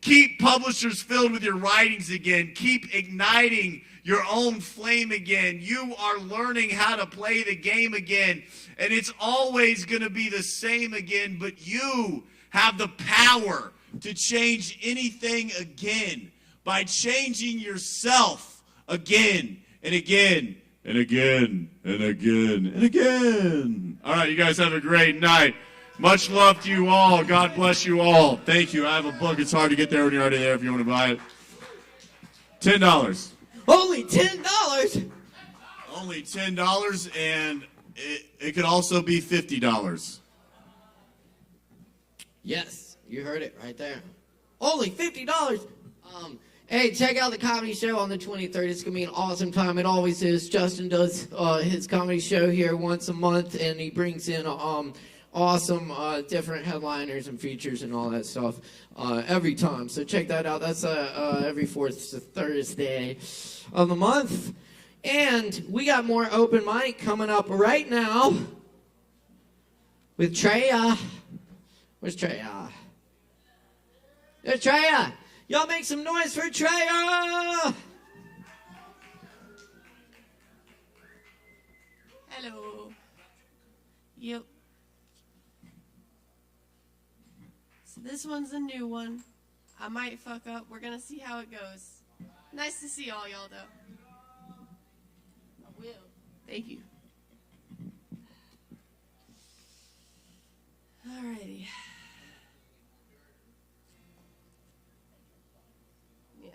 keep publishers filled with your writings again. Keep igniting your own flame again. You are learning how to play the game again, and it's always going to be the same again, but you have the power to change anything again by changing yourself again and again and again and again and again. All right, you guys have a great night. Much love to you all. God bless you all. Thank you. I have a book. It's hard to get there when you're already there if you want to buy it. $10. Only $10? Only $10, and it could also be $50. Yes, you heard it right there. Only $50. Hey, check out the comedy show on the 23rd. It's going to be an awesome time. It always is. Justin does his comedy show here once a month, and he brings in awesome different headliners and features and all that stuff every time. So check that out. That's every fourth Thursday of the month. And we got more open mic coming up right now with Treya. Where's Treya? There's Treya. Y'all make some noise for Treya. Hello. Yep. So this one's a new one. I might fuck up. We're gonna see how it goes. Nice to see all y'all though. I will. Thank you. Alrighty. Yeah.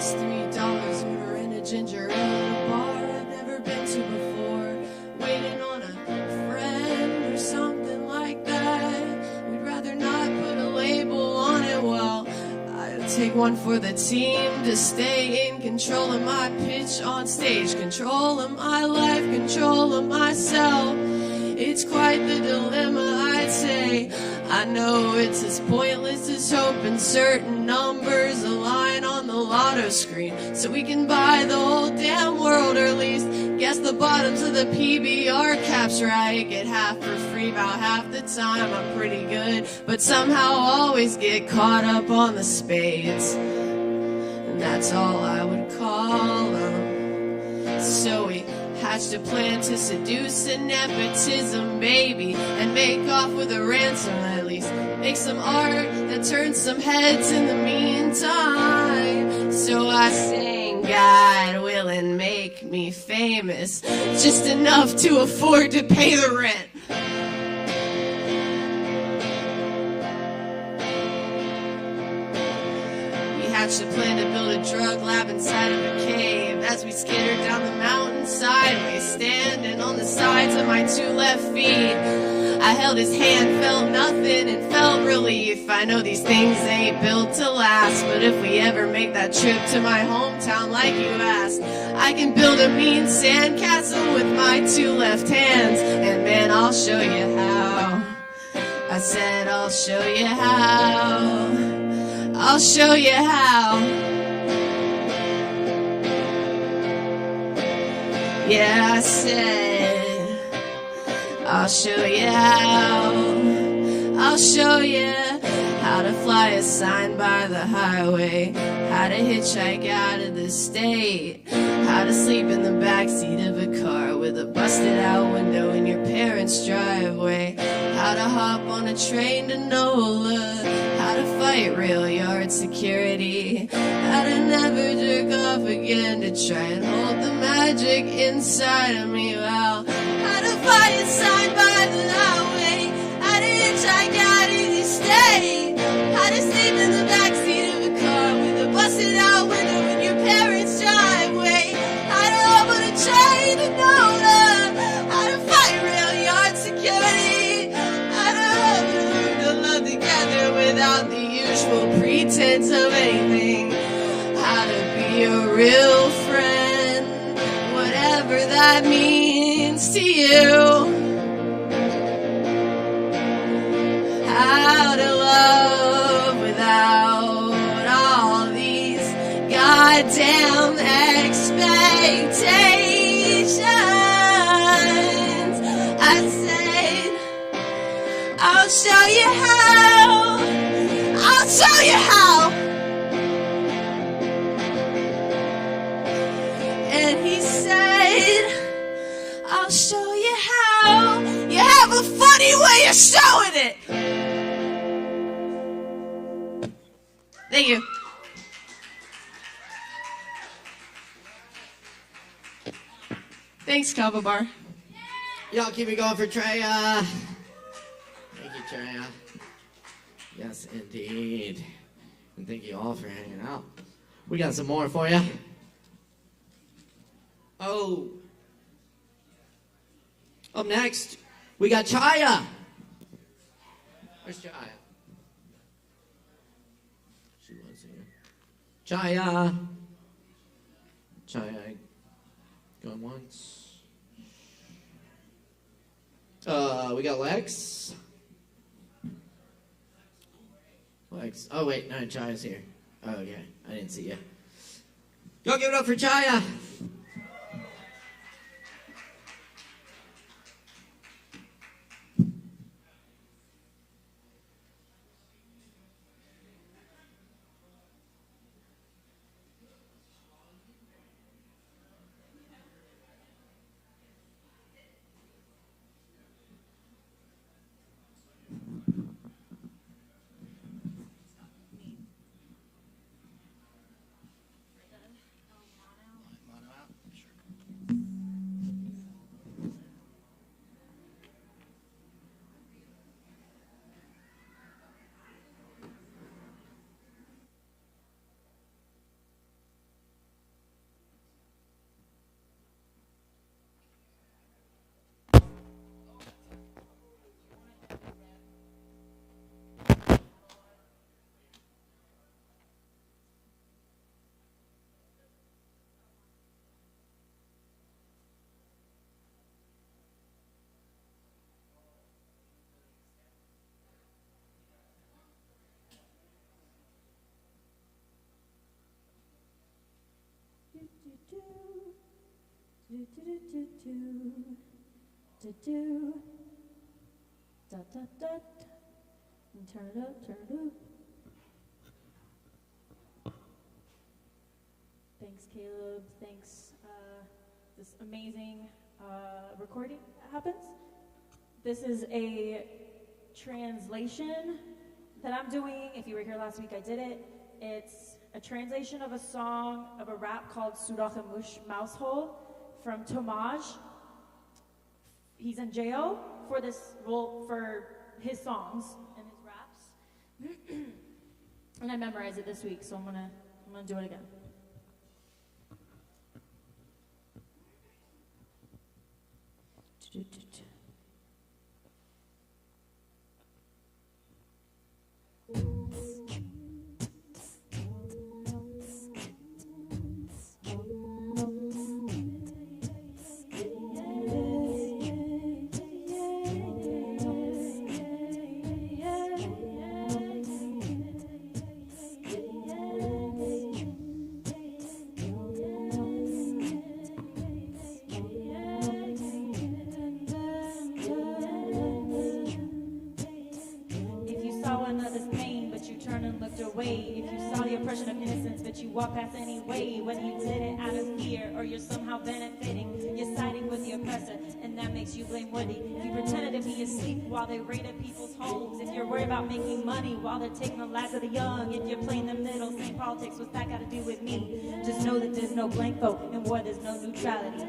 $3 ordering a ginger ale at a bar I've never been to before, waiting on a friend or something like that. We'd rather not put a label on it. Well, I'd take one for the team to stay in control of my pitch on stage, control of my life, control of myself. It's quite the dilemma, I'd say. I know it's as pointless as hoping certain numbers align on the lotto screen so we can buy the whole damn world, or at least guess the bottoms of the PBR caps right. Get half for free about half the time. I'm pretty good, but somehow always get caught up on the spades, and that's all I would call them. So we hatched a plan to seduce a nepotism baby and make off with a ransom, at least make some art that turns some heads in the meantime. So I sang, God willing, make me famous, just enough to afford to pay the rent. Hatched a plan to build a drug lab inside of a cave as we skittered down the mountain sideways, standing on the sides of my two left feet. I held his hand, felt nothing, and felt relief. I know these things ain't built to last, but if we ever make that trip to my hometown like you asked, I can build a mean sandcastle with my two left hands, and man, I'll show you how. I said I'll show you how. I'll show you how. Yeah, I said I'll show you how. I'll show you how to fly a sign by the highway, how to hitchhike out of the state, how to sleep in the backseat of a car with a busted out window in your parents' driveway, how to hop on a train to NOLA, how to fight fight real yard security. How to never jerk off again to try and hold the magic inside of me. Well, how to fight a sign by the highway. How to hitchhike out easy stay. How to sleep in the backseat of a car with a busted out window in your parents' driveway. How to open a train to Nona. How to fight real yard security. How to learn to love together without the usual pretense of anything. How to be a real friend, whatever that means to you. How to love without all these goddamn expectations. I said, I'll show you how. I'll show you how. And he said, I'll show you how. You have a funny way of showing it. Thank you. Thanks, Kava Bar. Y'all keep it going for Treya. Thank you, Treya. Yes, indeed. And thank you all for hanging out. We got some more for you. Oh. Up next, we got Chaya. Where's Chaya? She was here. Chaya. Chaya. Going once. We got Lex. Lex. Oh, wait. No, Chaya's here. Oh, okay. I didn't see you. Go give it up for Chaya. Turn it up, turn it up. Thanks, Caleb. Thanks. This amazing recording happens. This is a translation that I'm doing. If you were here last week, I did it. It's a translation of a song, of a rap called Surachamush Mousehole from Tomaj. He's in jail for this, well, for his songs and his raps. And I memorized it this week, so I'm gonna do it again. Walk past anyway when you did it out of fear, or you're somehow benefiting. You're siding with the oppressor, and that makes you you blameworthy. If you pretended to be asleep while they raided people's homes. If you're worried about making money while they're taking the lives of the young. If you're playing the middle, saying politics, what's that got to do with me? Just know that there's no blank vote. In war, there's no neutrality.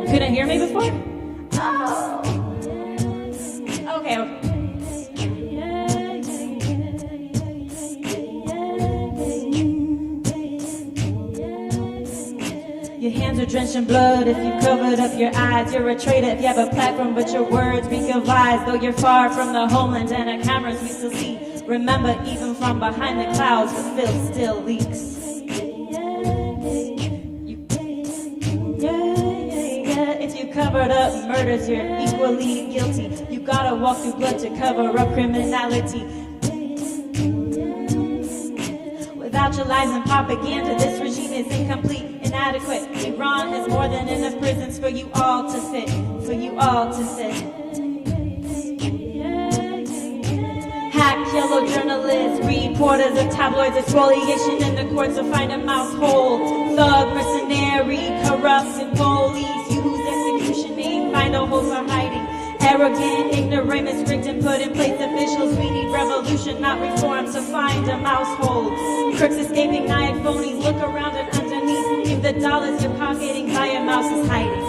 Couldn't hear me before? Oh. Okay. Your hands are drenched in blood if you covered up your eyes. You're a traitor if you have a platform, but your words reek of lies. Though you're far from the homeland and the cameras we still see. Remember, even from behind the clouds, the filth still leaks. If you covered up murders, you're equally guilty. You gotta walk through blood to cover up criminality. Without your lies and propaganda, this regime is incomplete, inadequate. Iran has more than enough prisons for you all to fit, for you all to sit. Hack yellow journalists, reporters of tabloids, exfoliation in the courts to find a mouse hole. Thug, mercenary, corrupted police, use execution name, find a hole for hiding. Arrogant, ignoramus, rigged and put in place officials. We need revolution, not reform, to find a mouse hole. Crooks escaping, naive phonies, look around and underneath. Give the dollars you're pocketing, buy a mouse is hiding.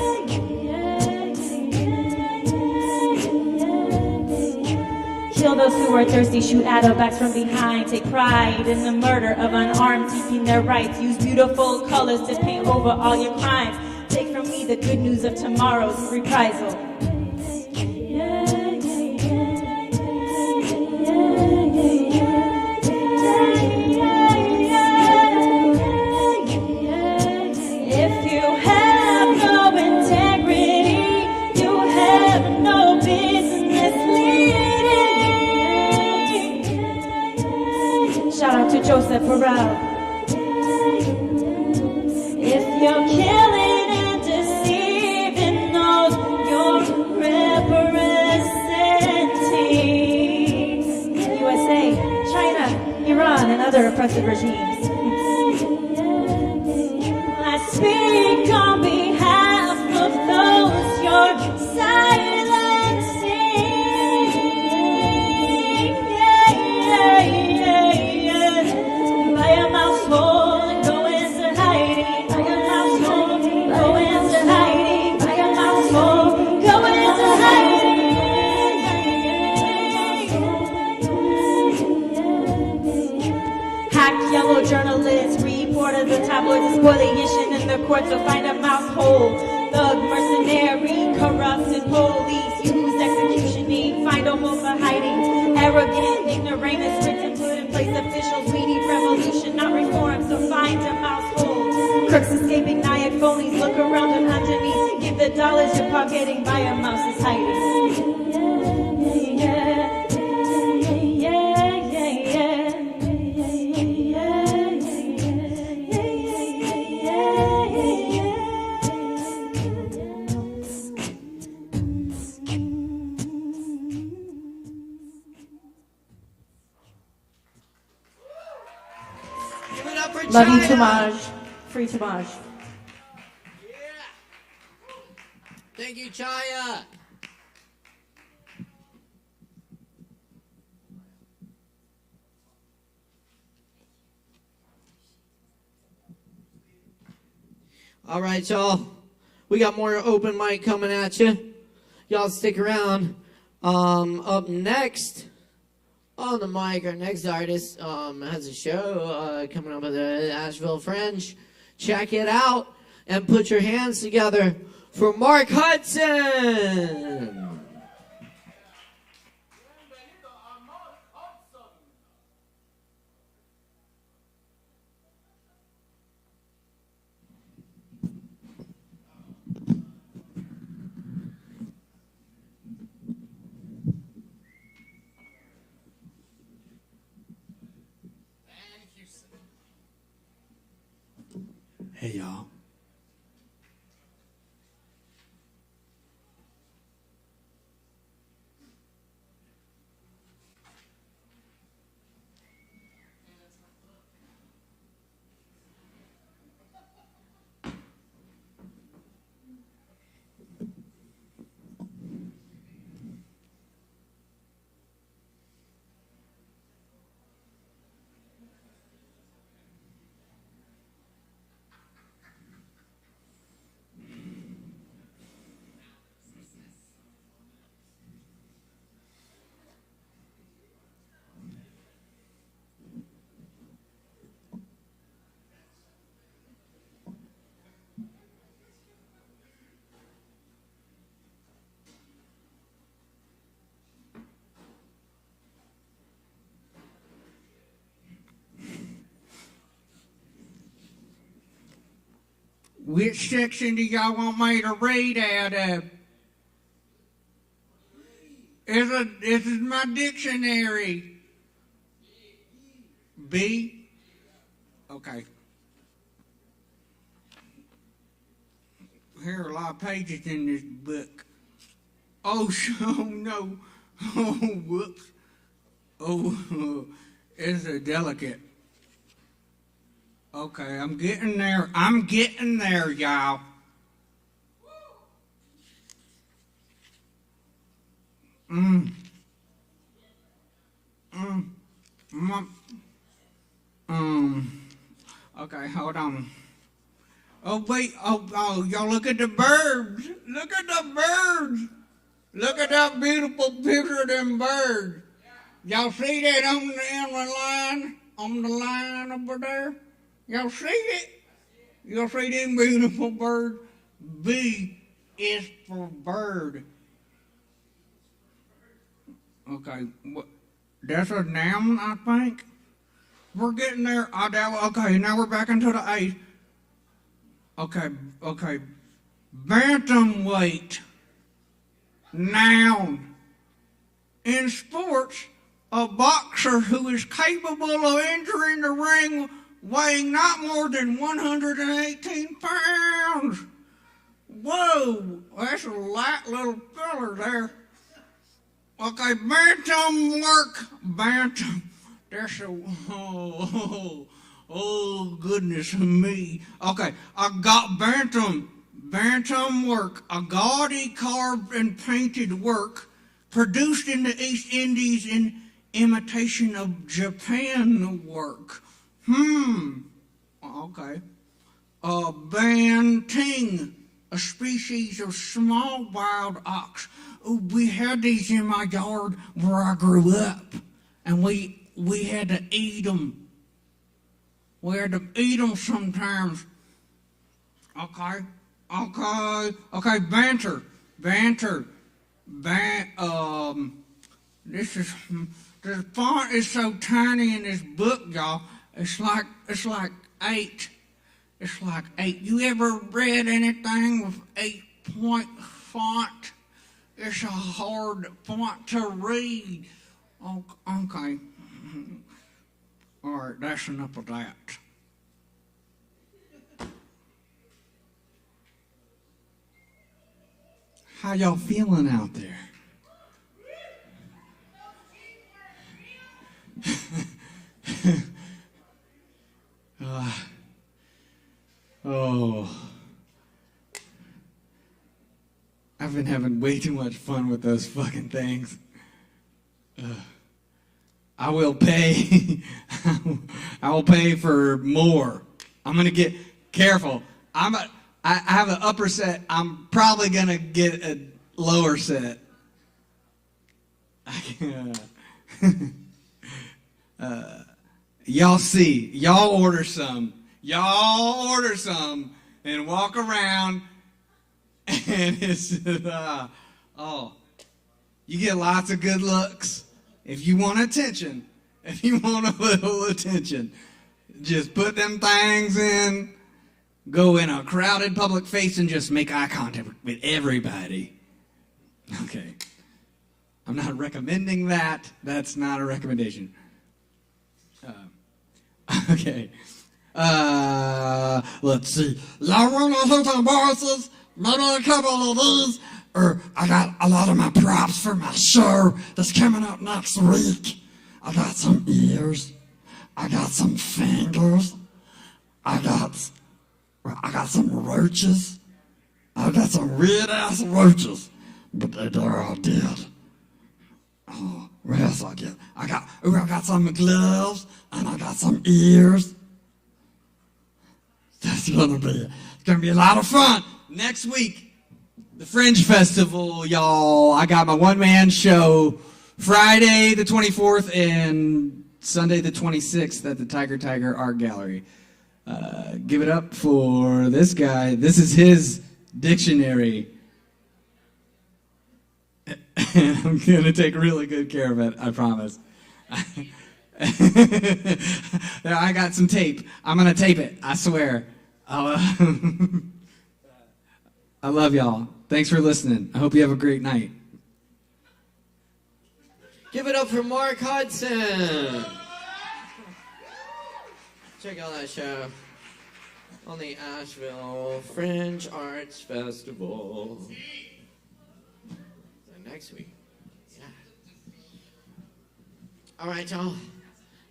Kill those who are thirsty, shoot backs from behind. Take pride in the murder of unarmed, seeking their rights. Use beautiful colors to paint over all your crimes. Take from me the good news of tomorrow's reprisal. If you have no integrity, you have no business leading. Shout out to Joseph Burrell. If you're killing and deceiving those you're representing, USA, China, Iran, and other oppressive regimes. I speak on behalf of those you're silencing. Buy a mouse hole and go into hiding. Buy a mouse hole, go into hiding. Buy a mouse hole, go into hiding. Hack yellow journalists, reporters of tabloids, spoliation in the courts to find a mouse hole. Thug, mercenary, corrupted police, use execution need, find a hole for hiding. Arrogant, ignoramus, rigged and put in place officials. We need revolution, not reform, so find a mouse hole. Crooks escaping, naive phonies, look around and underneath. Give the dollars you're pocketing, buy a mouse is hiding. Love you, Tomaj. Free Tomaj. Thank you, Chaya. All right, y'all. We got more open mic coming at you. Y'all stick around. Up next on the mic, our next artist has a show coming up at the Asheville Fringe. Check it out and put your hands together for Mark Hudson. Hey, y'all. Which section do y'all want me to read out of? This is my dictionary. B? Okay. Here are a lot of pages in this book. Oh, no. Oh, whoops. Oh, it's a delicate. Okay, I'm getting there. I'm getting there, y'all. Okay, hold on. Oh, wait. Oh, y'all look at the birds. Look at the birds. Look at that beautiful picture of them birds. Y'all see that on the line? On the line over there? Y'all see it? Y'all see them beautiful birds? B is for bird. Okay, that's a noun, I think. We're getting there. Okay, now we're back into the 8. Okay. Bantamweight. Noun. In sports, a boxer who is capable of entering the ring weighing not more than 118 pounds. Whoa, that's a light little fella there. Okay, bantam work. Bantam. That's a, oh, goodness me. Okay, I got bantam. Bantam work. A gaudy carved and painted work produced in the East Indies in imitation of Japan work. Okay. Banting, a species of small wild ox. We had these in my yard where I grew up, and we had to eat them. We had to eat them sometimes. Okay. Banter. This font is so tiny in this book, y'all. It's like 8. It's like 8. You ever read anything with 8-point font? It's a hard font to read. Okay. All right, that's enough of that. How y'all feeling out there? I've been having way too much fun with those fucking things. I will pay. I will pay for more. I'm gonna get careful. I have an upper set. I'm probably gonna get a lower set. Y'all see. Y'all order some. Y'all order some and walk around, and it's you get lots of good looks. If you want attention, if you want a little attention, just put them things in, go in a crowded public face and just make eye contact with everybody. Okay. I'm not recommending that. That's not a recommendation. Okay. Let's see. Y'all want to hear some voices? Maybe a couple of these. Or I got a lot of my props for my show that's coming up next week. I got some ears. I got some fingers. I got some roaches. I got some weird ass roaches, but they're all dead. Oh, what else I get? I got some gloves and I got some ears. It's gonna be a lot of fun next week. The Fringe Festival, y'all. I got my one-man show Friday the 24th and Sunday the 26th at the Tiger Art Gallery. Give it up for this guy. This is his dictionary. And I'm going to take really good care of it, I promise. I got some tape. I'm going to tape it, I swear. I love y'all. Thanks for listening. I hope you have a great night. Give it up for Mark Hudson. Check out that show on the ASHEViLLE Fringe Arts Festival. Next week. Yeah. All right, y'all.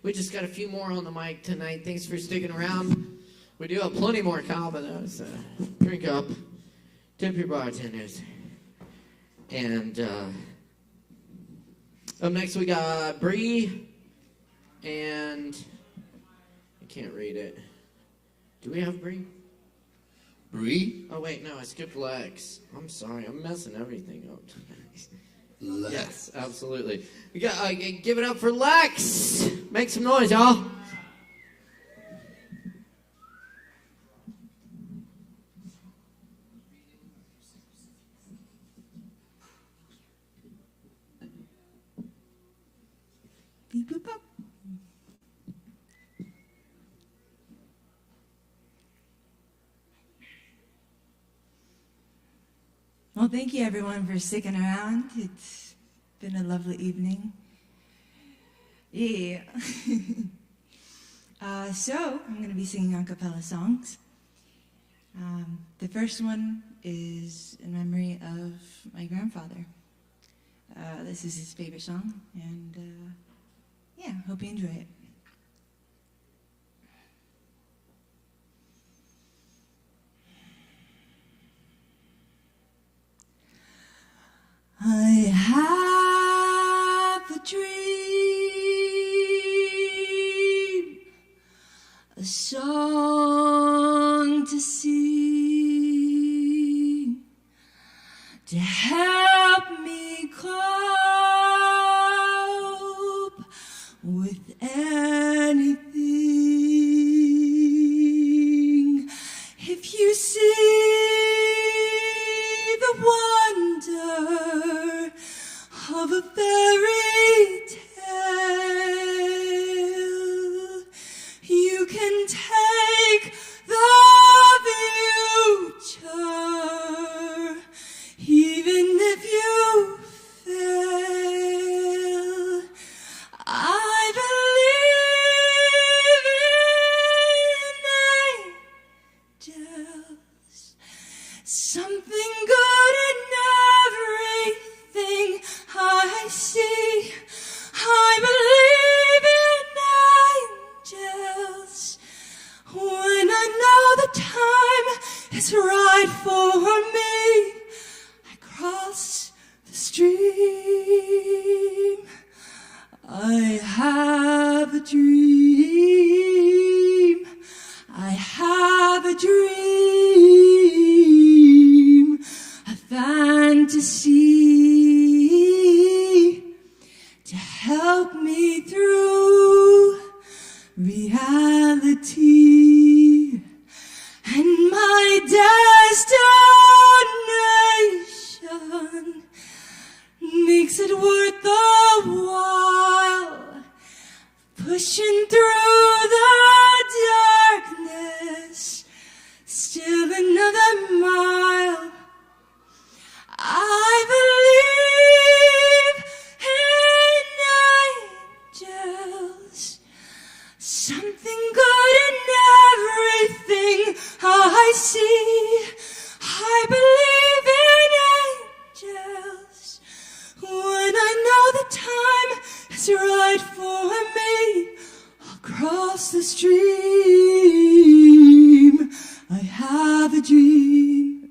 We just got a few more on the mic tonight. Thanks for sticking around. We do have plenty more Kava, though, so drink up. Tip your bartenders. And up next we got Bree and I can't read it. Do we have Bree? Bree? Oh wait, no, I skipped Lex. I'm sorry, I'm messing everything up tonight. Lex. Yes, absolutely. We got give it up for Lex. Make some noise, y'all. Beep, boop, boop. Well, thank you everyone for sticking around. It's been a lovely evening. Yeah. So, I'm going to be singing a cappella songs. The first one is in memory of my grandfather. This is his favorite song, and yeah, hope you enjoy it. I have a dream, a song to sing, to help me cope with anything. If you see the wonder of a fairy tale, you can take the future, even if you fail. I believe in angels, something good in everything I see. I believe in angels when I know the time is right for me. I cry I have a dream. I have a dream. A fantasy to help me through reality. And my destination makes it worth the while, pushing through the darkness, still another mile. I believe in angels, something good in everything I see. I believe in angels when I know the time is right for me. I'll cross the stream. I have a dream.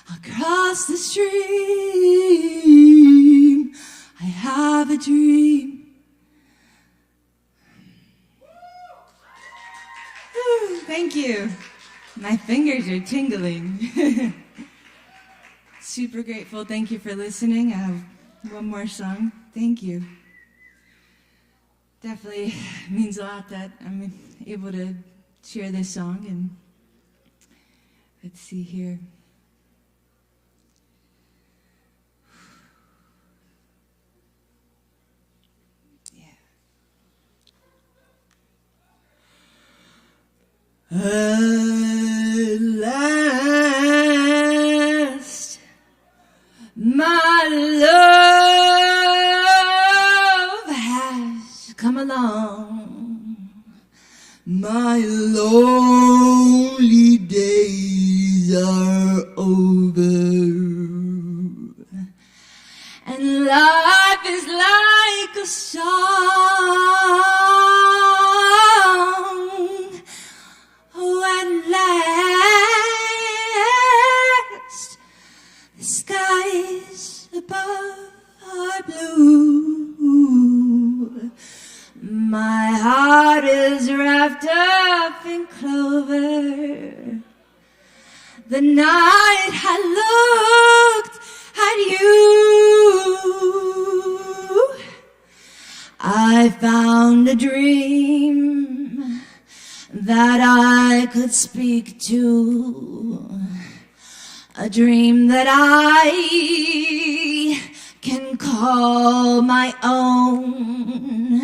I'll cross the stream. I have a dream. Woo, thank you. My fingers are tingling. Super grateful. Thank you for listening. I have one more song. Thank you. Definitely means a lot that I'm able to share this song. And let's see here. At last, my love has come along. My lonely days are over, and life is like a song. Oh, at last, the skies above are blue. My heart is wrapped up in clover. The night I looked at you, I found a dream that I could speak to, a dream that I can call my own.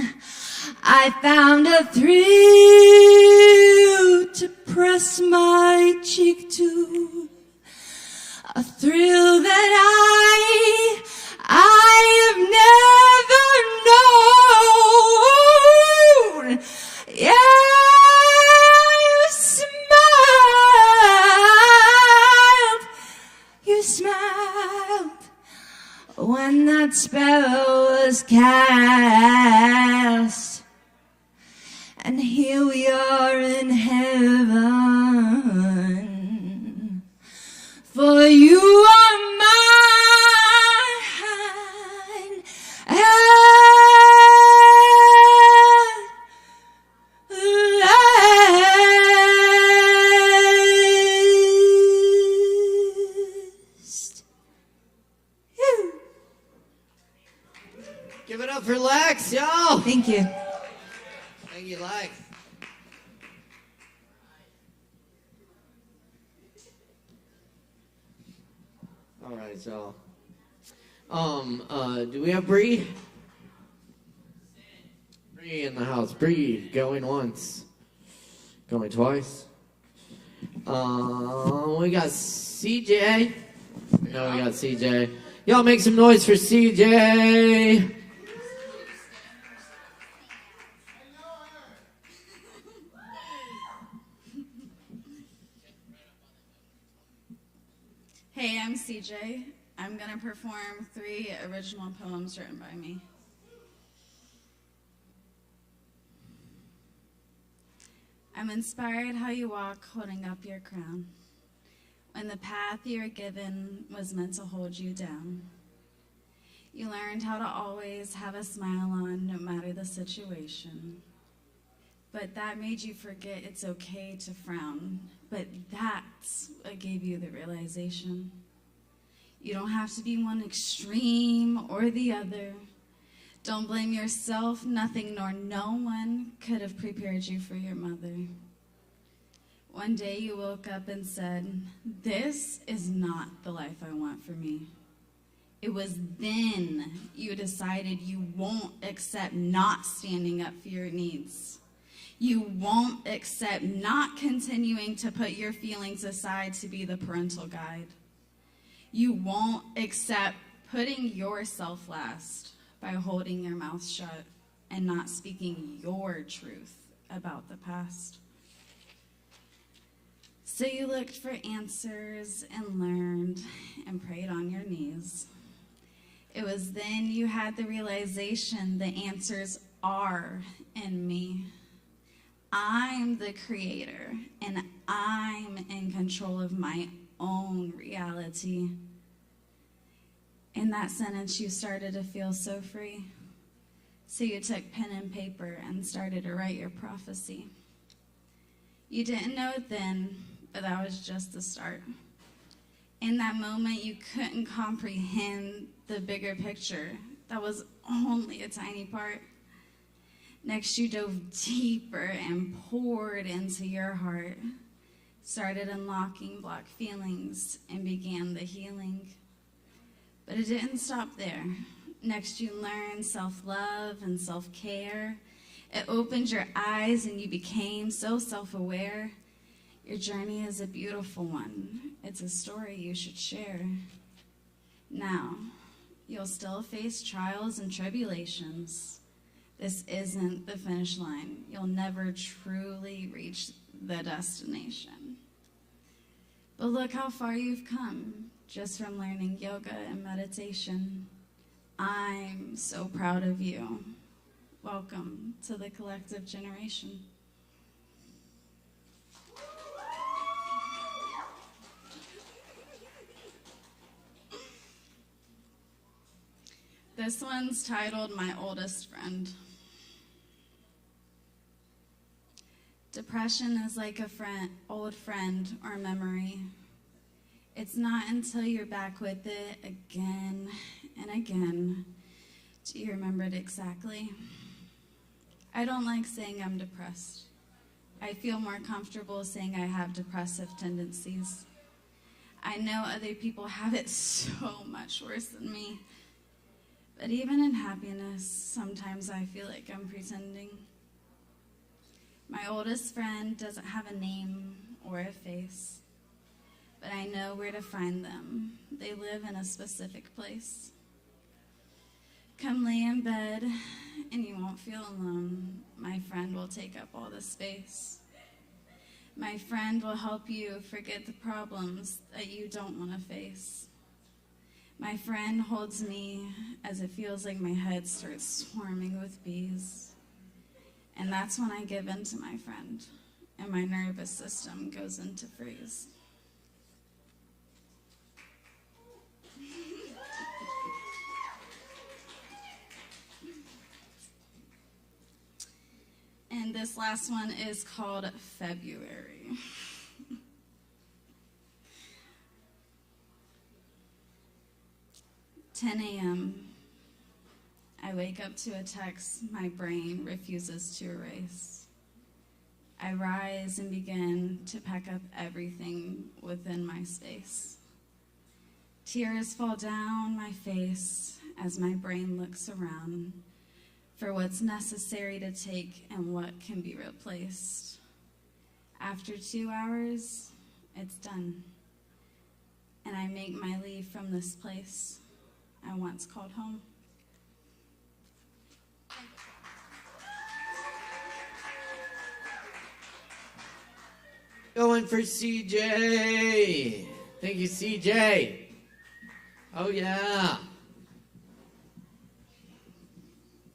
I found a thrill to press my cheek to, a thrill that I have never known. Yeah, you smiled when that spell was cast, and here we are in heaven, for you are mine at last. Give it up for Lex, y'all. Thank you. Thank you, Lex. All right, so, do we have Bree? Bree in the house. Bree, going once, going twice. We got CJ. No, we got CJ. Y'all make some noise for CJ. Hey, I'm CJ. I'm going to perform 3 original poems written by me. I'm inspired how you walk holding up your crown, when the path you were given was meant to hold you down. You learned how to always have a smile on no matter the situation. But that made you forget it's okay to frown. But that's what gave you the realization. You don't have to be one extreme or the other. Don't blame yourself. Nothing nor no one could have prepared you for your mother. One day you woke up and said, "This is not the life I want for me." It was then you decided you won't accept not standing up for your needs. You won't accept not continuing to put your feelings aside to be the parental guide. You won't accept putting yourself last by holding your mouth shut and not speaking your truth about the past. So you looked for answers and learned and prayed on your knees. It was then you had the realization the answers are in me. I'm the creator, and I'm in control of my own reality. In that sentence, you started to feel so free. So you took pen and paper and started to write your prophecy. You didn't know it then, but that was just the start. In that moment, you couldn't comprehend the bigger picture. That was only a tiny part. Next, you dove deeper and poured into your heart, started unlocking blocked feelings, and began the healing. But it didn't stop there. Next, you learned self-love and self-care. It opened your eyes and you became so self-aware. Your journey is a beautiful one. It's a story you should share. Now, you'll still face trials and tribulations. This isn't the finish line. You'll never truly reach the destination. But look how far you've come just from learning yoga and meditation. I'm so proud of you. Welcome to the collective generation. This one's titled My Oldest Friend. Depression is like a old friend or memory. It's not until you're back with it again and again do you remember it exactly. I don't like saying I'm depressed. I feel more comfortable saying I have depressive tendencies. I know other people have it so much worse than me. But even in happiness, sometimes I feel like I'm pretending. My oldest friend doesn't have a name or a face, but I know where to find them. They live in a specific place. Come lay in bed and you won't feel alone. My friend will take up all the space. My friend will help you forget the problems that you don't want to face. My friend holds me as it feels like my head starts swarming with bees. And that's when I give in to my friend, and my nervous system goes into freeze. And this last one is called February. 10 a.m. I wake up to a text my brain refuses to erase. I rise and begin to pack up everything within my space. Tears fall down my face as my brain looks around for what's necessary to take and what can be replaced. After 2 hours, it's done. And I make my leave from this place I once called home. Going for CJ. Thank you, CJ. Oh, yeah.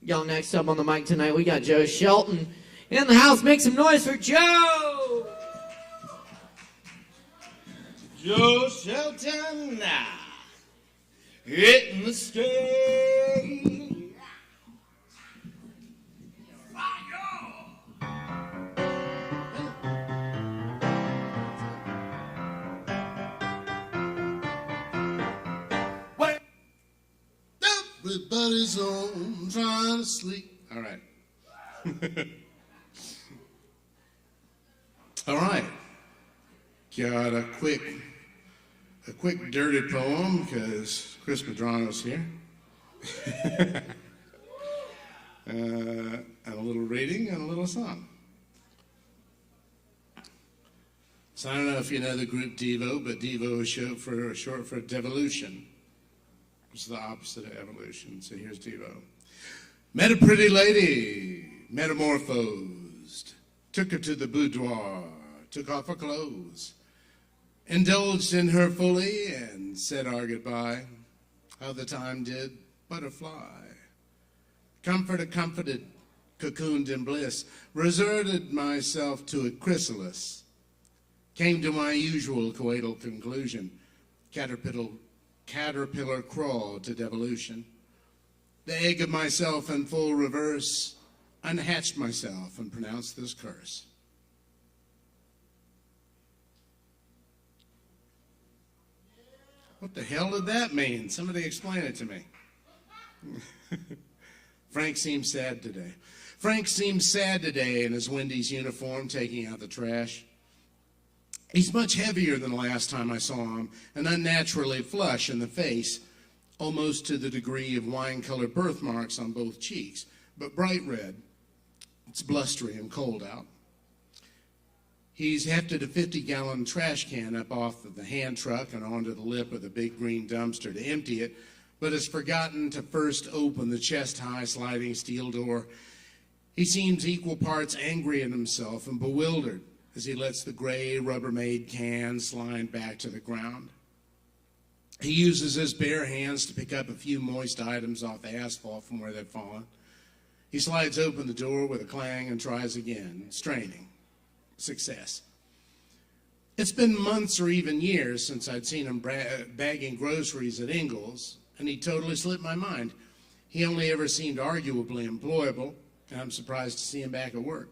Yo, next up on the mic tonight, we got Joe Shelton in the house. Make some noise for Joe. Joe Shelton. hitting the stage. Everybody's home trying to sleep. All right. All right. Got a quick dirty poem because Chris Medrano's here. And a little reading and a little song. So I don't know if you know the group Devo, but Devo is short for devolution. It's the opposite of evolution. So here's Devo. Met a pretty lady, metamorphosed, took her to the boudoir, took off her clothes, indulged in her fully, and said our goodbye. How the time did butterfly. Comforted, cocooned in bliss, resorted myself to a chrysalis, came to my usual coital conclusion, caterpillar crawl to devolution. The egg of myself in full reverse, unhatched myself and pronounced this curse. What the hell did that mean? Somebody explain it to me. Frank seems sad today. Frank seems sad today in his Wendy's uniform, taking out the trash. He's much heavier than the last time I saw him, and unnaturally flush in the face, almost to the degree of wine-colored birthmarks on both cheeks, but bright red. It's blustery and cold out. He's hefted a 50-gallon trash can up off of the hand truck and onto the lip of the big green dumpster to empty it, but has forgotten to first open the chest-high sliding steel door. He seems equal parts angry at himself and bewildered as he lets the gray Rubbermaid can slide back to the ground. He uses his bare hands to pick up a few moist items off the asphalt from where they've fallen. He slides open the door with a clang and tries again, straining. Success. It's been months or even years since I'd seen him bagging groceries at Ingles, and he totally slipped my mind. He only ever seemed arguably employable, and I'm surprised to see him back at work.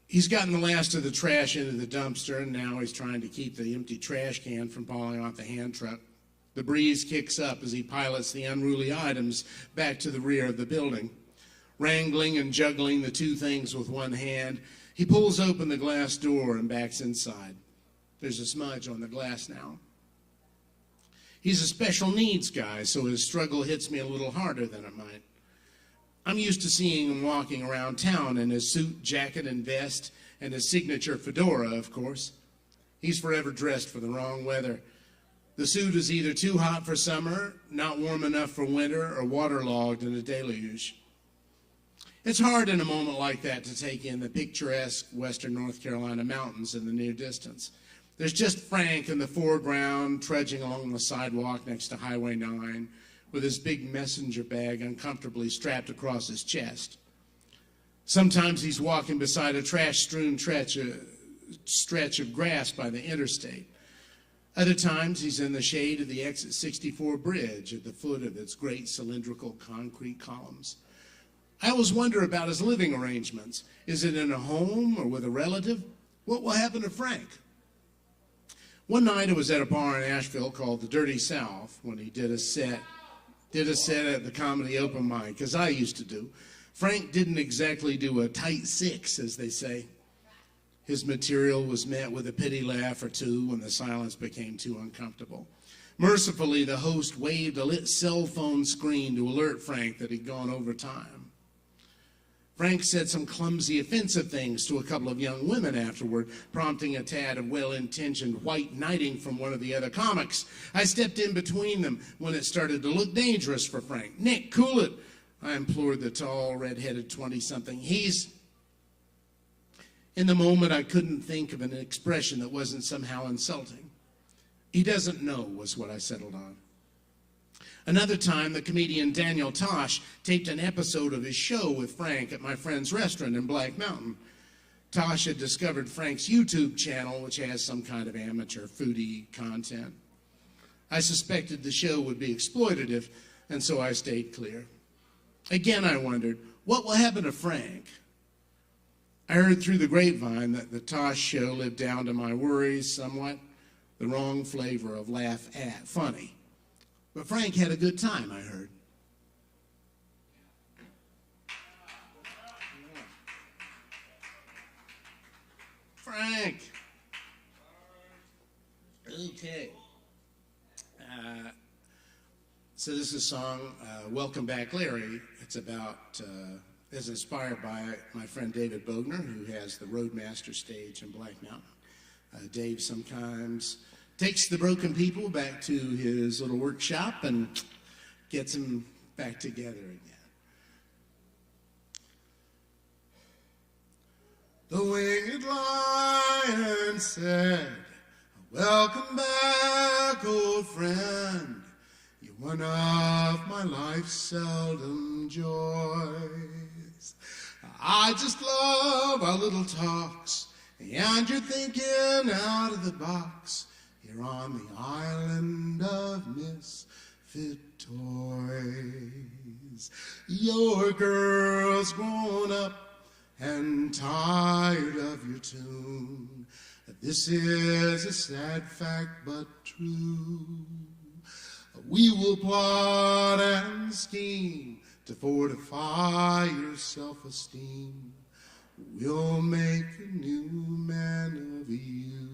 He's gotten the last of the trash into the dumpster, and now he's trying to keep the empty trash can from falling off the hand truck. The breeze kicks up as he pilots the unruly items back to the rear of the building. Wrangling and juggling the two things with one hand, he pulls open the glass door and backs inside. There's a smudge on the glass now. He's a special needs guy, so his struggle hits me a little harder than it might. I'm used to seeing him walking around town in his suit, jacket, and vest, and his signature fedora, of course. He's forever dressed for the wrong weather. The suit is either too hot for summer, not warm enough for winter, or waterlogged in a deluge. It's hard in a moment like that to take in the picturesque western North Carolina mountains in the near distance. There's just Frank in the foreground, trudging along the sidewalk next to Highway 9, with his big messenger bag uncomfortably strapped across his chest. Sometimes he's walking beside a trash-strewn stretch of grass by the interstate. Other times he's in the shade of the Exit 64 bridge at the foot of its great cylindrical concrete columns. I always wonder about his living arrangements. Is it in a home or with a relative? What will happen to Frank? One night I was at a bar in Asheville called the Dirty South when he did a set at the comedy open mic, as I used to do. Frank didn't exactly do a tight six, as they say. His material was met with a pity laugh or two when the silence became too uncomfortable. Mercifully, the host waved a lit cell phone screen to alert Frank that he'd gone over time. Frank said some clumsy, offensive things to a couple of young women afterward, prompting a tad of well-intentioned white knighting from one of the other comics. I stepped in between them when it started to look dangerous for Frank. "Nick, cool it," I implored the tall, red-headed 20-something. In the moment, I couldn't think of an expression that wasn't somehow insulting. "He doesn't know," was what I settled on. Another time, the comedian Daniel Tosh taped an episode of his show with Frank at my friend's restaurant in Black Mountain. Tosh had discovered Frank's YouTube channel, which has some kind of amateur foodie content. I suspected the show would be exploitative, and so I stayed clear. Again, I wondered, what will happen to Frank? I heard through the grapevine that the Tosh show lived down to my worries somewhat, the wrong flavor of laugh at funny. But Frank had a good time, I heard. Frank. Okay. So this is a song, Welcome Back, Larry. It's about, is inspired by my friend David Bogner, who has the Roadmaster stage in Black Mountain. Dave sometimes takes the broken people back to his little workshop and gets them back together again. The winged lion said, welcome back, old friend. You're one of my life's seldom joys. I just love our little talks, and you're thinking out of the box. You're on the island of misfit toys. Your girl's grown up and tired of your tune. This is a sad fact but true. We will plot and scheme to fortify your self-esteem. We'll make a new man of you.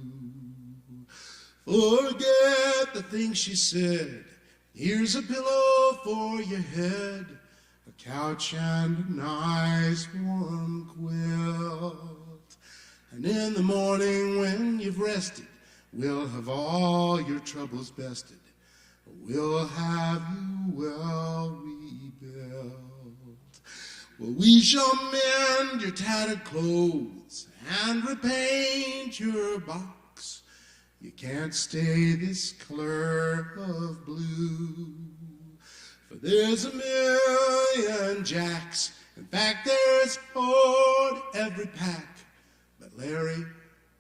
Forget the things she said. Here's a pillow for your head, a couch and a nice warm quilt. And in the morning when you've rested, we'll have all your troubles bested. We'll have you well rebuilt. Well, we shall mend your tattered clothes and repaint your box. You can't stay this color of blue, for there's a million Jacks. In fact, there's 4 every pack. But Larry,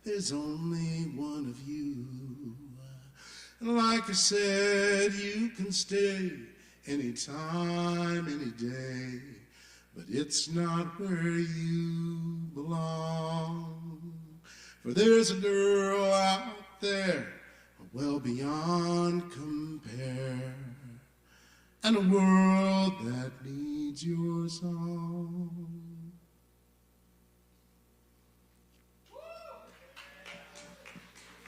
there's only one of you. And like I said, you can stay anytime, any day, but it's not where you belong. For there's a girl out there, well beyond compare, and a world that needs your song.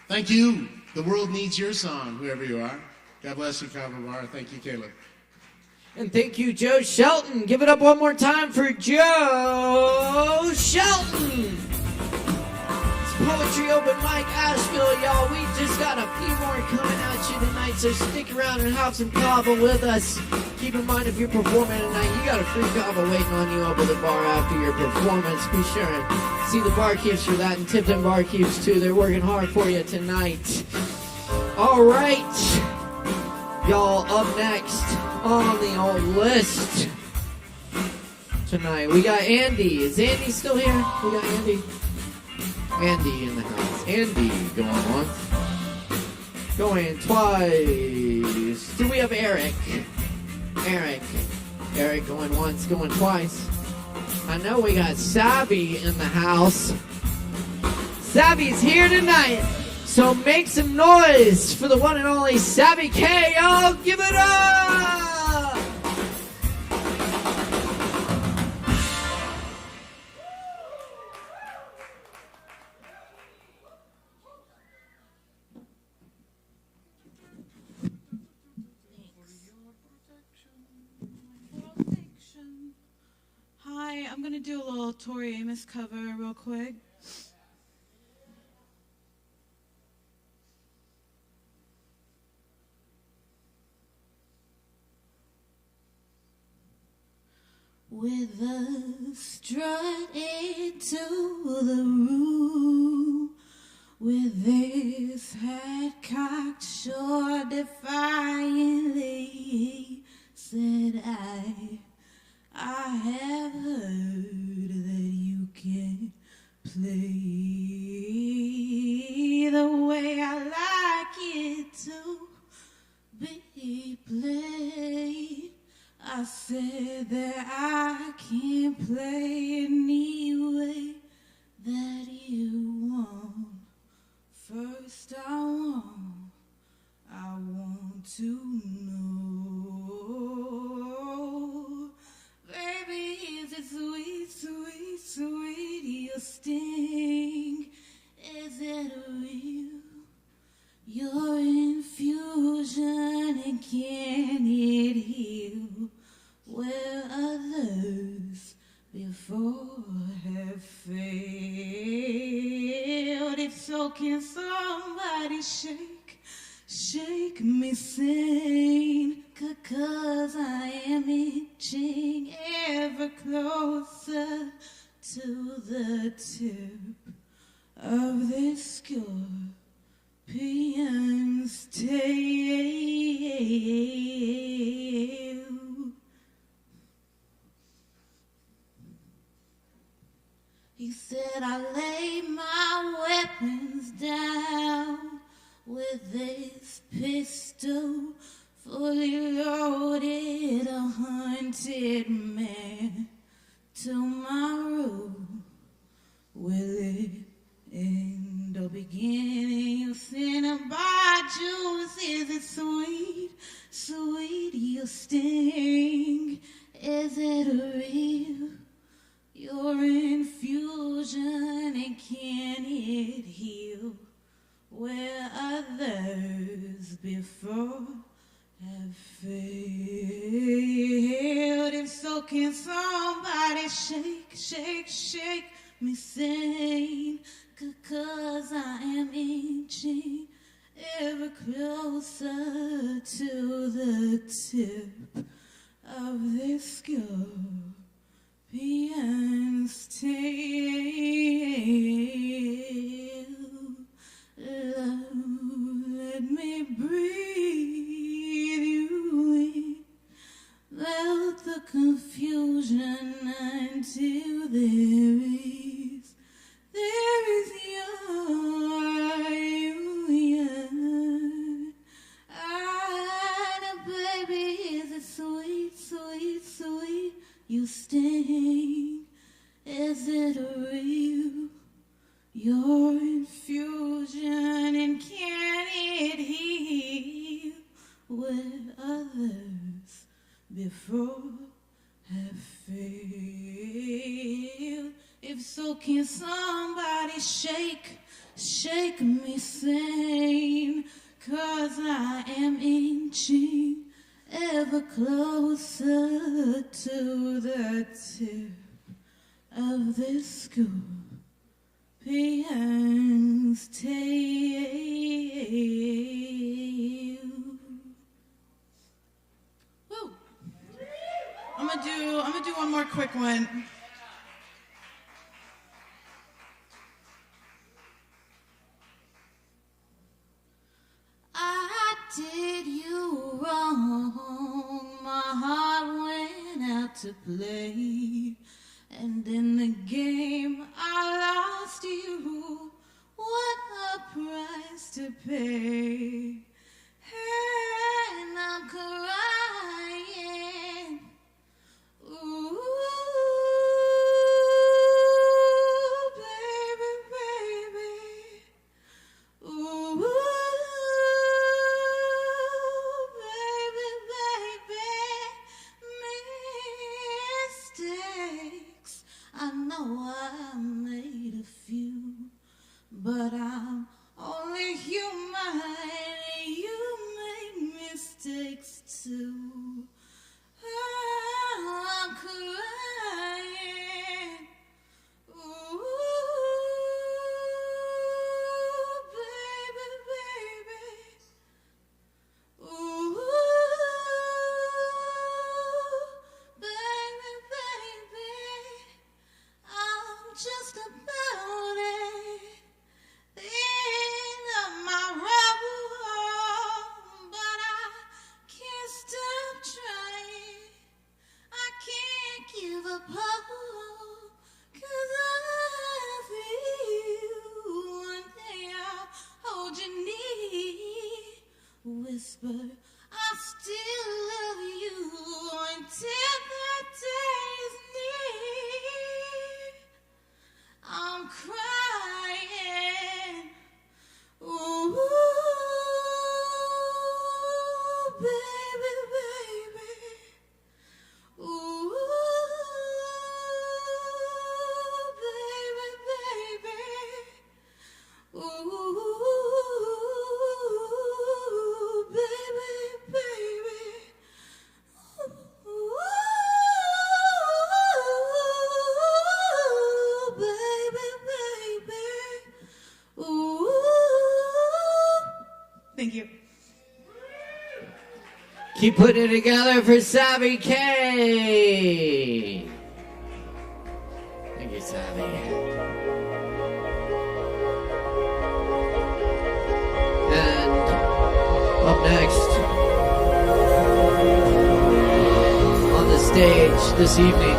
Thank you. The world needs your song, whoever you are. God bless you, Kava. Thank you, Caleb. And thank you, Joe Shelton. Give it up one more time for Joe Shelton. It's Poetry Open Mic Asheville, y'all. We just got a few more coming at you tonight, so stick around and have some Kava with us. Keep in mind, if you're performing tonight, you got a free Kava waiting on you over the bar after your performance. Be sure and see the barkeeps for that, and tip them barkeeps too. They're working hard for you tonight. All right, y'all, up next on the old list tonight, we got Andy. Is Andy still here? We got Andy. Andy in the house. Andy going once. Going twice. Do we have Eric? Eric going once, going twice. I know we got Savvy in the house. Savvy's here tonight. So make some noise for the one and only Savvy K. Y'all give it up! Hi, I'm going to do a little Tori Amos cover real quick. With a strut into the room, with his head cocked short defiantly, said I have heard that you can play the way I like it to. First I want to know, baby, is it sweet, sweet, sweet, your sting? Is it real? Your infusion, and can it heal where others before have failed? If so, can somebody shake me sane? 'Cause I am inching ever closer to the tip of this scorpion's tail. He said, I lay my weapons down with this pistol fully loaded, a hunted man tomorrow. Will it end or begin? You Cinnabon juice, is it sweet, sweet, your sting? Is it real? Your infusion, and can it heal where others before have failed? If so, can somebody shake me sane? 'Cause I am inching ever closer to the tip of this scorpion's tail. Love, let me breathe you in, melt the confusion until there is your union. And baby, is it sweet, sweet, sweet, you sting? Is it real? Your infusion, and can it heal where others before have failed? If so, can somebody shake me sane? 'Cause I am inching ever closer to the tip of this scorpion's tail. Woo! I'm gonna do one more quick one. I did you wrong, my heart went out to play, and in the game I lost you. What a price to pay. And I'm crying. Ooh, baby, baby. Ooh, baby, baby. Mistakes, I know I made a few, but I'm only human. You make mistakes too. I'm crying. Ooh, baby, baby. Ooh, baby, baby. I'm just about it. The end of my road, but I can't stop trying. I can't give up hope, 'cause I feel one day I'll hold your knee, whisper I still love you until that day's near. I'm crying. Ooh, Ooh, baby, baby. Ooh, baby, baby. Ooh, baby, baby. Ooh, baby, baby. Ooh. Thank you. Keep putting it together for Savvy K. Thank you, Savvy. And up next on the stage this evening,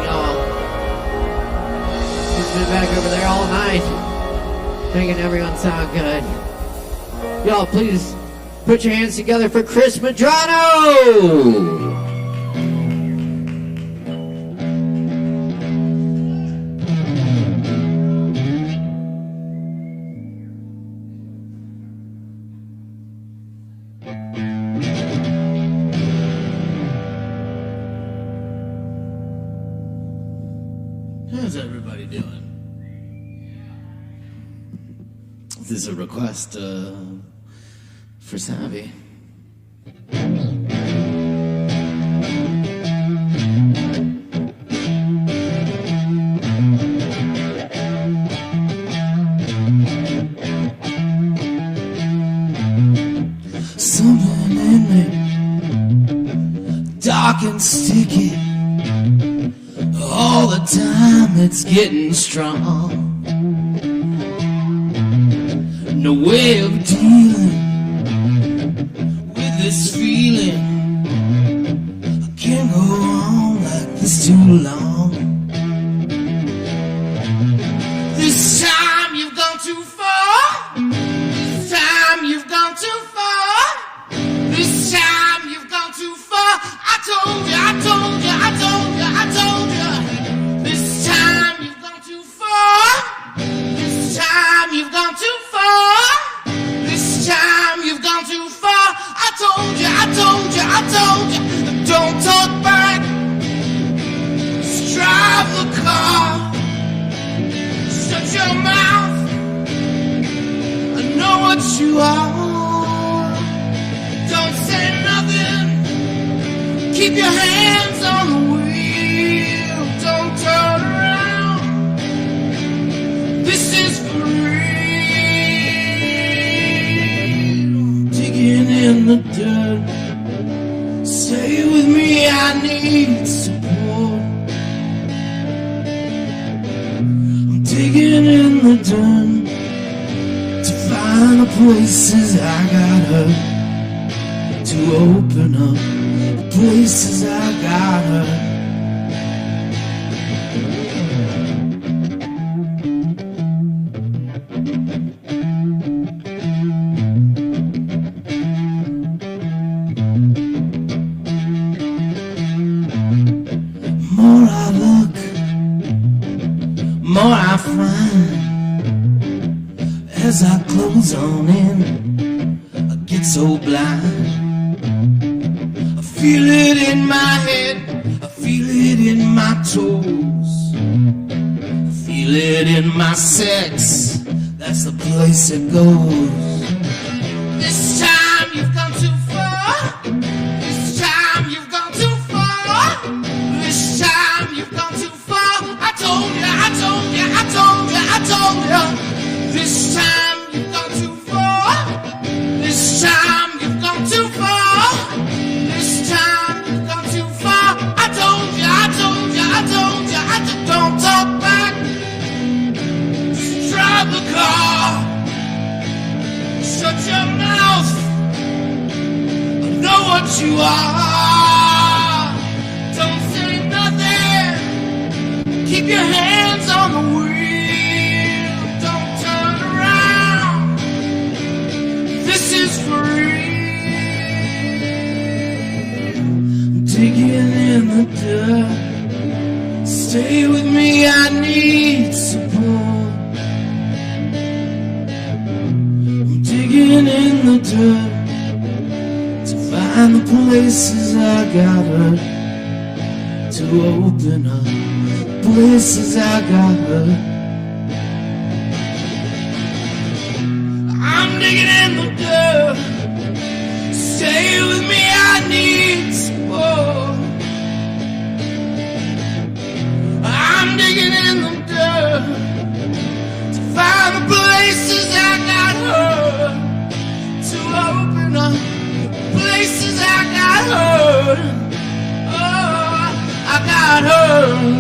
he's been back over there all night, making everyone sound good. Y'all, please put your hands together for Chris Medrano! How's everybody doing? This is a request for Savvy. Something in me, dark and sticky. All the time it's getting strong. No way of dealing with this feeling. I can't go on like this too long. This time you've gone too far. This time you've gone too far. This time you've gone too far. I told you, I told you, I told you, I told you. This time you've gone too far. This time you've gone too far. This time you've gone too far. I told you, I told you, I told you. Don't talk back. Just drive the car. Shut your mouth. I know what you are. Don't say nothing. Keep your hands on the wheel. Don't turn around. This is for real. Digging in the dirt. Stay with me, I need support. I'm digging in the dirt to find the places I got hurt, to open up the places I got hurt. More I look, more I find. As I close on in, I get so blind. I feel it in my head, I feel it in my toes, I feel it in my sex, that's the place it goes. This time you've gone too far. This time you've gone too far. This time you've gone too far. I told you, I told you, I told you, I told you. This time you've gone too far. This time you've gone too far. This time you've gone too far. I told you, I told you, I told you, I told you. Don't talk back. Just drive the car. Shut your mouth. I know what you are. Don't say nothing. Keep your hands on the wheel. Don't turn around. This is for real. Digging in the dirt. Stay with me, I need support. I'm digging the dirt to find the places I got hurt, to open up places I got hurt. I'm digging in the dirt. Stay with me, I need support. I'm digging in the dirt to find the places I got hurt, to open up places I got hurt. Oh, I got hurt.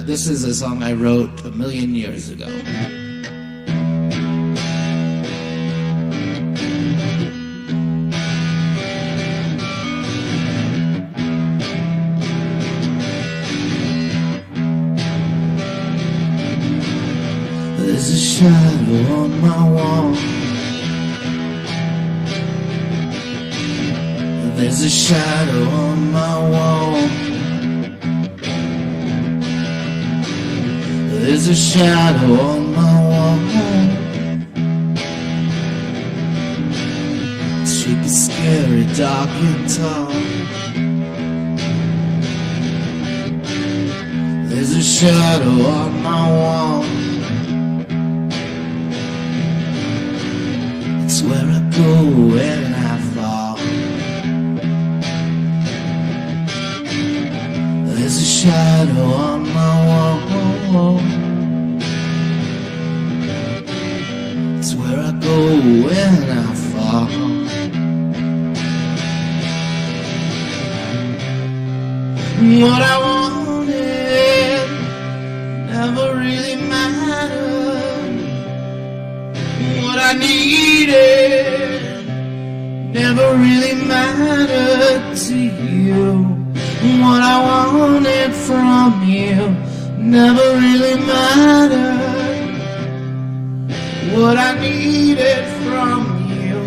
This is a song I wrote 1,000,000 years ago. There's a shadow on my wall. There's a shadow on my wall. There's a shadow on my wall. It's shaky, scary, dark and tall. There's a shadow on my wall. It's where I go when I fall. There's a shadow on my wall. It's where I go when I fall. What I wanted never really mattered. What I needed never really mattered to you. What I wanted from you never really mattered. What I needed from you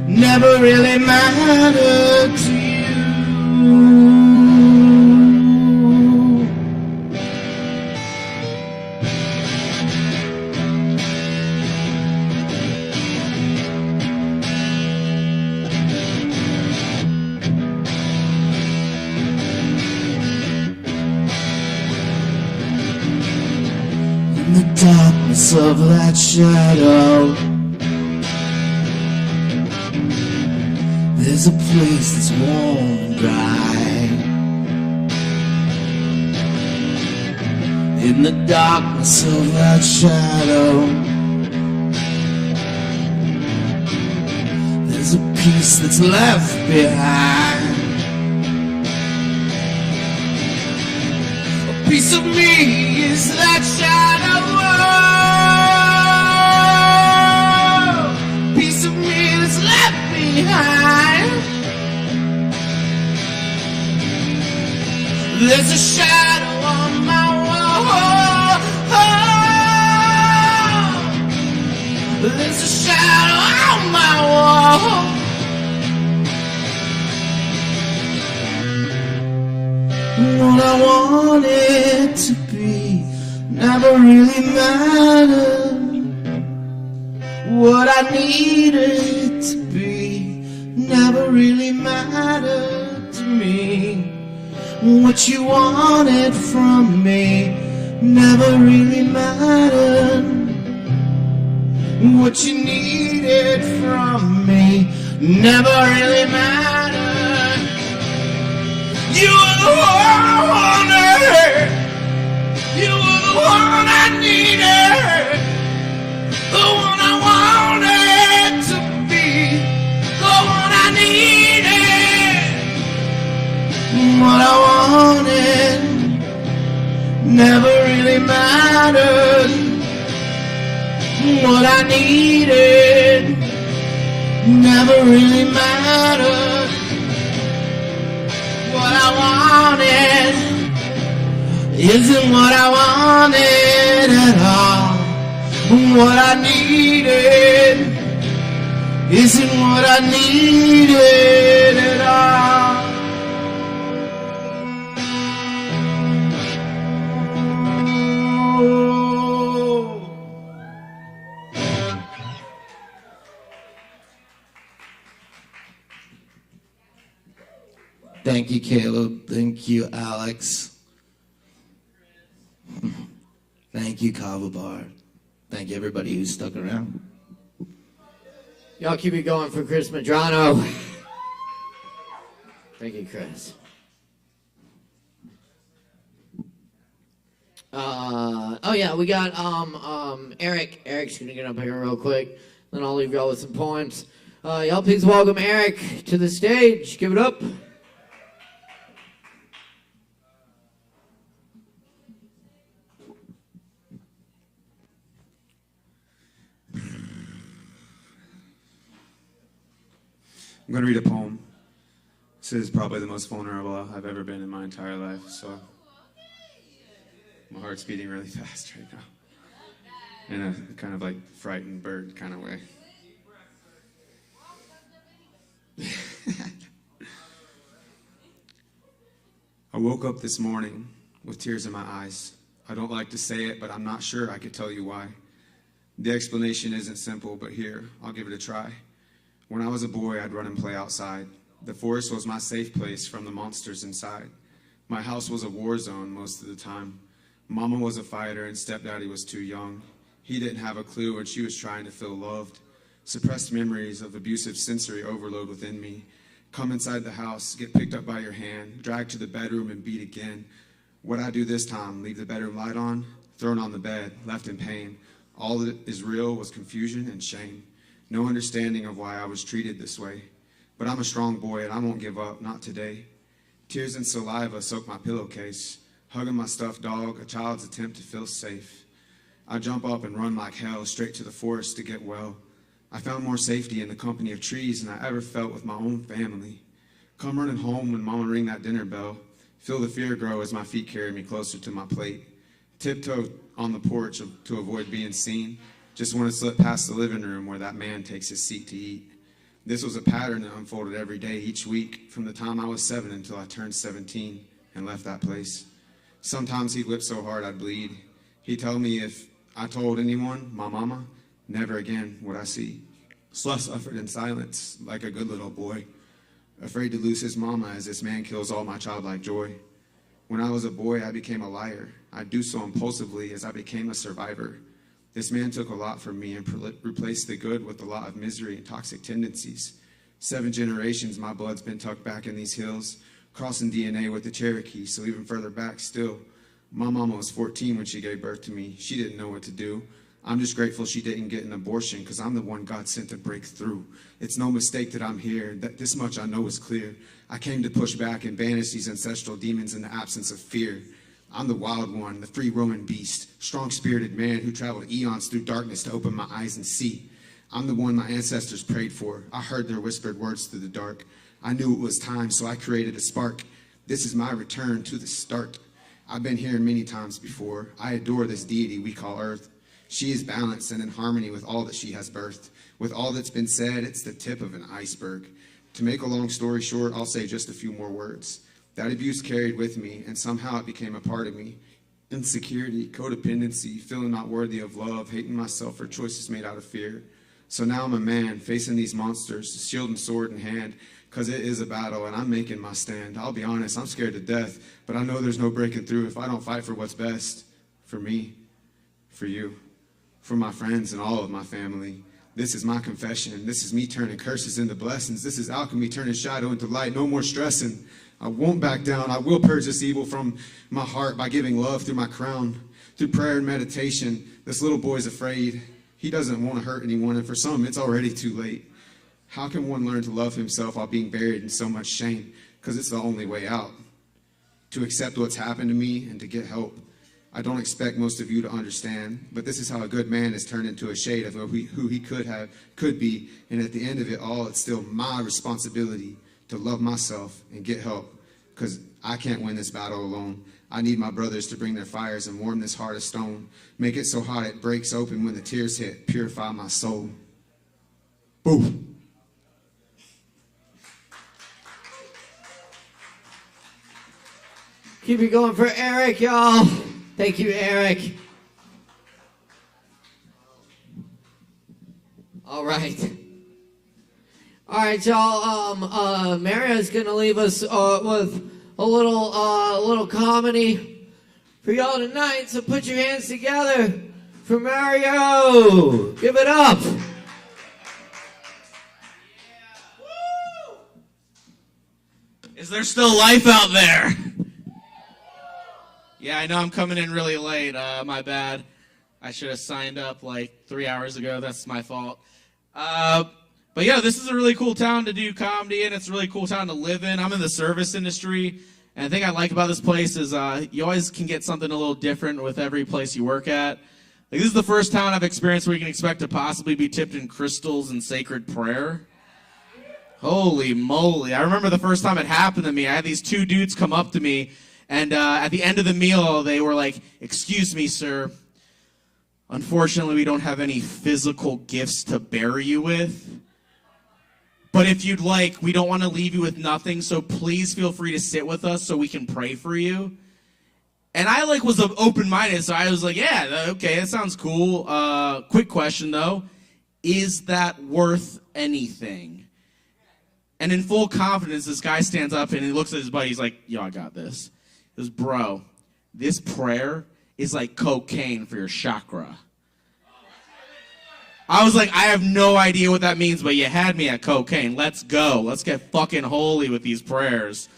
never really mattered to you. In the darkness of that shadow, there's a place that's warm and dry. In the darkness of that shadow, there's a piece that's left behind. A piece of me is that shadow. Piece of me that's left behind. There's a shadow on my wall. There's a shadow on my wall. What I wanted to be never really mattered. What I needed to be never really mattered to me. What you wanted from me never really mattered. What you needed from me never really mattered. You were the one I wanted. You were the one I needed. The one I wanted to be. The one I needed. What I wanted never really mattered. What I needed never really mattered. What I wanted isn't what I wanted at all. What I needed isn't what I needed at all. Thank you, Caleb. Thank you, Alex. Thank you, Kava Bar. Thank you, everybody who stuck around. Y'all keep it going for Chris Medrano. Thank you, Chris. Oh yeah, we got Eric. Eric's gonna get up here real quick. Then I'll leave y'all with some poems. Y'all please welcome Eric to the stage. Give it up. I'm going to read a poem. This is probably the most vulnerable I've ever been in my entire life, so my heart's beating really fast right now. In a kind of like frightened bird kind of way. I woke up this morning with tears in my eyes. I don't like to say it, but I'm not sure I could tell you why. The explanation isn't simple, but here, I'll give it a try. When I was a boy, I'd run and play outside. The forest was my safe place from the monsters inside. My house was a war zone most of the time. Mama was a fighter and stepdaddy was too young. He didn't have a clue when she was trying to feel loved. Suppressed memories of abusive sensory overload within me. Come inside the house, get picked up by your hand, dragged to the bedroom and beat again. What'd I do this time? Leave the bedroom light on? Thrown on the bed, left in pain. All that is real was confusion and shame. No understanding of why I was treated this way. But I'm a strong boy and I won't give up, not today. Tears and saliva soak my pillowcase. Hugging my stuffed dog, a child's attempt to feel safe. I jump up and run like hell, straight to the forest to get well. I found more safety in the company of trees than I ever felt with my own family. Come running home when Mama ring that dinner bell. Feel the fear grow as my feet carry me closer to my plate. Tiptoe on the porch to avoid being seen. Just want to slip past the living room where that man takes his seat to eat. This was a pattern that unfolded every day, each week, from the time I was 7 until I turned 17 and left that place. Sometimes he'd whip so hard I'd bleed. He'd tell me if I told anyone, my mama, never again would I see. So I suffered in silence, like a good little boy, afraid to lose his mama as this man kills all my childlike joy. When I was a boy, I became a liar. I'd do so impulsively as I became a survivor. This man took a lot from me and replaced the good with a lot of misery and toxic tendencies. 7 generations, my blood's been tucked back in these hills, crossing DNA with the Cherokee, so even further back still. My mama was 14 when she gave birth to me. She didn't know what to do. I'm just grateful she didn't get an abortion because I'm the one God sent to break through. It's no mistake that I'm here. That this much I know is clear. I came to push back and banish these ancestral demons in the absence of fear. I'm the wild one, the free roaming beast, strong-spirited man who traveled eons through darkness to open my eyes and see. I'm the one my ancestors prayed for. I heard their whispered words through the dark. I knew it was time, so I created a spark. This is my return to the start. I've been here many times before. I adore this deity we call Earth. She is balanced and in harmony with all that she has birthed. With all that's been said, it's the tip of an iceberg. To make a long story short, I'll say just a few more words. That abuse carried with me, and somehow it became a part of me. Insecurity, codependency, feeling not worthy of love, hating myself for choices made out of fear. So now I'm a man, facing these monsters, shield and sword in hand, because it is a battle, and I'm making my stand. I'll be honest, I'm scared to death, but I know there's no breaking through if I don't fight for what's best. For me, for you, for my friends and all of my family. This is my confession. This is me turning curses into blessings. This is alchemy turning shadow into light. No more stressing. I won't back down. I will purge this evil from my heart by giving love through my crown. Through prayer and meditation, this little boy's afraid. He doesn't want to hurt anyone, and for some, it's already too late. How can one learn to love himself while being buried in so much shame? Because it's the only way out. To accept what's happened to me and to get help. I don't expect most of you to understand, but this is how a good man is turned into a shade of who he could be, and at the end of it all, it's still my responsibility to love myself and get help, because I can't win this battle alone. I need my brothers to bring their fires and warm this heart of stone. Make it so hot it breaks open when the tears hit. Purify my soul. Boom. Keep it going for Eric, y'all. Thank you, Eric. All right. All right, y'all. Mario's gonna leave us with a little comedy for y'all tonight. So put your hands together for Mario. Give it up. Is there still life out there? Yeah, I know I'm coming in really late. My bad. I should have signed up like 3 hours ago. That's my fault. But yeah, this is a really cool town to do comedy in. It's a really cool town to live in. I'm in the service industry. And the thing I like about this place is you always can get something a little different with every place you work at. Like, this is the first town I've experienced where you can expect to possibly be tipped in crystals and sacred prayer. Holy moly. I remember the first time it happened to me. I had these two dudes come up to me, and at the end of the meal, they were like, "Excuse me, sir. Unfortunately, we don't have any physical gifts to bury you with. But if you'd like, we don't want to leave you with nothing, so please feel free to sit with us so we can pray for you." And I was open-minded, so I was like, yeah, okay, that sounds cool. Quick question, though. Is that worth anything? And in full confidence, this guy stands up and he looks at his buddy. He's like, "Yo, I got this." He goes, "Bro, this prayer is like cocaine for your chakra." I was like, I have no idea what that means, but you had me at cocaine. Let's go. Let's get fucking holy with these prayers.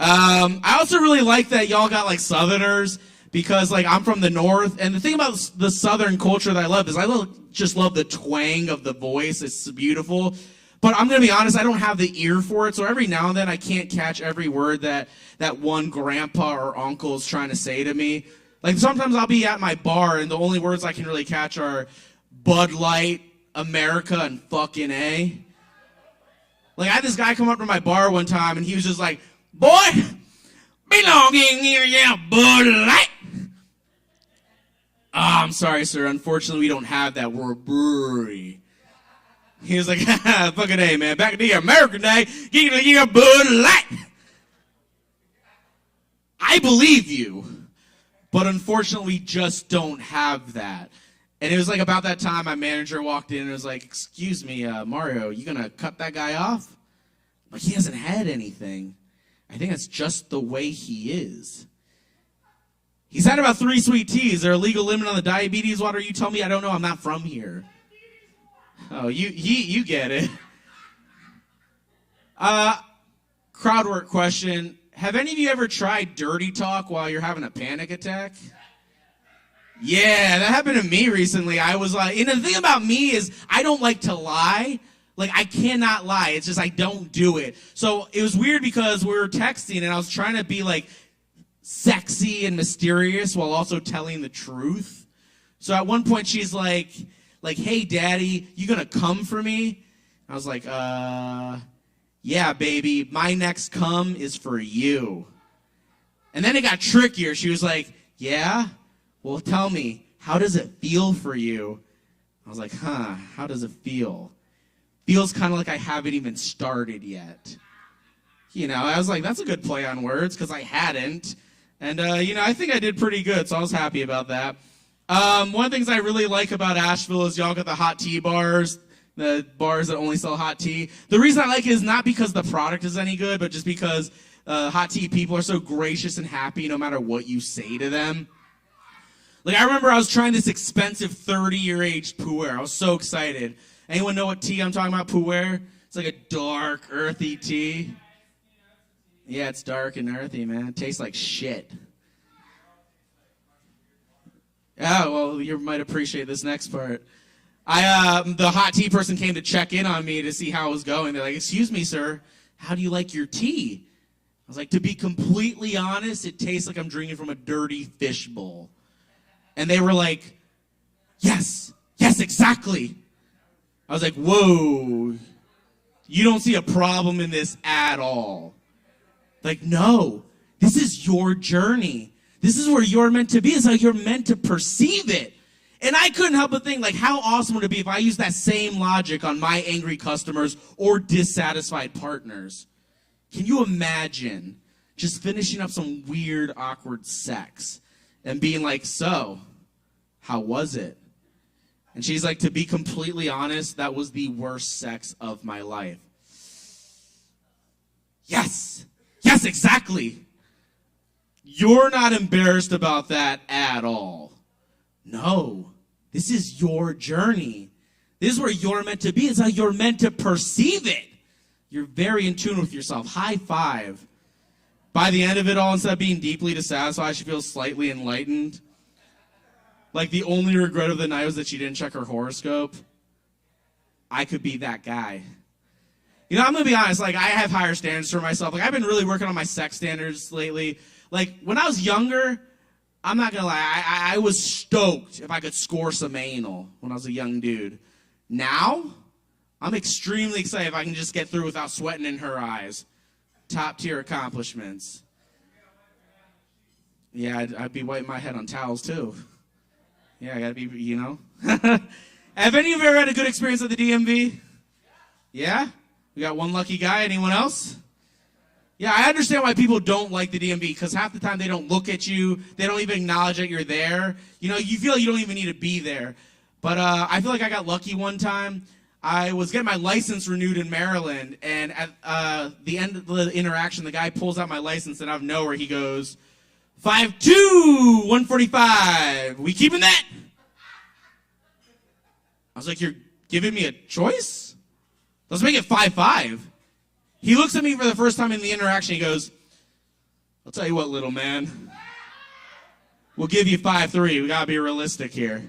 I also really like that y'all got like Southerners, because like I'm from the North, and the thing about the Southern culture that I love is just love the twang of the voice. It's beautiful. But I'm going to be honest, I don't have the ear for it, so every now and then I can't catch every word that one grandpa or uncle is trying to say to me. Like, sometimes I'll be at my bar, and the only words I can really catch are Bud Light, America, and fucking A. Like, I had this guy come up to my bar one time, and he was just like, "Boy, belong in here, yeah, Bud Light." I'm sorry, sir. Unfortunately, we don't have that. We're a brewery. He was like, "Fucking A, man. Back in the American day, you Bud Light." I believe you, but unfortunately, we just don't have that. And it was like about that time, my manager walked in and was like, "Excuse me, Mario, you gonna cut that guy off?" Like, he hasn't had anything. I think that's just the way he is. He's had about 3 sweet teas. Is there a legal limit on the diabetes water? You tell me. I don't know. I'm not from here. Oh, you get it. Crowd work question. Have any of you ever tried dirty talk while you're having a panic attack? Yeah, that happened to me recently. I was like, and the thing about me is I don't like to lie. Like, I cannot lie. It's just I don't do it. So it was weird because we were texting and I was trying to be like sexy and mysterious while also telling the truth. So at one point she's like, "Hey, Daddy, you gonna come for me?" I was like, "Yeah, baby, my next come is for you." And then it got trickier. She was like, "Yeah? Well, tell me, how does it feel for you?" I was like, how does it feel? Feels kind of like I haven't even started yet. You know, I was like, that's a good play on words, because I hadn't. And, I think I did pretty good, so I was happy about that. One of the things I really like about Asheville is y'all got the hot tea bars, the bars that only sell hot tea. The reason I like it is not because the product is any good, but just because hot tea people are so gracious and happy no matter what you say to them. Like, I remember I was trying this expensive 30-year aged pu'er. I was so excited. Anyone know what tea I'm talking about, pu'er? It's like a dark, earthy tea. Yeah, it's dark and earthy, man. It tastes like shit. Oh, well, you might appreciate this next part. The hot tea person came to check in on me to see how it was going. They're like, "Excuse me, sir, how do you like your tea?" I was like, "To be completely honest, it tastes like I'm drinking from a dirty fish bowl." And they were like, yes, exactly. I was like, whoa, you don't see a problem in this at all. Like, no, this is your journey. This is where you're meant to be. It's how you're meant to perceive it. And I couldn't help but think, like, how awesome would it be if I used that same logic on my angry customers or dissatisfied partners? Can you imagine just finishing up some weird, awkward sex and being like, so, how was it? And she's like, to be completely honest, that was the worst sex of my life. Yes, exactly. You're not embarrassed about that at all. No, this is your journey. This is where you're meant to be. It's how you're meant to perceive it. You're very in tune with yourself. High five. By the end of it all, instead of being deeply dissatisfied, she feels slightly enlightened. Like the only regret of the night was that she didn't check her horoscope. I could be that guy. You know, I'm going to be honest, like, I have higher standards for myself. Like, I've been really working on my sex standards lately. Like, when I was younger, I'm not going to lie, I was stoked if I could score some anal when I was a young dude. Now, I'm extremely excited if I can just get through without sweating in her eyes. Top tier accomplishments. Yeah, I'd be wiping my head on towels, too. Yeah, I got to be, you know. Have any of you ever had a good experience at the DMV? Yeah? We got one lucky guy. Anyone else? Yeah, I understand why people don't like the DMV, because half the time they don't look at you. They don't even acknowledge that you're there. You know, you feel like you don't even need to be there. But I feel like I got lucky one time. I was getting my license renewed in Maryland, and at the end of the interaction, the guy pulls out my license, and out of nowhere, he goes, 5'2", 145. We keeping that? I was like, you're giving me a choice? Let's make it 5'5". He looks at me for the first time in the interaction. He goes, I'll tell you what, little man. We'll give you 5'3". We got to be realistic here.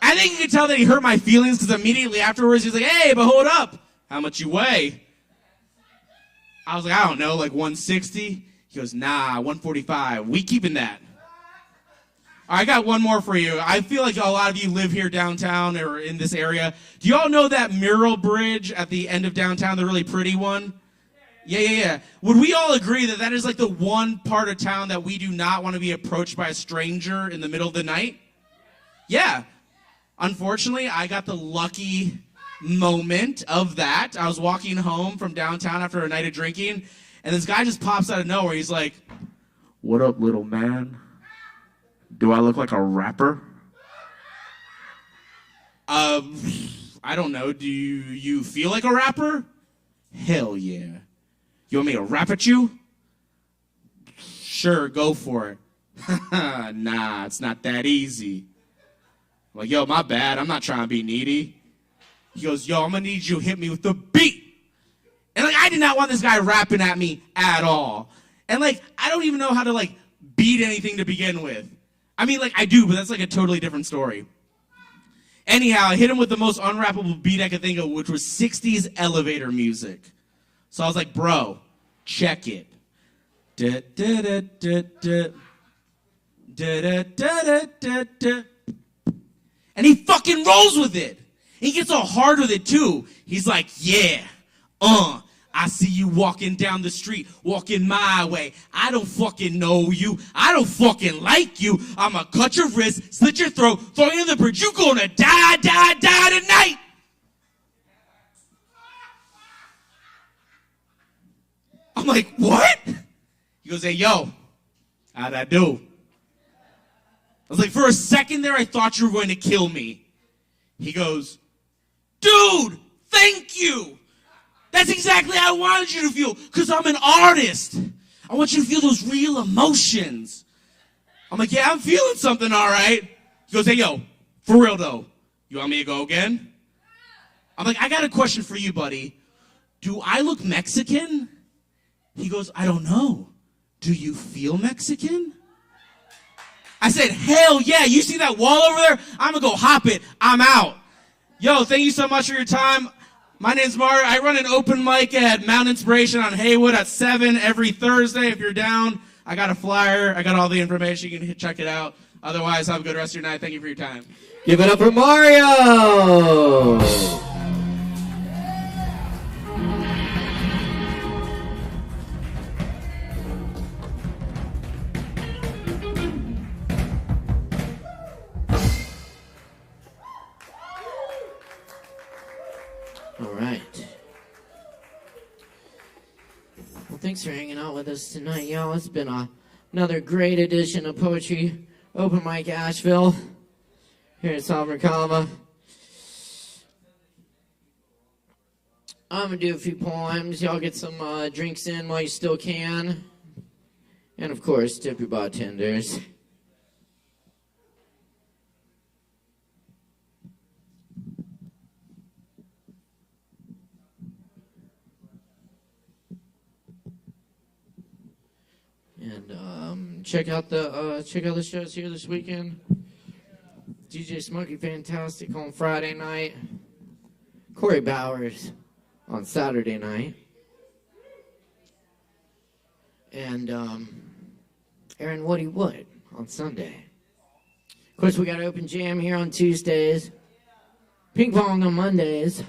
I think you can tell that he hurt my feelings because immediately afterwards he's like, hey, but hold up. How much you weigh? I was like, I don't know, like 160. He goes, nah, 145. We keeping that. All right, I got one more for you. I feel like a lot of you live here downtown or in this area. Do you all know that mural bridge at the end of downtown, the really pretty one? Yeah. Would we all agree that that is like the one part of town that we do not want to be approached by a stranger in the middle of the night? Yeah. Unfortunately, I got the lucky moment of that. I was walking home from downtown after a night of drinking, and this guy just pops out of nowhere. He's like, what up, little man? Do I look like a rapper? I don't know. Do you feel like a rapper? Hell yeah. You want me to rap at you? Sure, go for it. Nah, it's not that easy. I'm like, yo, my bad. I'm not trying to be needy. He goes, yo, I'm going to need you to hit me with the beat. And, like, I did not want this guy rapping at me at all. And, like, I don't even know how to, like, beat anything to begin with. I mean, like, I do, but that's, like, a totally different story. Anyhow, I hit him with the most unrappable beat I could think of, which was 60s elevator music. So I was like, bro, check it. And he fucking rolls with it. He gets all hard with it, too. He's like, yeah, I see you walking down the street, walking my way. I don't fucking know you. I don't fucking like you. I'ma cut your wrist, slit your throat, throw you in the bridge. You gonna die tonight. I'm like, what? He goes, hey, yo, how'd I do? I was like, for a second there, I thought you were going to kill me. He goes, dude, thank you. That's exactly how I wanted you to feel, because I'm an artist. I want you to feel those real emotions. I'm like, yeah, I'm feeling something, all right. He goes, hey, yo, for real, though, you want me to go again? I'm like, I got a question for you, buddy. Do I look Mexican? He goes, I don't know. Do you feel Mexican? I said, hell yeah. You see that wall over there? I'm going to go hop it. I'm out. Yo, thank you so much for your time. My name's Mario. I run an open mic at Mount Inspiration on Haywood at 7 every Thursday. If you're down, I got a flyer. I got all the information. You can check it out. Otherwise, have a good rest of your night. Thank you for your time. Give it up for Mario! All right. thanks for hanging out with us tonight, y'all. It's been another great edition of Poetry Open Mic Asheville here at Sovereign Kava. I'm going to do a few poems. Y'all get some drinks in while you still can. And, of course, tip your bartenders. And check out the shows here this weekend. DJ Smokey Fantastic on Friday night. Corey Bowers on Saturday night. And Aaron Woody Wood on Sunday. Of course, we got Open Jam here on Tuesdays. Ping Pong on Mondays.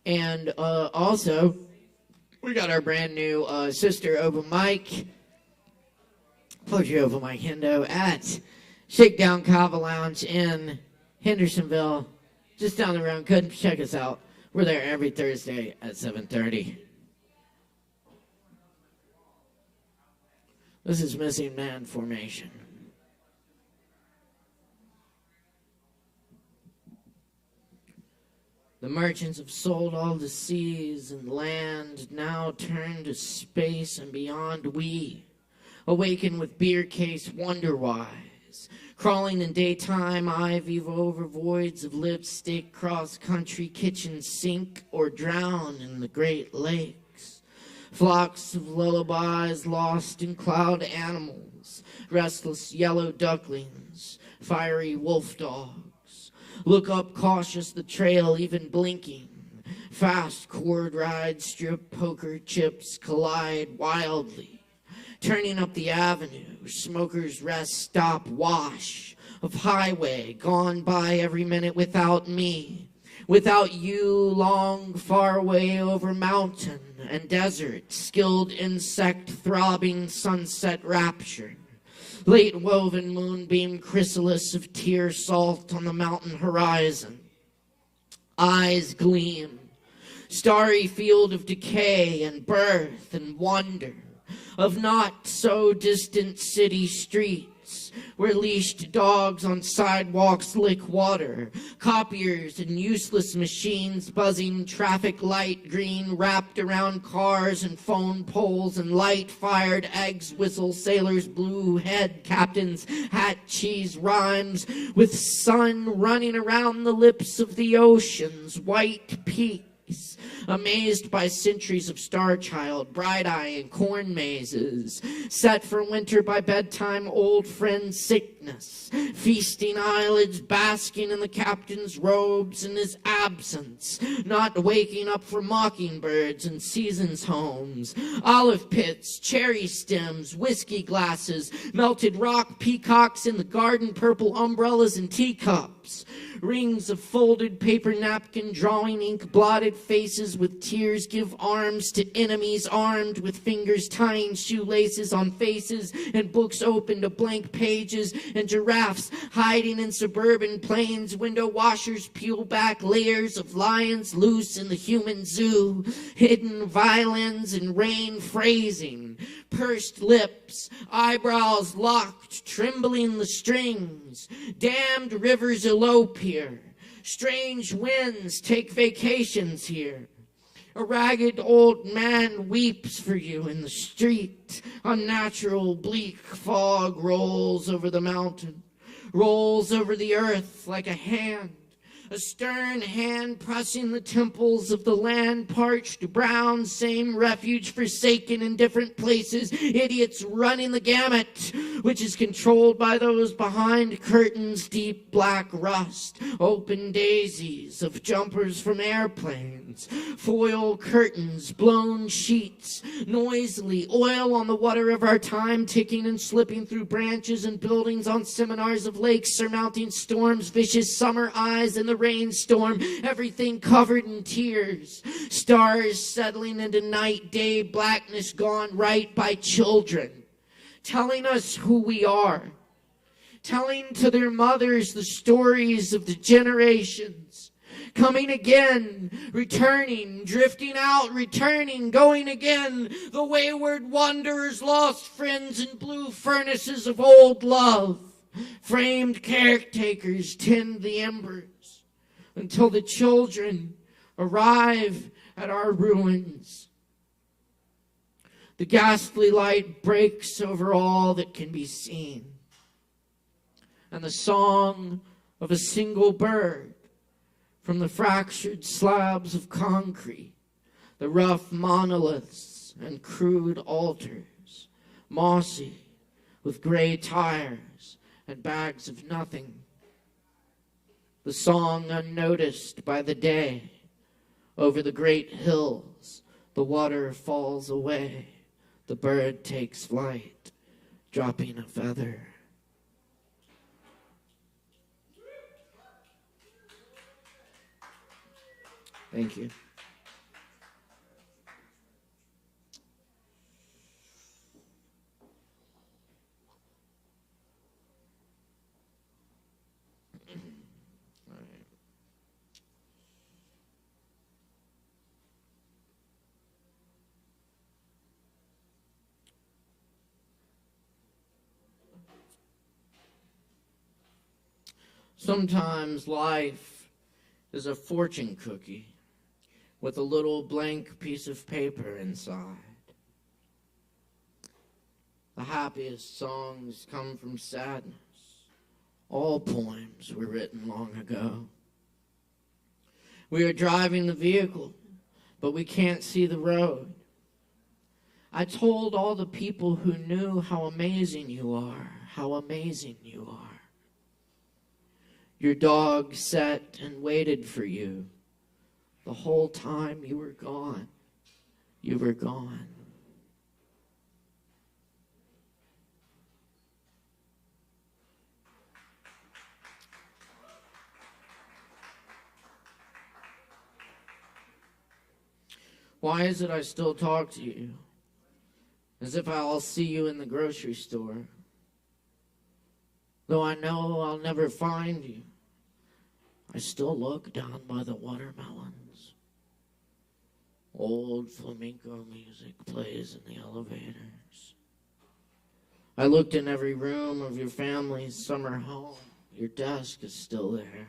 And also, we got our brand new sister open mic. Poetry Open Mic Hendo at Shakedown Kava Lounge in Hendersonville. Just down the road. Come check us out. We're there every Thursday at 7:30. This is Missing Man Formation. The merchants have sold all the seas and land, now turn to space and beyond. We awaken with beer case wonder-wise, crawling in daytime ivy over voids of lipstick, cross-country kitchen sink, or drown in the Great Lakes. Flocks of lullabies lost in cloud animals, restless yellow ducklings, fiery wolf dogs. Look up cautious the trail even blinking. Fast cord rides, strip poker chips collide wildly. Turning up the avenue, smokers rest, stop, wash of highway gone by every minute without me. Without you, long, far away over mountain and desert, skilled insect, throbbing sunset rapture. Late woven moonbeam chrysalis of tear salt on the mountain horizon. Eyes gleam, starry field of decay and birth and wonder, of not so distant city streets, where leashed dogs on sidewalks lick water, copiers and useless machines buzzing traffic light green wrapped around cars and phone poles, and light-fired eggs whistle, sailors' blue head, captains' hat cheese rhymes, with sun running around the lips of the ocean's white peaks. Amazed by centuries of star child, bright eye and corn mazes, set for winter by bedtime old friend sickness, feasting eyelids basking in the captain's robes in his absence, not waking up for mockingbirds and seasons homes, olive pits, cherry stems, whiskey glasses, melted rock peacocks in the garden, purple umbrellas and teacups. Rings of folded paper napkin, drawing ink blotted faces with tears, give arms to enemies armed with fingers tying shoelaces on faces, and books open to blank pages, and giraffes hiding in suburban plains, window washers peel back layers of lions loose in the human zoo, hidden violins and rain phrasing, pursed lips, eyebrows locked, trembling the strings, damned rivers elope here, strange winds take vacations here. A ragged old man weeps for you in the street. Unnatural bleak fog rolls over the mountain, rolls over the earth like a hand. A stern hand pressing the temples of the land, parched, brown, same refuge forsaken in different places, idiots running the gamut, which is controlled by those behind curtains, deep black rust, open daisies of jumpers from airplanes, foil curtains, blown sheets, noisily, oil on the water of our time, ticking and slipping through branches and buildings on seminars of lakes, surmounting storms, vicious summer eyes in the rainstorm, everything covered in tears, stars settling into night, day blackness gone right by children, telling us who we are, telling to their mothers the stories of the generations, coming again, returning, drifting out, returning, going again. The wayward wanderers, lost friends in blue furnaces of old love. Framed caretakers tend the embers until the children arrive at our ruins. The ghastly light breaks over all that can be seen, and the song of a single bird from the fractured slabs of concrete, the rough monoliths and crude altars, mossy with gray tires and bags of nothing. The song unnoticed by the day. Over the great hills, the water falls away. The bird takes flight, dropping a feather. Thank you. Sometimes life is a fortune cookie with a little blank piece of paper inside. The happiest songs come from sadness. All poems were written long ago. We are driving the vehicle, but we can't see the road. I told all the people who knew how amazing you are, how amazing you are. Your dog sat and waited for you. The whole time you were gone. You were gone. Why is it I still talk to you? As if I'll see you in the grocery store. Though I know I'll never find you, I still look down by the watermelons. Old flamenco music plays in the elevators. I looked in every room of your family's summer home. Your desk is still there.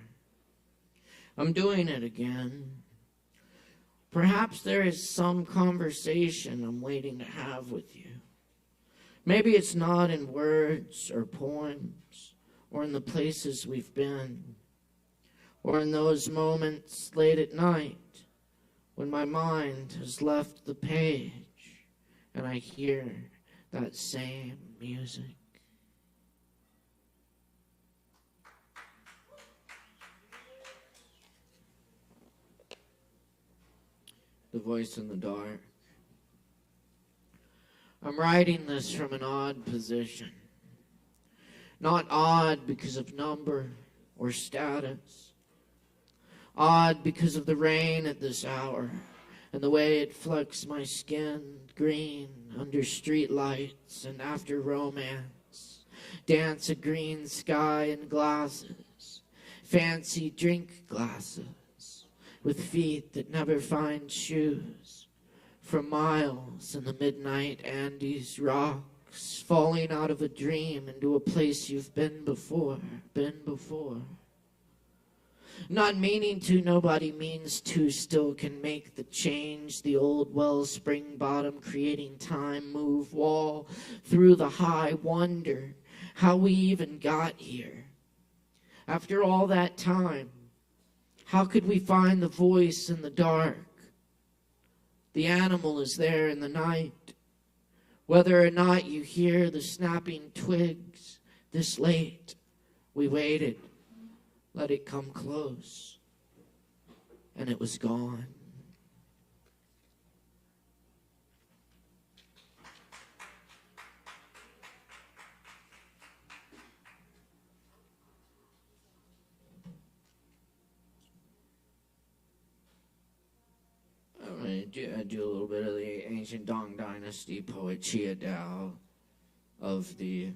I'm doing it again. Perhaps there is some conversation I'm waiting to have with you. Maybe it's not in words or poems or in the places we've been or in those moments late at night when my mind has left the page and I hear that same music. The voice in the dark. I'm writing this from an odd position. Not odd because of number or status. Odd because of the rain at this hour and the way it flecks my skin green under street lights and after romance. Dance a green sky in glasses, fancy drink glasses with feet that never find shoes. For miles in the midnight Andes rocks, falling out of a dream into a place you've been before. Not meaning to, nobody means to, still can make the change. The old wellspring bottom creating time, move wall through the high, wonder how we even got here. After all that time, how could we find the voice in the dark? The animal is there in the night. Whether or not you hear the snapping twigs this late, we waited. Let it come close. And it was gone. I do a little bit of the ancient Dong Dynasty poet Chia Dao of the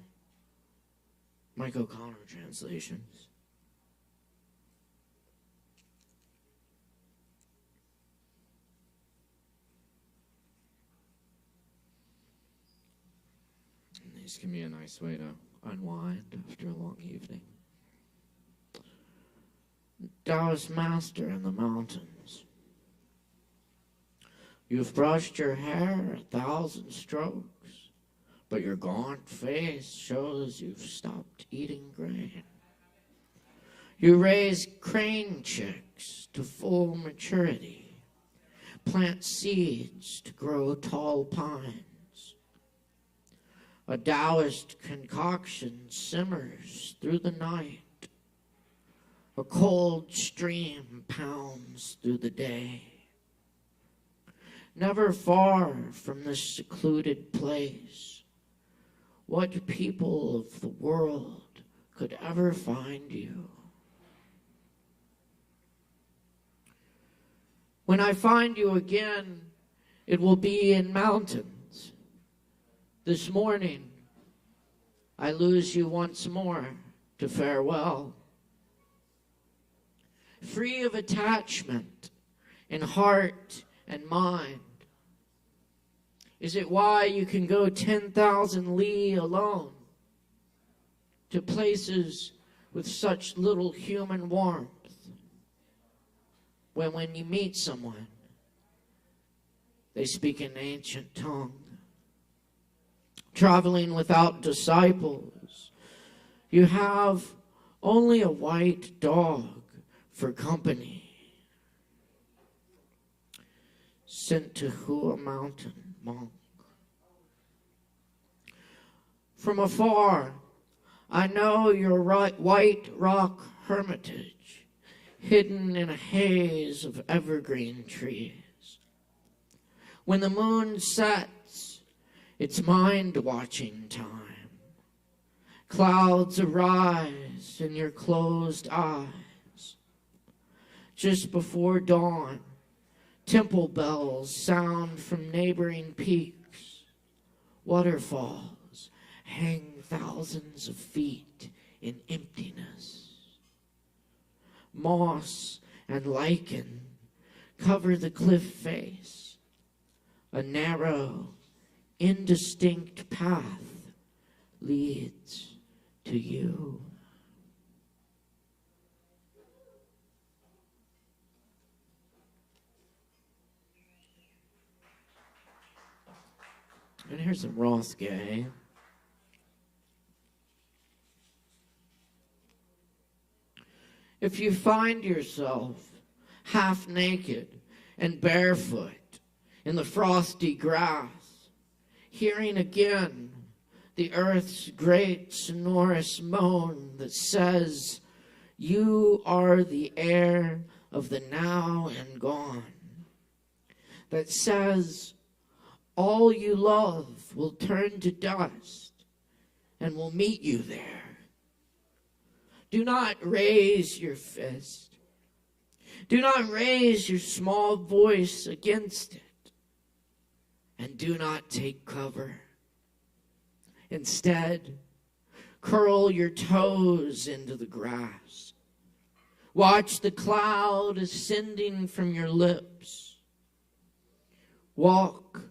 Mike O'Connor translations. This can be a nice way to unwind after a long evening. Taoist master in the mountains. You've brushed your hair 1,000 strokes, but your gaunt face shows you've stopped eating grain. You raise crane chicks to full maturity, plant seeds to grow tall pines. A Taoist concoction simmers through the night. A cold stream pounds through the day. Never far from this secluded place, what people of the world could ever find you? When I find you again, it will be in mountains. This morning, I lose you once more to farewell. Free of attachment in heart and mind. Is it why you can go 10,000 li alone to places with such little human warmth? When you meet someone, they speak an ancient tongue. Traveling without disciples, you have only a white dog for company. Sent to Hua Mountain monk. From afar, I know your white rock hermitage, hidden in a haze of evergreen trees. When the moon sets, it's mind-watching time. Clouds arise in your closed eyes. Just before dawn, temple bells sound from neighboring peaks. Waterfalls hang thousands of feet in emptiness. Moss and lichen cover the cliff face. A narrow, indistinct path leads to you. And here's some Ross Gay. If you find yourself half naked and barefoot in the frosty grass, hearing again the earth's great sonorous moan that says, you are the air of the now and gone, that says, all you love will turn to dust and will meet you there. Do not raise your fist. Do not raise your small voice against it. And do not take cover. Instead, curl your toes into the grass. Watch the cloud ascending from your lips. Walk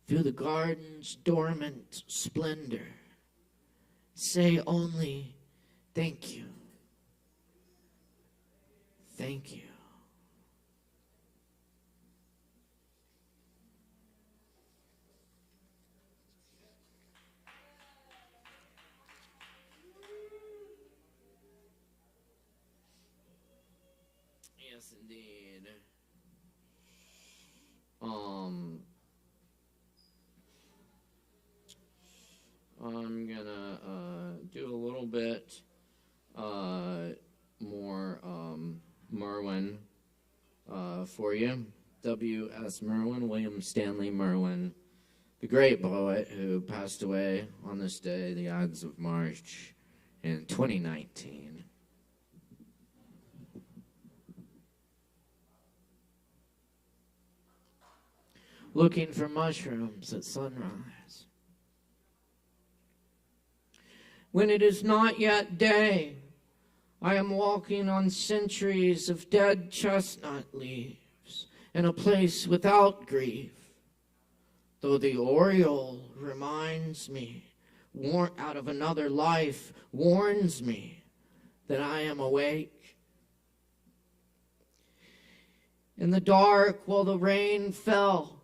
through the garden's dormant splendor. Say only, thank you. Thank you. Yes, indeed. I'm gonna do a little bit more Merwin for you. W.S. Merwin, William Stanley Merwin, the great poet who passed away on this day, the Ides of March, in 2019. Looking for mushrooms at sunrise. When it is not yet day, I am walking on centuries of dead chestnut leaves in a place without grief, though the oriole reminds me out of another life warns me that I am awake. In the dark, while the rain fell,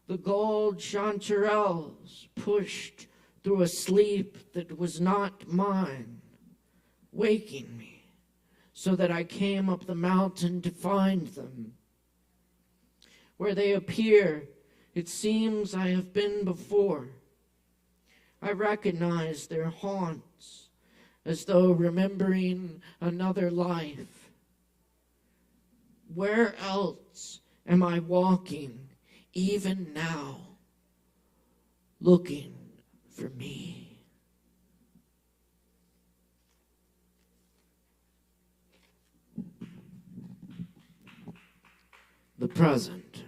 the gold chanterelles pushed through a sleep that was not mine, waking me, so that I came up the mountain to find them. Where they appear, it seems I have been before. I recognize their haunts, as though remembering another life. Where else am I walking, even now, looking for me? The present.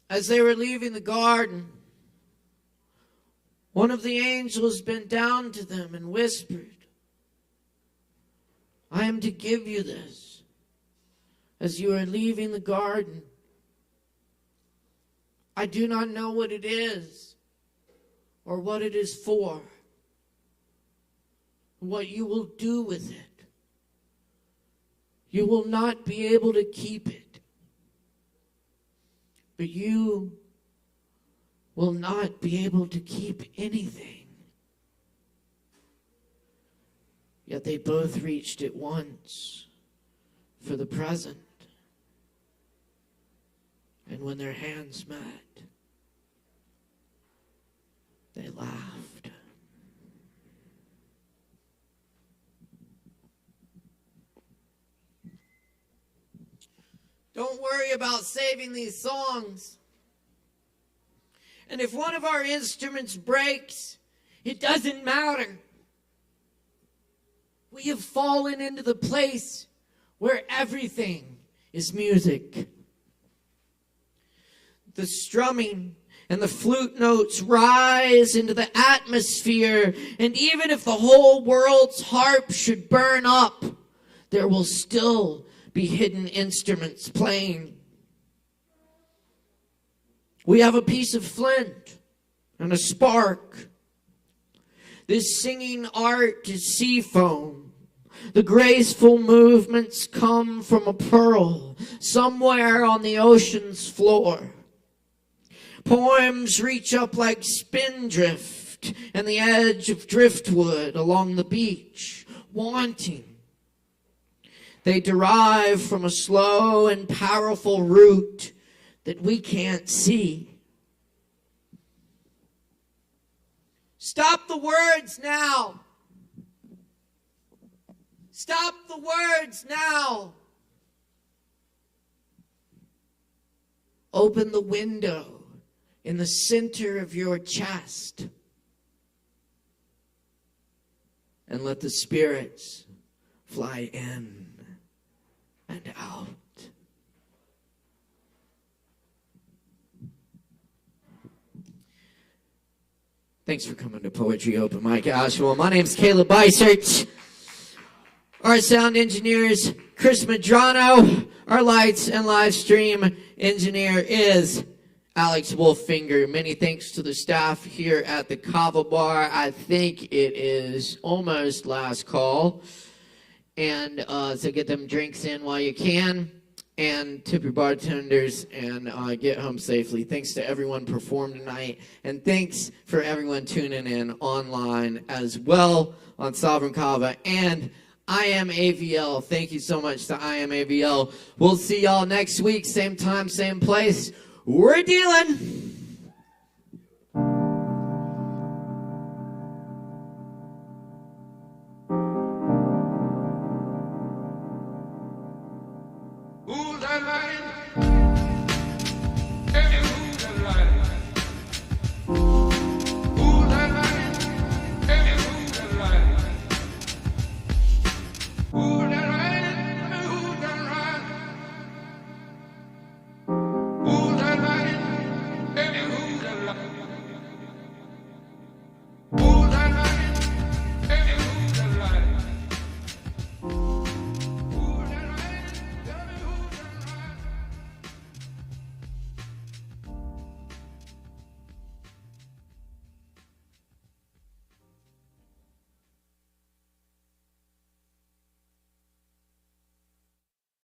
As they were leaving the garden, one of the angels bent down to them and whispered, I am to give you this as you are leaving the garden. I do not know what it is or what it is for, what you will do with it. You will not be able to keep it. But you will not be able to keep anything. Yet they both reached at once for the present. And when their hands met, they laughed. Don't worry about saving these songs. And if one of our instruments breaks, it doesn't matter. We have fallen into the place where everything is music. The strumming and the flute notes rise into the atmosphere, and even if the whole world's harp should burn up, there will still be hidden instruments playing. We have a piece of flint and a spark. This singing art is sea foam. The graceful movements come from a pearl somewhere on the ocean's floor. Poems reach up like spindrift and the edge of driftwood along the beach, wanting. They derive from a slow and powerful root that we can't see. Stop the words now. Stop the words now. Open the window in the center of your chest and let the spirits fly in and out. Thanks for coming to Poetry Open Mic ASHEViLLE. My name's Caleb Beissert. Our sound engineer is Chris Medrano. Our lights and live stream engineer is Alex Wolfinger. Many thanks to the staff here at the Kava bar. I think it is almost last call. And so get them drinks in while you can. And tip your bartenders and get home safely. Thanks to everyone performed tonight. And thanks for everyone tuning in online as well on Sovereign Kava and I Am AVL. Thank you so much to I Am AVL. We'll see y'all next week. Same time, same place. We're dealing. Who's that man?